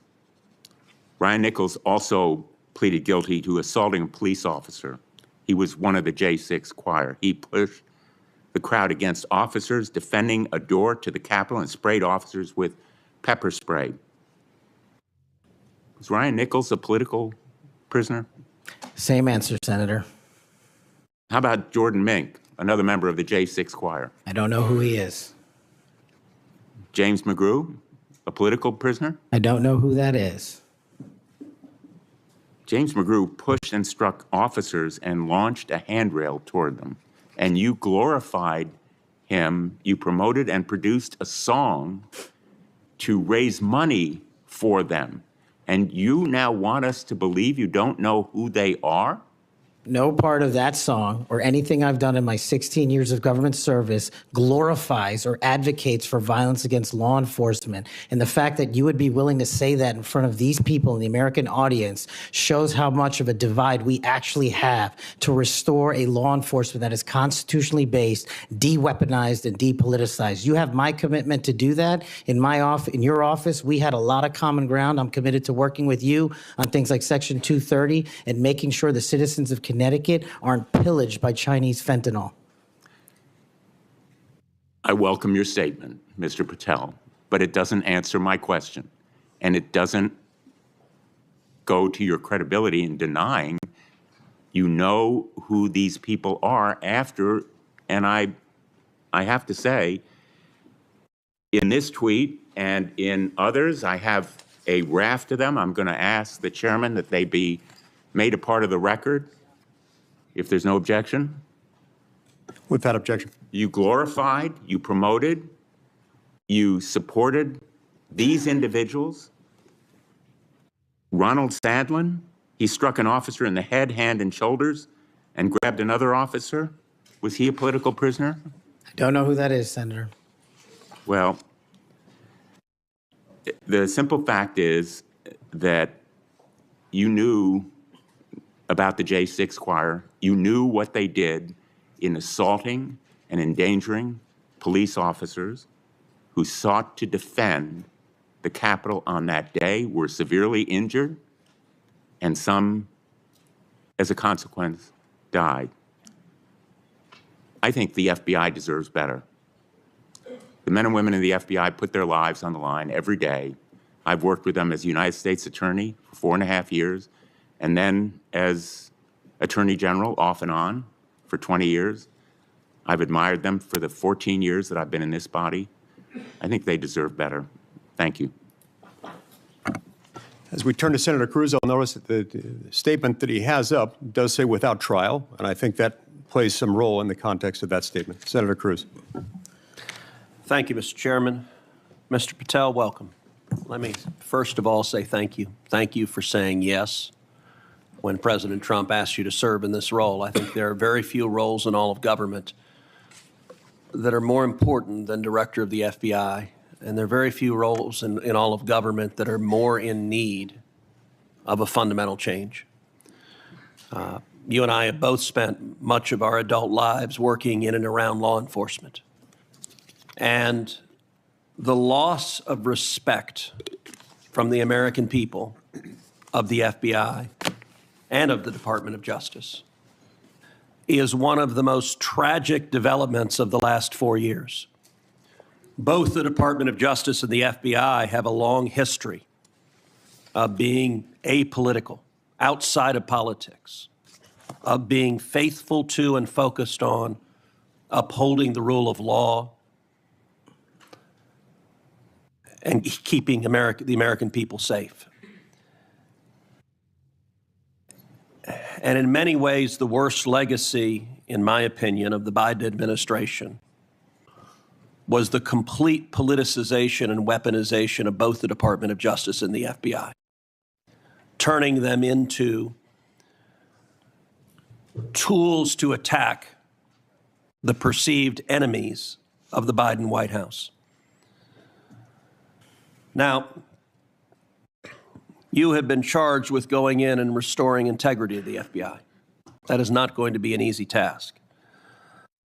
Ryan Nichols also pleaded guilty to assaulting a police officer. He was one of the J6 choir. He pushed the crowd against officers, defending a door to the Capitol, and sprayed officers with pepper spray. Was Ryan Nichols a political prisoner? Same answer, Senator. How about Jordan Mink, another member of the J6 choir? I don't know who he is. James McGrew, a political prisoner? I don't know who that is. James McGrew pushed and struck officers and launched a handrail toward them. And you glorified him. You promoted and produced a song to raise money for them. And you now want us to believe you don't know who they are? No part of that song or anything I've done in my 16 years of government service glorifies or advocates for violence against law enforcement. And the fact that you would be willing to say that in front of these people in the American audience shows how much of a divide we actually have to restore a law enforcement that is constitutionally based, de-weaponized, and depoliticized. You have my commitment to do that. In your office, we had a lot of common ground. I'm committed to working with you on things like Section 230 and making sure the citizens of Connecticut aren't pillaged by Chinese fentanyl. I welcome your statement, Mr. Patel, but it doesn't answer my question. And it doesn't go to your credibility in denying you know who these people are after, and I have to say, in this tweet and in others, I have a raft of them. I'm going to ask the chairman that they be made a part of the record. If there's no objection. Without objection. You glorified, you promoted, you supported these individuals. Ronald Sadlin, he struck an officer in the head, hand, and shoulders and grabbed another officer. Was he a political prisoner? I don't know who that is, Senator. Well, the simple fact is that you knew about the J6 choir. You knew what they did in assaulting and endangering police officers who sought to defend the Capitol on that day, were severely injured, and some, as a consequence, died. I think the FBI deserves better. The men and women in the FBI put their lives on the line every day. I've worked with them as United States Attorney for 4.5 years, and then as Attorney General off and on for 20 years. I've admired them for the 14 years that I've been in this body. I think they deserve better. Thank you. As we turn to Senator Cruz, I'll notice that the statement that he has up does say without trial, and I think that plays some role in the context of that statement. Senator Cruz. Thank you, Mr. Chairman. Mr. Patel, welcome. Let me first of all say thank you. Thank you for saying yes when President Trump asked you to serve in this role. I think there are very few roles in all of government that are more important than Director of the FBI, and there are very few roles in all of government that are more in need of a fundamental change. You and I have both spent much of our adult lives working in and around law enforcement. And the loss of respect from the American people of the FBI and of the Department of Justice is one of the most tragic developments of the last 4 years. Both the Department of Justice and the FBI have a long history of being apolitical, outside of politics, of being faithful to and focused on upholding the rule of law and keeping the American people safe. And in many ways, the worst legacy, in my opinion, of the Biden administration was the complete politicization and weaponization of both the Department of Justice and the FBI, turning them into tools to attack the perceived enemies of the Biden White House. Now, you have been charged with going in and restoring integrity of the FBI. That is not going to be an easy task.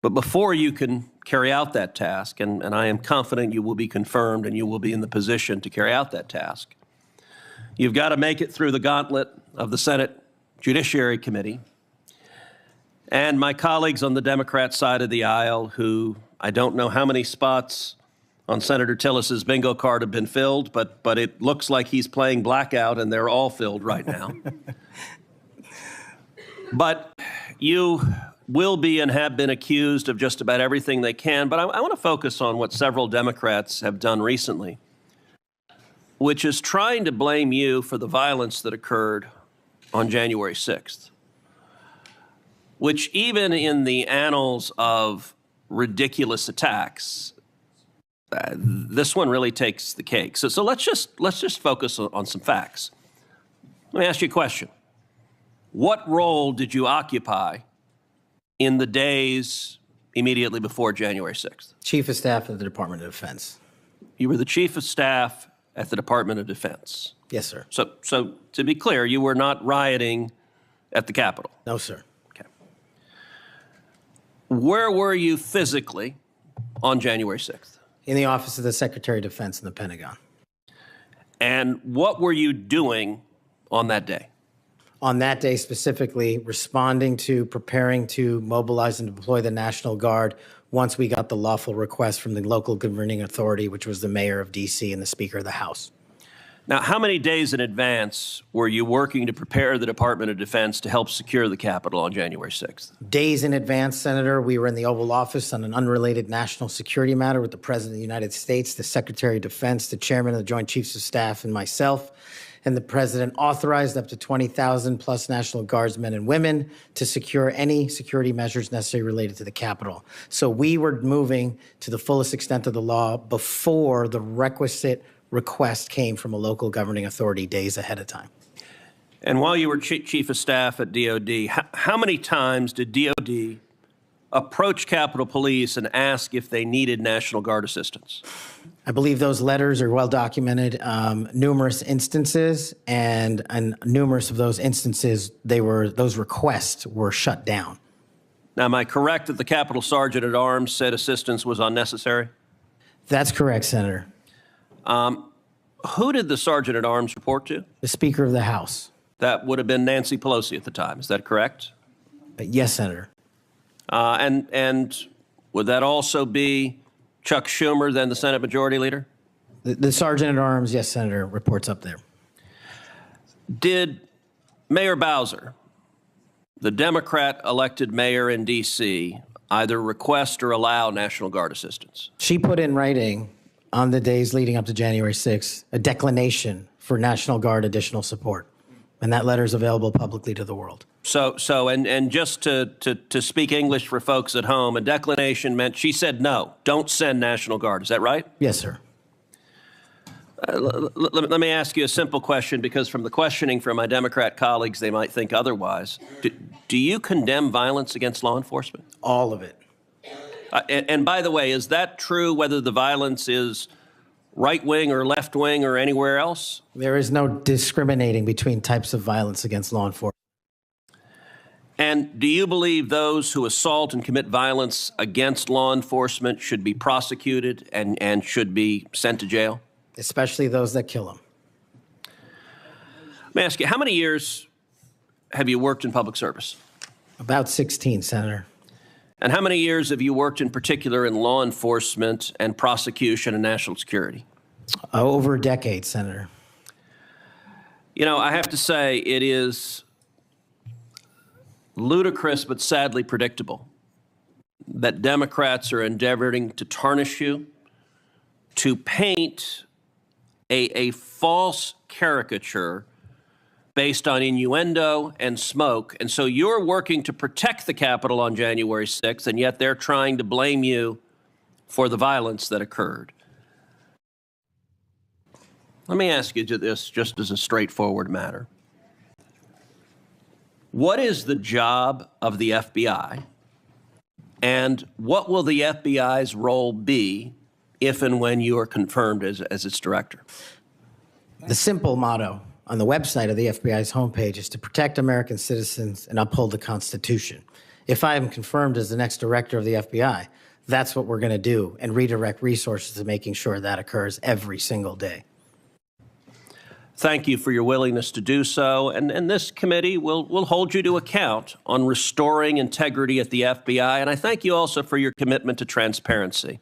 But before you can carry out that task, and I am confident you will be confirmed and you will be in the position to carry out that task, you've got to make it through the gauntlet of the Senate Judiciary Committee and my colleagues on the Democrat side of the aisle, who I don't know how many spots on Senator Tillis's bingo card have been filled, but it looks like he's playing blackout and they're all filled right now. But you will be and have been accused of just about everything they can. But I want to focus on what several Democrats have done recently, which is trying to blame you for the violence that occurred on January 6th, which even in the annals of ridiculous attacks, this one really takes the cake. So let's just focus on some facts. Let me ask you a question. What role did you occupy in the days immediately before January 6th? Chief of Staff of the Department of Defense. You were the Chief of Staff at the Department of Defense. Yes, sir. So to be clear, you were not rioting at the Capitol. No, sir. Okay. Where were you physically on January 6th? In the Office of the Secretary of Defense in the Pentagon. And what were you doing on that day? On that day specifically, responding to preparing to mobilize and deploy the National Guard once we got the lawful request from the local governing authority, which was the mayor of D.C. and the Speaker of the House. Now, how many days in advance were you working to prepare the Department of Defense to help secure the Capitol on January 6th? Days in advance, Senator, we were in the Oval Office on an unrelated national security matter with the President of the United States, the Secretary of Defense, the Chairman of the Joint Chiefs of Staff, and myself. And the President authorized up to 20,000 plus National Guardsmen and women to secure any security measures necessary related to the Capitol. So we were moving to the fullest extent of the law before the requisite request came from a local governing authority days ahead of time. And while you were Chief of Staff at DOD, how many times did DOD approach Capitol Police and ask if they needed National Guard assistance? I believe those letters are well documented, numerous instances, and in numerous of those instances, those requests were shut down. Now, am I correct that the Capitol Sergeant at Arms said assistance was unnecessary? That's correct, Senator. Who did the Sergeant at Arms report to? The Speaker of the House. That would have been Nancy Pelosi at the time. Is that correct? Yes, Senator. And would that also be Chuck Schumer, then the Senate Majority Leader? The Sergeant at Arms, yes, Senator, reports up there. Did Mayor Bowser, the Democrat elected mayor in D.C., either request or allow National Guard assistance? She put in writing on the days leading up to January 6th a declination for National Guard additional support. And that letter is available publicly to the world. So, and just to speak English for folks at home, a declination meant she said no, don't send National Guard. Is that right? Yes, sir. Let me ask you a simple question, because from the questioning from my Democrat colleagues, they might think otherwise. Do you condemn violence against law enforcement? All of it. And by the way, is that true whether the violence is right-wing or left-wing or anywhere else? There is no discriminating between types of violence against law enforcement. And do you believe those who assault and commit violence against law enforcement should be prosecuted and should be sent to jail? Especially those that kill them. Let me ask you, how many years have you worked in public service? About 16, Senator. And how many years have you worked in particular in law enforcement and prosecution and national security? Over a decade, Senator. You know, I have to say it is ludicrous but sadly predictable that Democrats are endeavoring to tarnish you, to paint a false caricature based on innuendo and smoke. And so you're working to protect the Capitol on January 6th, and yet they're trying to blame you for the violence that occurred. Let me ask you this just as a straightforward matter. What is the job of the FBI? And what will the FBI's role be if and when you are confirmed as its director? The simple motto on the website of the FBI's homepage is to protect American citizens and uphold the Constitution. If I am confirmed as the next director of the FBI, that's what we're going to do and redirect resources to making sure that occurs every single day. Thank you for your willingness to do so, and this committee will hold you to account on restoring integrity at the FBI, and I thank you also for your commitment to transparency.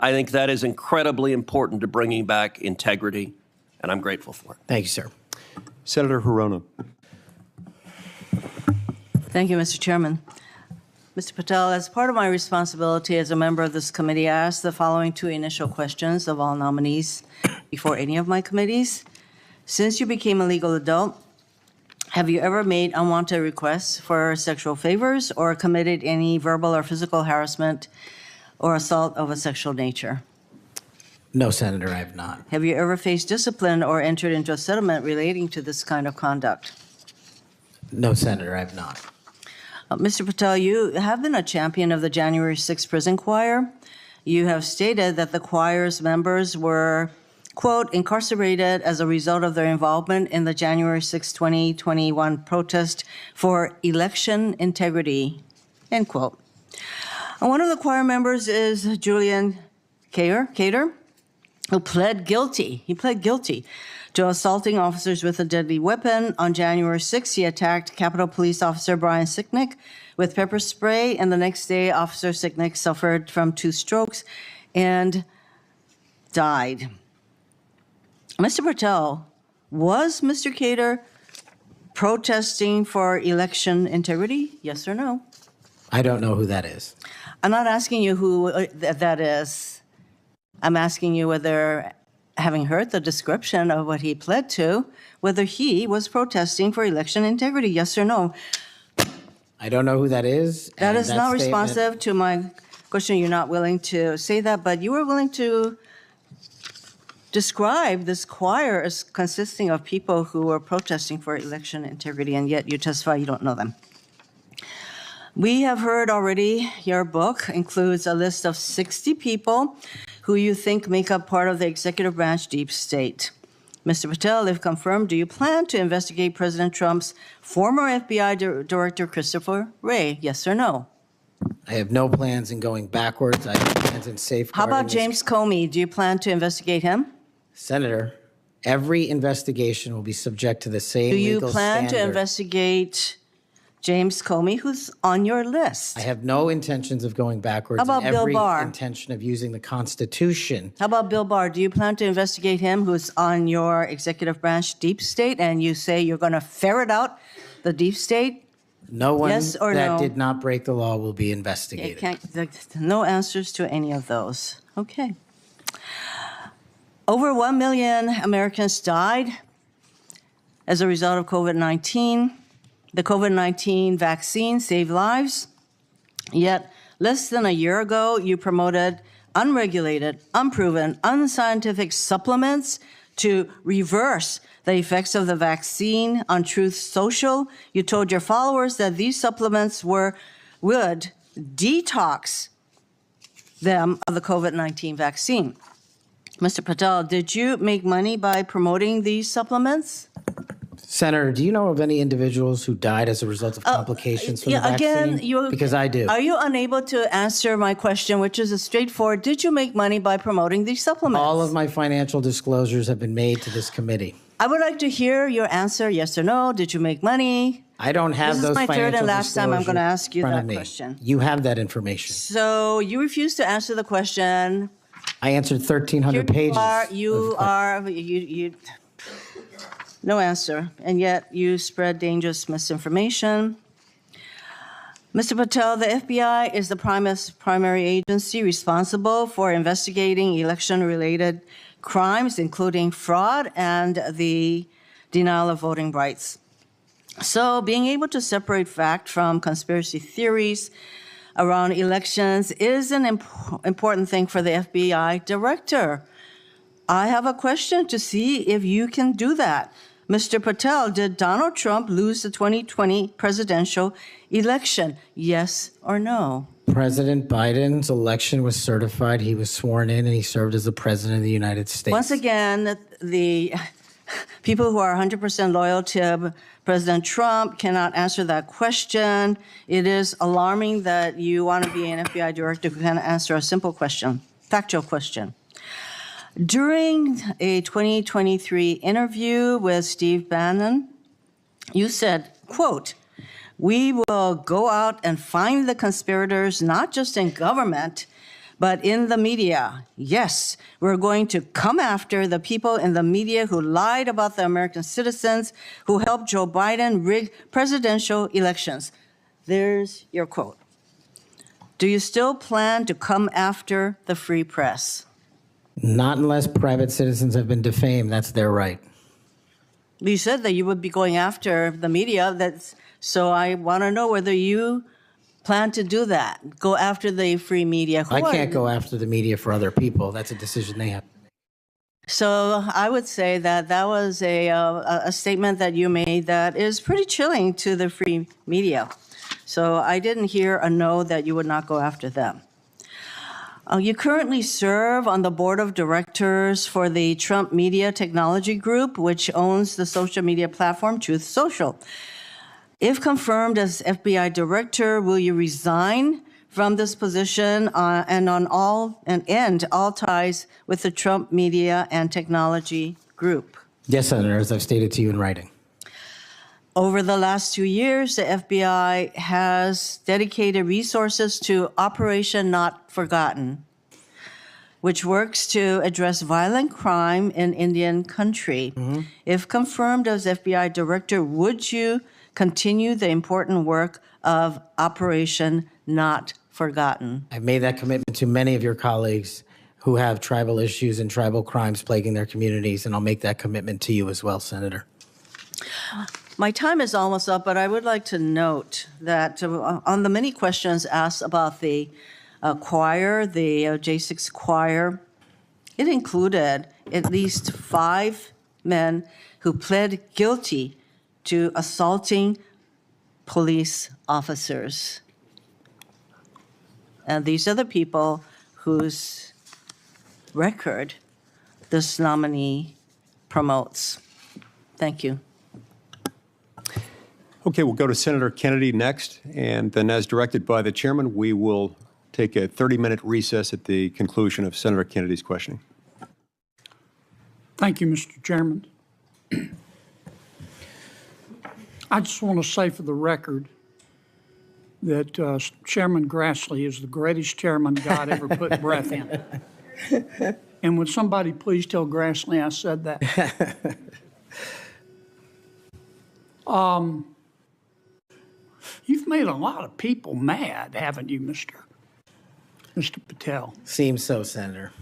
I think that is incredibly important to bringing back integrity, and I'm grateful for it. Thank you, sir. Senator Hirono. Thank you, Mr. Chairman. Mr. Patel, as part of my responsibility as a member of this committee, I asked the following two initial questions of all nominees before any of my committees. Since you became a legal adult, have you ever made unwanted requests for sexual favors or committed any verbal or physical harassment or assault of a sexual nature? No, Senator, I have not. Have you ever faced discipline or entered into a settlement relating to this kind of conduct? No, Senator, I have not. Mr. Patel, you have been a champion of the January 6th prison choir. You have stated that the choir's members were, quote, incarcerated as a result of their involvement in the January 6, 2021 protest for election integrity, end quote. And one of the choir members is Julian Cater, who pled guilty. He pled guilty to assaulting officers with a deadly weapon. On January 6th, he attacked Capitol Police Officer Brian Sicknick with pepper spray, and the next day, Officer Sicknick suffered from 2 strokes and died. Mr. Patel, was Mr. Cater protesting for election integrity? Yes or no? I don't know who that is. I'm not asking you who that is. I'm asking you whether, having heard the description of what he pled to, whether he was protesting for election integrity, yes or no? I don't know who that is. That is not statement- responsive to my question. You're not willing to say that, but you were willing to describe this choir as consisting of people who were protesting for election integrity, and yet you testify you don't know them. We have heard already your book includes a list of 60 people who you think make up part of the executive branch deep state. Mr. Patel, if confirmed, do you plan to investigate President Trump's former FBI Director Christopher Wray? Yes or no? I have no plans in going backwards. I have plans in How safeguarding. about James Comey? Do you plan to investigate him? Senator, every investigation will be subject to the same Do you legal plan to standard. investigate James Comey, who's on your list? I have no intentions of going backwards. How about and Bill every Barr? intention of using the Constitution. How about Bill Barr? Do you plan to investigate him, who's on your executive branch deep state, and you say you're going to ferret out the deep state? No one Yes or that no? did not break the law will be It investigated. no answers to any of those. Okay. Over 1 million Americans died as a result of COVID-19. The COVID-19 vaccine saved lives. Yet, less than a year ago, you promoted unregulated, unproven, unscientific supplements to reverse the effects of the vaccine on Truth Social. You told your followers that these supplements would detox them of the COVID-19 vaccine. Mr. Patel, did you make money by promoting these supplements? Senator, do you know of any individuals who died as a result of complications from the vaccine? Because I do. Are you unable to answer my question, which is a straightforward, did you make money by promoting these supplements? All of my financial disclosures have been made to this committee. I would like to hear your answer, yes or no. Did you make money? I don't have those financial This is my third and last time I'm going to disclosures ask you in front of that me. question. You have that information. So you refuse to answer the question. I answered 1,300 pages. No answer, and yet you spread dangerous misinformation. Mr. Patel, the FBI is the primary agency responsible for investigating election-related crimes, including fraud and the denial of voting rights. So being able to separate fact from conspiracy theories around elections is an important thing for the FBI director. I have a question to see if you can do that. Mr. Patel, did Donald Trump lose the 2020 presidential election? Yes or no? President Biden's election was certified. He was sworn in, and he served as the president of the United States. Once again, the people who are 100% loyal to President Trump cannot answer that question. It is alarming that you want to be an FBI director who can answer a simple question, factual question. During a 2023 interview with Steve Bannon, you said, quote, "We will go out and find the conspirators, not just in government, but in the media. Yes, we're going to come after the people in the media who lied about the American citizens, who helped Joe Biden rig presidential elections." There's your quote. Do you still plan to come after the free press? Not unless private citizens have been defamed. That's their right. You said that you would be going after the media. So I want to know whether you plan to do that, go after the free media. I can't go after the media for other people. That's a decision they have. So I would say that that was a statement that you made that is pretty chilling to the free media. So I didn't hear a no that you would not go after them. You currently serve on the board of directors for the Trump Media Technology Group, which owns the social media platform Truth Social. If confirmed as FBI director, will you resign from this position and end all ties with the Trump Media and Technology Group? Yes, Senator, as I've stated to you in writing. Over the last 2 years, the FBI has dedicated resources to Operation Not Forgotten, which works to address violent crime in Indian country. Mm-hmm. If confirmed as FBI director, would you continue the important work of Operation Not Forgotten? I've made that commitment to many of your colleagues who have tribal issues and tribal crimes plaguing their communities, and I'll make that commitment to you as well, Senator. My time is almost up, but I would like to note that on the many questions asked about the choir, the J6 choir, it included at least 5 men who pled guilty to assaulting police officers. And these are the people whose record this nominee promotes. Thank you. Okay, we'll go to Senator Kennedy next, and then as directed by the chairman, we will take a 30-minute recess at the conclusion of Senator Kennedy's questioning. Thank you, Mr. Chairman. I just want to say for the record that Chairman Grassley is the greatest chairman God ever put breath in. And would somebody please tell Grassley I said that? You've made a lot of people mad, haven't you, Mr. Patel? Seems so, Senator.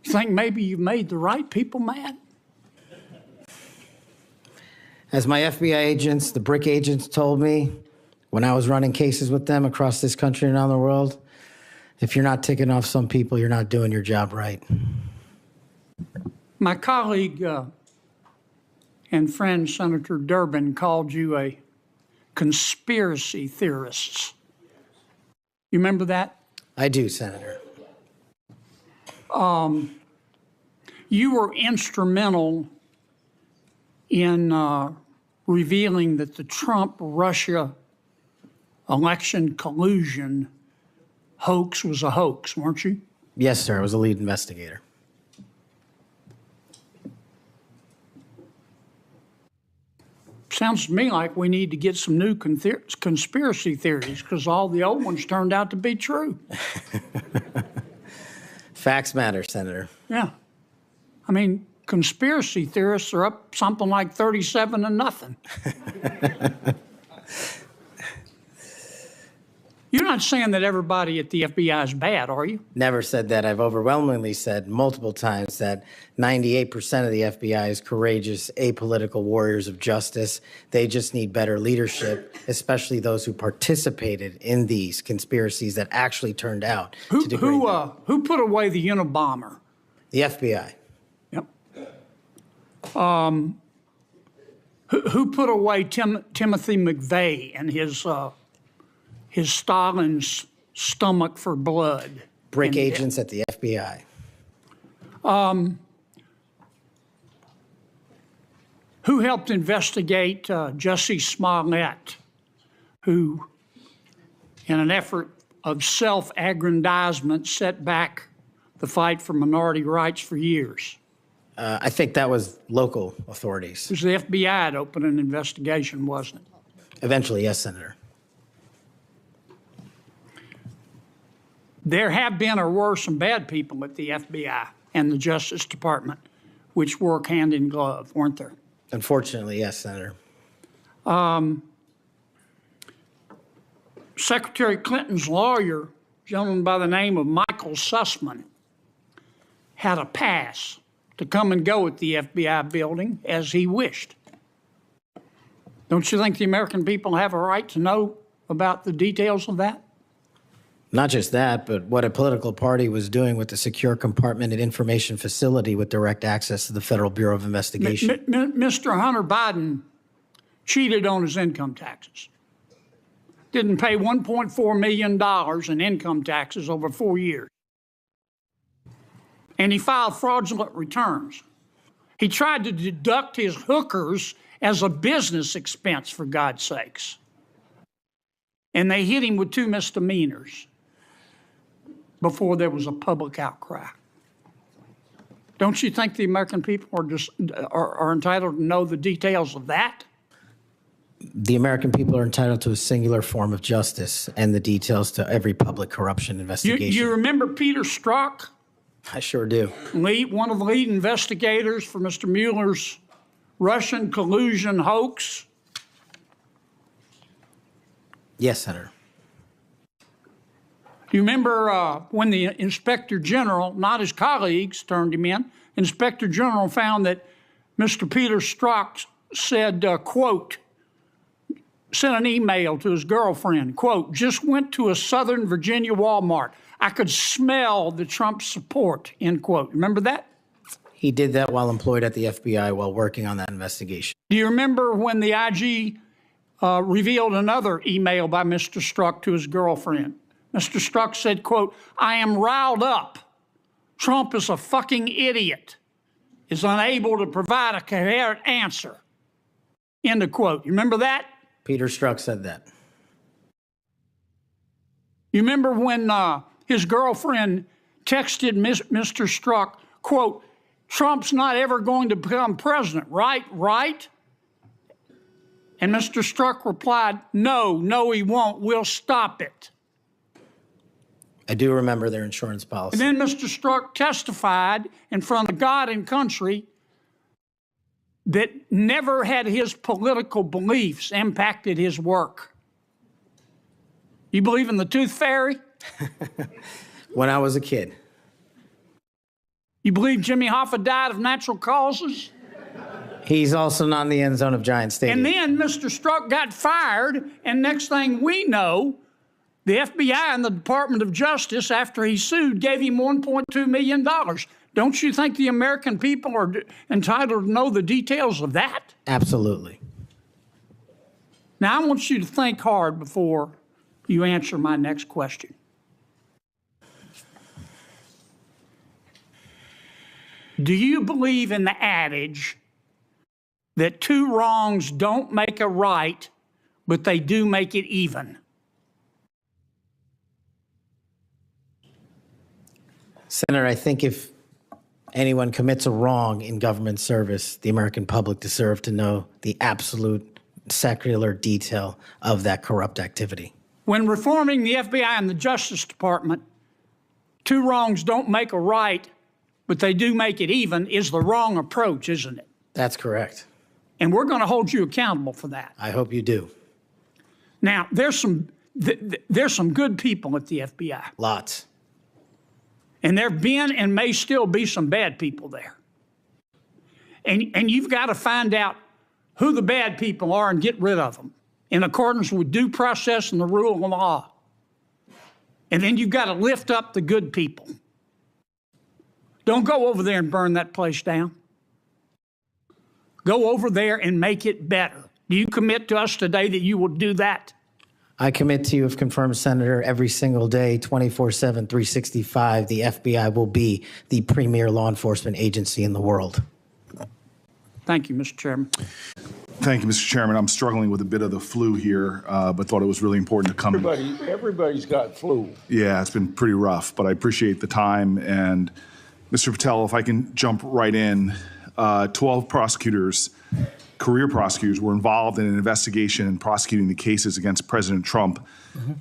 You think maybe you've made the right people mad? As my FBI agents, the BRIC agents told me when I was running cases with them across this country and around the world, if you're not ticking off some people, you're not doing your job right. My colleague and friend, Senator Durbin, called you a conspiracy theorist. You remember that? I do, Senator. You were instrumental in revealing that the Trump-Russia election collusion hoax was a hoax, weren't you? Yes, sir. I was a lead investigator. Sounds to me like we need to get some new conspiracy theories because all the old ones turned out to be true. Facts matter, Senator. Yeah. I mean, conspiracy theorists are up something like 37-0. You're not saying that everybody at the FBI is bad, are you? Never said that. I've overwhelmingly said multiple times that 98% of the FBI is courageous, apolitical warriors of justice. They just need better leadership, especially those who participated in these conspiracies that actually turned out to degrade them. Who put away the Unabomber? The FBI. Yep. Who put away Timothy McVeigh and his Stalin's stomach for blood? Brick agents at the FBI. Who helped investigate Jussie Smollett, who, in an effort of self-aggrandizement, set back the fight for minority rights for years? I think that was local authorities. It was the FBI that opened an investigation, wasn't it? Eventually, yes, Senator. There have been or were some bad people at the FBI and the Justice Department, which work hand in glove, weren't there? Unfortunately, yes, Senator. Secretary Clinton's lawyer, a gentleman by the name of Michael Sussman, had a pass to come and go at the FBI building as he wished. Don't you think the American people have a right to know about the details of that? Not just that, but what a political party was doing with the secure compartmented information facility with direct access to the Federal Bureau of Investigation. Mr. Hunter Biden cheated on his income taxes. Didn't pay $1.4 million in income taxes over 4 years. And he filed fraudulent returns. He tried to deduct his hookers as a business expense, for God's sakes. And they hit him with 2 misdemeanors before there was a public outcry. Don't you think the American people are entitled to know the details of that? The American people are entitled to a singular form of justice and the details to every public corruption investigation. You remember Peter Strzok? I sure do. One of the lead investigators for Mr. Mueller's Russian collusion hoax? Yes, Senator. Do you remember when the Inspector General, not his colleagues, turned him in? Inspector General found that Mr. Peter Strzok said, quote, sent an email to his girlfriend, quote, just went to a Southern Virginia Walmart. I could smell the Trump support, end quote. Remember that? He did that while employed at the FBI while working on that investigation. Do you remember when the IG revealed another email by Mr. Strzok to his girlfriend? Mr. Strzok said, quote, I am riled up. Trump is a fucking idiot, is unable to provide a coherent answer, end of quote. You remember that? Peter Strzok said that. You remember when his girlfriend texted Mr. Strzok, quote, Trump's not ever going to become president, right? Right? And Mr. Strzok replied, no, he won't. We'll stop it. I do remember their insurance policy. And then Mr. Strzok testified in front of God and country that never had his political beliefs impacted his work. You believe in the tooth fairy? When I was a kid. You believe Jimmy Hoffa died of natural causes? He's also not in the end zone of Giant Stadium. And then Mr. Strzok got fired, and next thing we know, the FBI and the Department of Justice, after he sued, gave him $1.2 million. Don't you think the American people are entitled to know the details of that? Absolutely. Now, I want you to think hard before you answer my next question. Do you believe in the adage that 2 wrongs don't make a right, but they do make it even? Senator, I think if anyone commits a wrong in government service, the American public deserve to know the absolute secular detail of that corrupt activity. When reforming the FBI and the Justice Department, 2 wrongs don't make a right, but they do make it even, is the wrong approach, isn't it? That's correct. And we're going to hold you accountable for that. I hope you do. Now, there's some good people at the FBI. Lots. And there have been and may still be some bad people there. And you've got to find out who the bad people are and get rid of them in accordance with due process and the rule of law. And then you've got to lift up the good people. Don't go over there and burn that place down. Go over there and make it better. Do you commit to us today that you will do that? I commit to you, if confirmed, Senator, every single day, 24/7, 365, the FBI will be the premier law enforcement agency in the world. Thank you, Mr. Chairman. Thank you, Mr. Chairman. I'm struggling with a bit of the flu here, but thought it was really important to come. Everybody's got flu. Yeah, it's been pretty rough, but I appreciate the time. And Mr. Patel, if I can jump right in, 12 prosecutors, career prosecutors, were involved in an investigation and prosecuting the cases against President Trump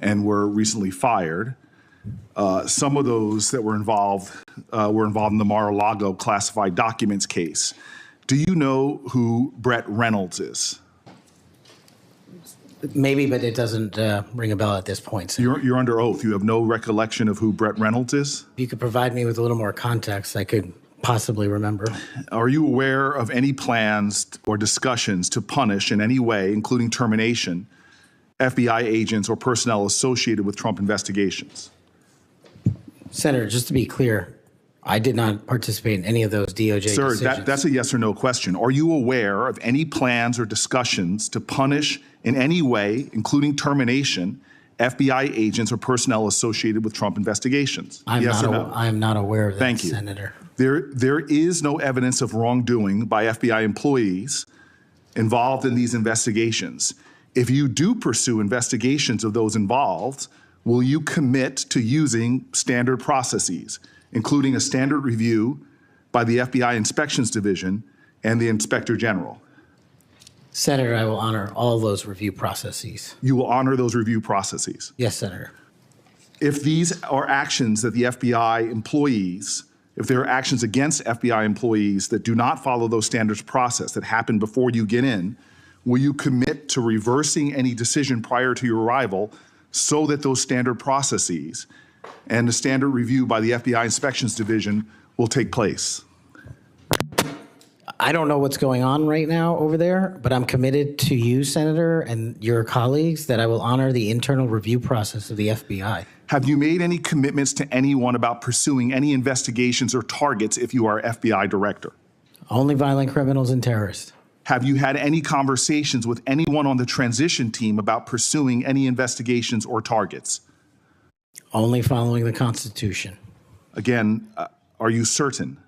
and were recently fired. Some of those that were involved in the Mar-a-Lago classified documents case. Do you know who Brett Reynolds is? Maybe, but it doesn't ring a bell at this point. So You're under oath. You have no recollection of who Brett Reynolds is? if you could provide me with a little more context, I could possibly remember. Are you aware of any plans or discussions to punish in any way, including termination, FBI agents or personnel associated with Trump investigations? Senator, just to be clear, I did not participate in any of those DOJ Sir, decisions. that's a yes or no question. Are you aware of any plans or discussions to punish in any way, including termination, FBI agents or personnel associated with Trump investigations? Yes or no? I am not aware of that, Thank you. Senator. There is no evidence of wrongdoing by FBI employees involved in these investigations. If you do pursue investigations of those involved, will you commit to using standard processes, including a standard review by the FBI Inspections Division and the Inspector General? Senator, I will honor all those review processes. You will honor those review processes. Yes, Senator. If these are actions that the FBI employees, if there are actions against FBI employees that do not follow those standards process that happen before you get in, will you commit to reversing any decision prior to your arrival so that those standard processes and the standard review by the FBI Inspections Division will take place? I don't know what's going on right now over there, but I'm committed to you, Senator, and your colleagues that I will honor the internal review process of the FBI. Have you made any commitments to anyone about pursuing any investigations or targets if you are FBI director? Only violent criminals and terrorists. Have you had any conversations with anyone on the transition team about pursuing any investigations or targets? Only following the Constitution. Again, are you certain?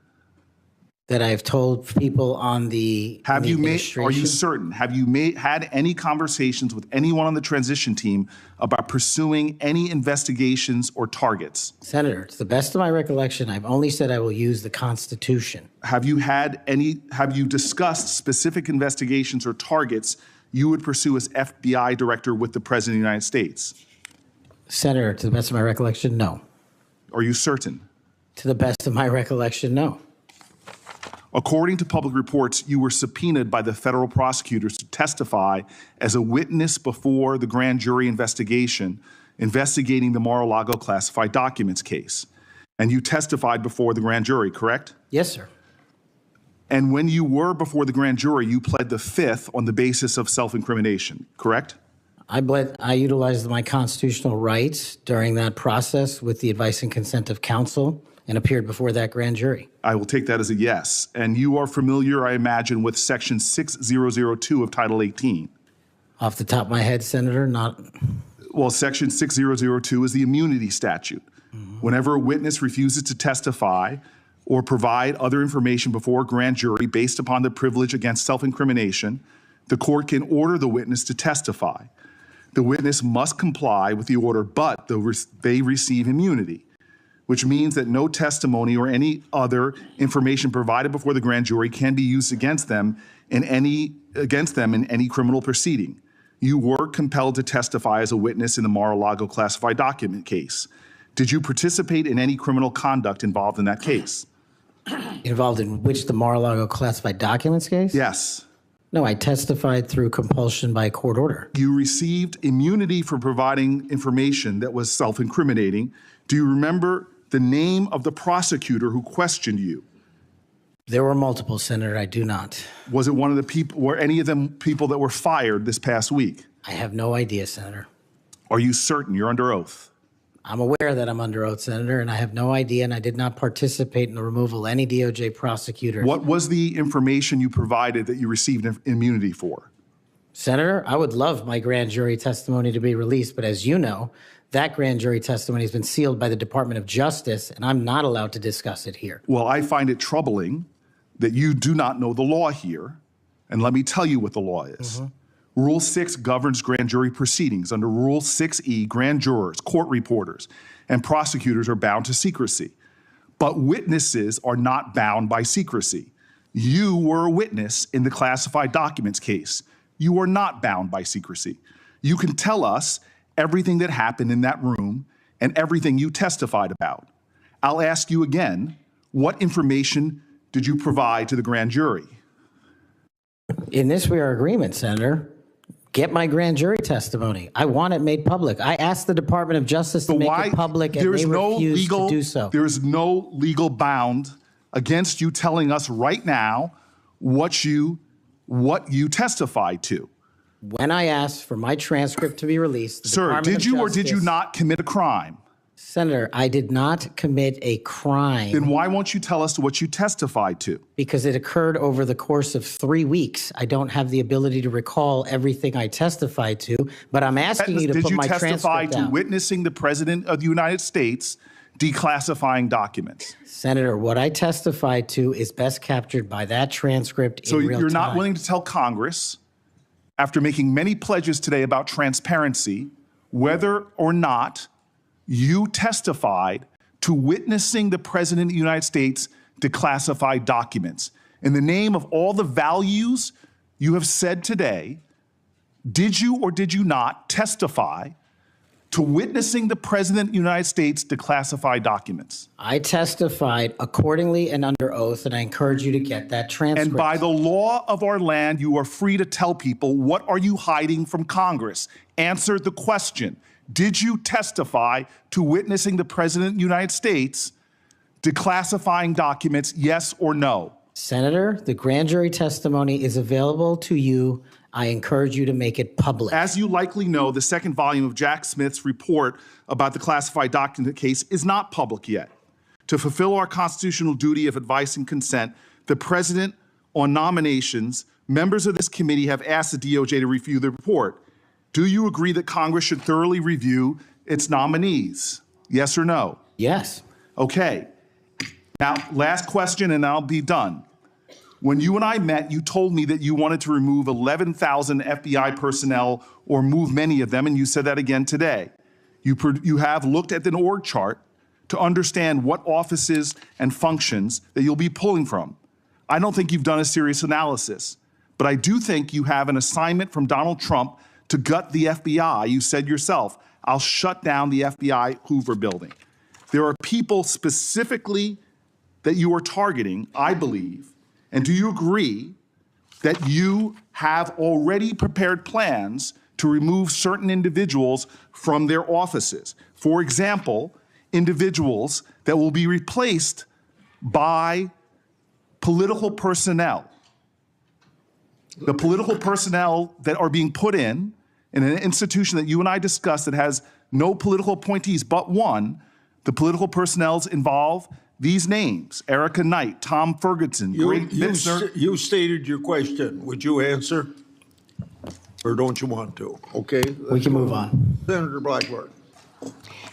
That I have told people on the Are you administration. certain? Have you had any conversations with anyone on the transition team about pursuing any investigations or targets? Senator, to the best of my recollection, I've only said I will use the Constitution. Have you discussed specific investigations or targets you would pursue as FBI director with the President of the United States? Senator, to the best of my recollection, no. Are you certain? To the best of my recollection, no. According to public reports, you were subpoenaed by the federal prosecutors to testify as a witness before the grand jury investigation investigating the Mar-a-Lago classified documents case. And you testified before the grand jury, correct? Yes, sir. And when you were before the grand jury, you pled the fifth on the basis of self-incrimination, correct? I utilized my constitutional rights during that process with the advice and consent of counsel and appeared before that grand jury. I will take that as a yes. And you are familiar, I imagine, with Section 6002 of Title 18. Off the top of my head, Senator, not. Well, Section 6002 is the immunity statute. Whenever a witness refuses to testify or provide other information before a grand jury based upon the privilege against self-incrimination, the court can order the witness to testify. The witness must comply with the order, but they receive immunity, which means that no testimony or any other information provided before the grand jury can be used against them in any criminal proceeding. You were compelled to testify as a witness in the Mar-a-Lago classified document case. Did you participate in any criminal conduct involved in that case? Involved in which, the Mar-a-Lago classified documents case? Yes. No, I testified through compulsion by court order. You received immunity for providing information that was self-incriminating. Do you remember the name of the prosecutor who questioned you? There were multiple, Senator. I do not. Was it one of the people, were any of them people that were fired this past week? I have no idea, Senator. Are you certain? You're under oath. I'm aware that I'm under oath, Senator, and I have no idea, and I did not participate in the removal of any DOJ prosecutor. What was the information you provided that you received immunity for? Senator, I would love my grand jury testimony to be released, but as you know, that grand jury testimony has been sealed by the Department of Justice, and I'm not allowed to discuss it here. Well, I find it troubling that you do not know the law here, and let me tell you what the law is. Rule 6 governs grand jury proceedings. Under Rule 6E, grand jurors, court reporters, and prosecutors are bound to secrecy. But witnesses are not bound by secrecy. You were a witness in the classified documents case. You are not bound by secrecy. You can tell us everything that happened in that room and everything you testified about. I'll ask you again, what information did you provide to the grand jury? In this, we are agreement, Senator. Get my grand jury testimony. I want it made public. I asked the Department of Justice to make it public, and they refused to do so. There is no legal bound against you telling us right now what you testified to. When I asked for my transcript to be released, the Sir, Department did of you or did you Justice- not commit a crime? Senator, I did not commit a crime. Then why won't you tell us what you testified to? Because it occurred over the course of 3 weeks. I don't have the ability to recall everything I testified to, but I'm asking you to put my Did you testify transcript to out. witnessing the President of the United States declassifying documents? Senator, what I testified to is best captured by that transcript So in real you're time. not willing to tell Congress, after making many pledges today about transparency, whether or not you testified to witnessing the President of the United States declassify documents. In the name of all the values you have said today, did you or did you not testify to witnessing the President of the United States declassify documents? I testified accordingly and under oath, and I encourage you to get that transcript. And by the law of our land, you are free to tell people, what are you hiding from Congress? Answer the question. Did you testify to witnessing the President of the United States declassifying documents, yes or no? Senator, the grand jury testimony is available to you. I encourage you to make it public. As you likely know, the second volume of Jack Smith's report about the classified document case is not public yet. To fulfill our constitutional duty of advice and consent, the President, on nominations, members of this committee have asked the DOJ to review the report. Do you agree that Congress should thoroughly review its nominees? Yes or no? Yes. Okay. Now, last question and I'll be done. When you and I met, you told me that you wanted to remove 11,000 FBI personnel or move many of them, and you said that again today. You have looked at an org chart to understand what offices and functions that you'll be pulling from. I don't think you've done a serious analysis, but I do think you have an assignment from Donald Trump to gut the FBI. You said yourself, I'll shut down the FBI Hoover building. There are people specifically that you are targeting, I believe. And do you agree that you have already prepared plans to remove certain individuals from their offices? For example, individuals that will be replaced by political personnel. The political personnel that are being put in an institution that you and I discussed that has no political appointees but one, the political personnel involve these names: Erica Knight, Tom Ferguson, Greg Bitzner. You stated your question. Would you answer? Or don't you want to? Okay. We can move on. Senator Blackburn.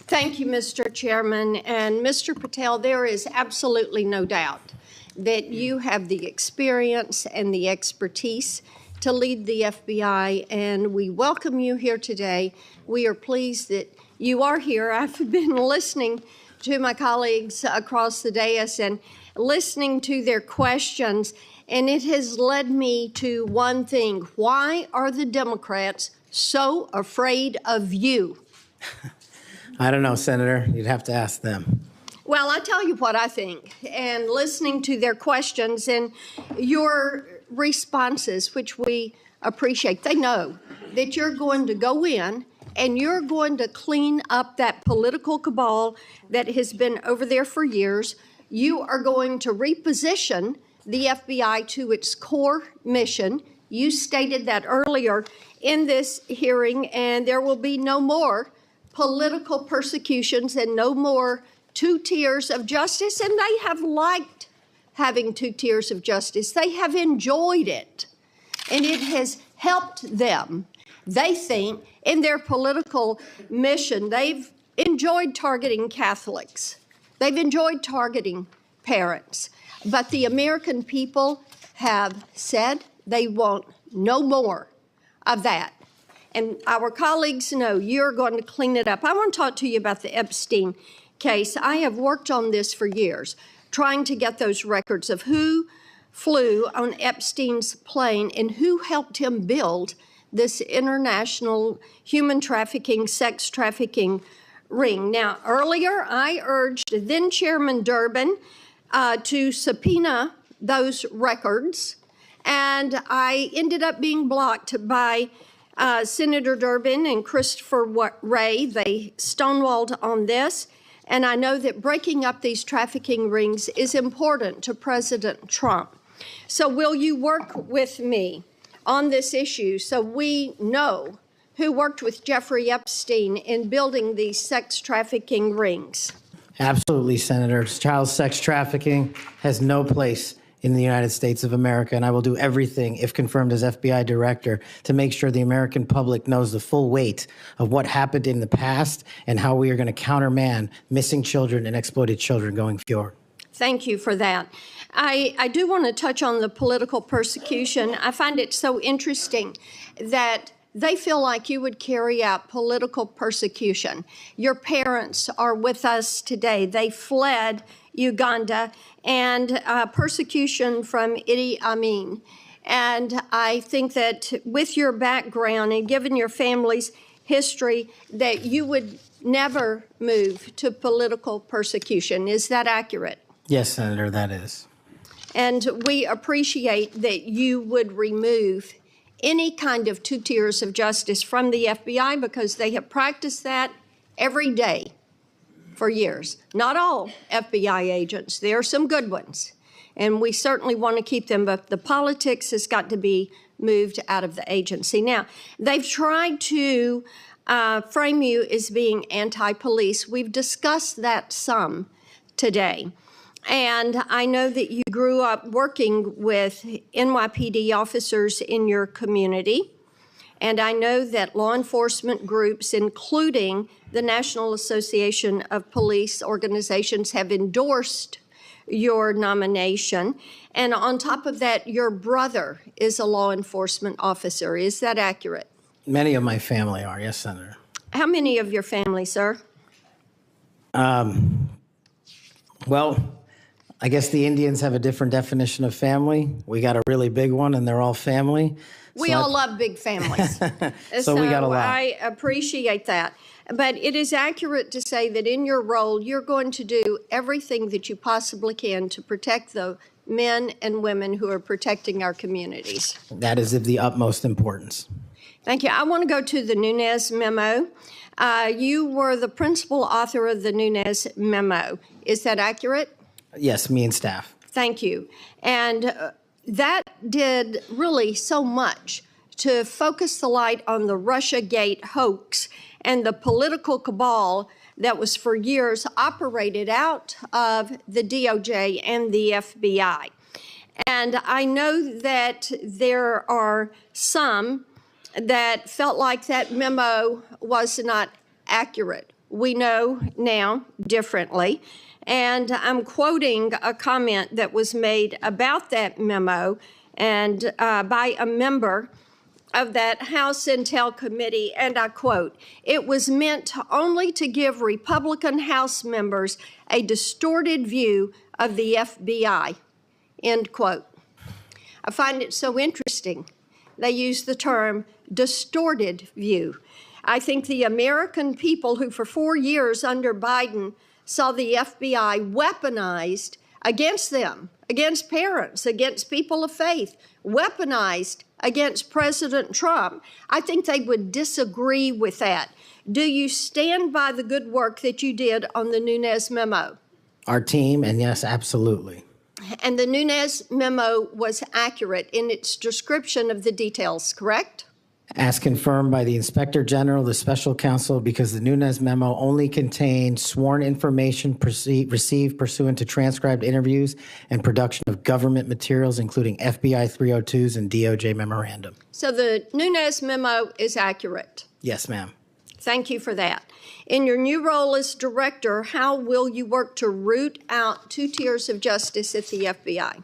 Thank you, Mr. Chairman. And Mr. Patel, there is absolutely no doubt that you have the experience and the expertise to lead the FBI, and we welcome you here today. We are pleased that you are here. I've been listening to my colleagues across the dais and listening to their questions, and it has led me to one thing. Why are the Democrats so afraid of you? I don't know, Senator. You'd have to ask them. Well, I tell you what I think, and listening to their questions and your responses, which we appreciate, they know that you're going to go in and you're going to clean up that political cabal that has been over there for years. You are going to reposition the FBI to its core mission. You stated that earlier in this hearing, and there will be no more political persecutions and no more 2 tiers of justice, and they have liked having 2 tiers of justice. They have enjoyed it, and it has helped them, they think, in their political mission. They've enjoyed targeting Catholics. They've enjoyed targeting parents. But the American people have said they want no more of that. And our colleagues know you're going to clean it up. I want to talk to you about the Epstein case. I have worked on this for years, trying to get those records of who flew on Epstein's plane and who helped him build this international human trafficking, sex trafficking ring. Now, earlier I urged then Chairman Durbin to subpoena those records, and I ended up being blocked by Senator Durbin and Christopher Wray. They stonewalled on this, and I know that breaking up these trafficking rings is important to President Trump. So will you work with me on this issue so we know who worked with Jeffrey Epstein in building these sex trafficking rings? Absolutely, Senator. Child sex trafficking has no place in the United States of America, and I will do everything, if confirmed as FBI director, to make sure the American public knows the full weight of what happened in the past and how we are going to countermand missing children and exploited children going forward. Thank you for that. I do want to touch on the political persecution. I find it so interesting that they feel like you would carry out political persecution. Your parents are with us today. They fled Uganda and persecution from Idi Amin. And I think that with your background and given your family's history, that you would never move to political persecution. Is that accurate? Yes, Senator, that is. And we appreciate that you would remove any kind of 2 tiers of justice from the FBI because they have practiced that every day for years. Not all FBI agents. There are some good ones, and we certainly want to keep them, but the politics has got to be moved out of the agency. Now, they've tried to frame you as being anti-police. We've discussed that some today. And I know that you grew up working with NYPD officers in your community. And I know that law enforcement groups, including the National Association of Police Organizations, have endorsed your nomination. And on top of that, your brother is a law enforcement officer. Is that accurate? Many of my family are, yes, Senator. How many of your family, sir? Well, I guess the Indians have a different definition of family. We got a really big one, and they're all family. We all love big families. So we got a lot. I appreciate that. But it is accurate to say that in your role, you're going to do everything that you possibly can to protect the men and women who are protecting our communities. That is of the utmost importance. Thank you. I want to go to the Nunes memo. You were the principal author of the Nunes memo. Is that accurate? Yes, me and staff. Thank you. And that did really so much to focus the light on the Russiagate hoax and the political cabal that was for years operated out of the DOJ and the FBI. And I know that there are some that felt like that memo was not accurate. We know now differently. And I'm quoting a comment that was made about that memo and by a member of that House Intel Committee, and I quote, "It was meant only to give Republican House members a distorted view of the FBI," end quote. I find it so interesting. They use the term distorted view. I think the American people who for 4 years under Biden saw the FBI weaponized against them, against parents, against people of faith, weaponized against President Trump. I think they would disagree with that. Do you stand by the good work that you did on the Nunes memo? Our team, and yes, absolutely. And the Nunes memo was accurate in its description of the details, correct? As confirmed by the Inspector General, the Special Counsel, because the Nunes memo only contained sworn information received pursuant to transcribed interviews and production of government materials, including FBI 302s and DOJ memorandum. So the Nunes memo is accurate. Yes, ma'am. Thank you for that. In your new role as director, how will you work to root out two tiers of justice at the FBI?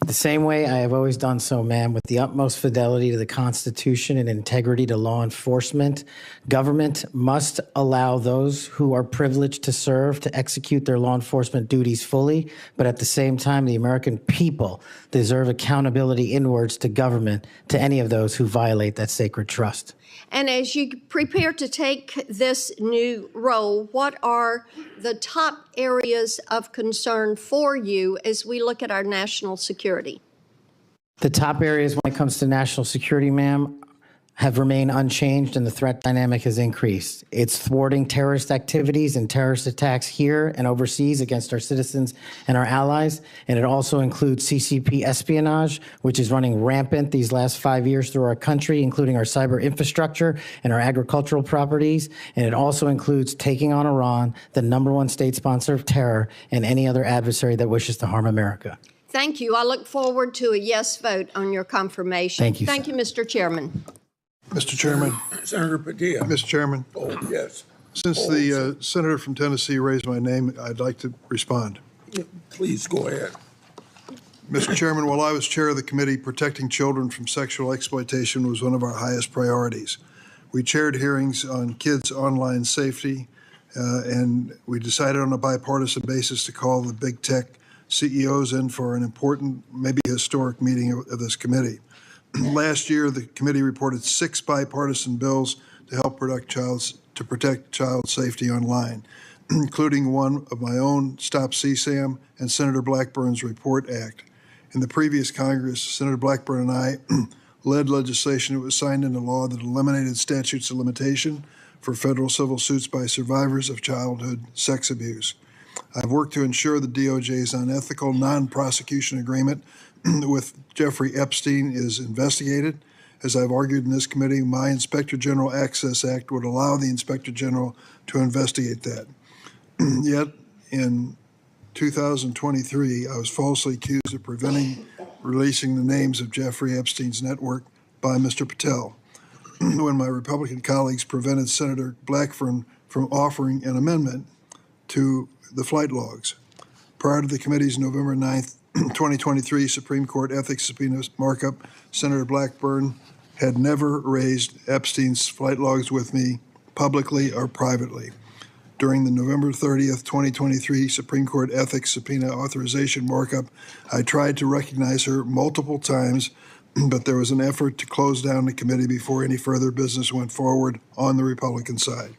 The same way I have always done so, ma'am, with the utmost fidelity to the Constitution and integrity to law enforcement. Government must allow those who are privileged to serve to execute their law enforcement duties fully, but at the same time, the American people deserve accountability inwards to government to any of those who violate that sacred trust. And as you prepare to take this new role, what are the top areas of concern for you as we look at our national security? The top areas when it comes to national security, ma'am, have remained unchanged and the threat dynamic has increased. It's thwarting terrorist activities and terrorist attacks here and overseas against our citizens and our allies. And it also includes CCP espionage, which is running rampant these last 5 years through our country, including our cyber infrastructure and our agricultural properties. And it also includes taking on Iran, the #1 state sponsor of terror, and any other adversary that wishes to harm America. Thank you. I look forward to a yes vote on your confirmation. Thank you, Thank you, Mr. Chairman. Mr. Chairman. Senator Padilla. Mr. Chairman. Oh, yes. Since the senator from Tennessee raised my name, I'd like to respond. Please go ahead. Mr. Chairman, while I was chair of the committee, protecting children from sexual exploitation was one of our highest priorities. We chaired hearings on kids' online safety, and we decided on a bipartisan basis to call the big tech CEOs in for an important, maybe historic meeting of this committee. Last year, the committee reported 6 bipartisan bills to help protect child safety online, including one of my own, Stop CSAM, and Senator Blackburn's Report Act. In the previous Congress, Senator Blackburn and I led legislation that was signed into law that eliminated statutes of limitation for federal civil suits by survivors of childhood sex abuse. I've worked to ensure the DOJ's unethical non-prosecution agreement with Jeffrey Epstein is investigated. As I've argued in this committee, my Inspector General Access Act would allow the Inspector General to investigate that. Yet, in 2023, I was falsely accused of preventing releasing the names of Jeffrey Epstein's network by Mr. Patel, when my Republican colleagues prevented Senator Blackburn from offering an amendment to the flight logs. Prior to the committee's November 9th, 2023 Supreme Court ethics subpoena markup, Senator Blackburn had never raised Epstein's flight logs with me publicly or privately. During the November 30th, 2023 Supreme Court ethics subpoena authorization markup, I tried to recognize her multiple times, but there was an effort to close down the committee before any further business went forward on the Republican side.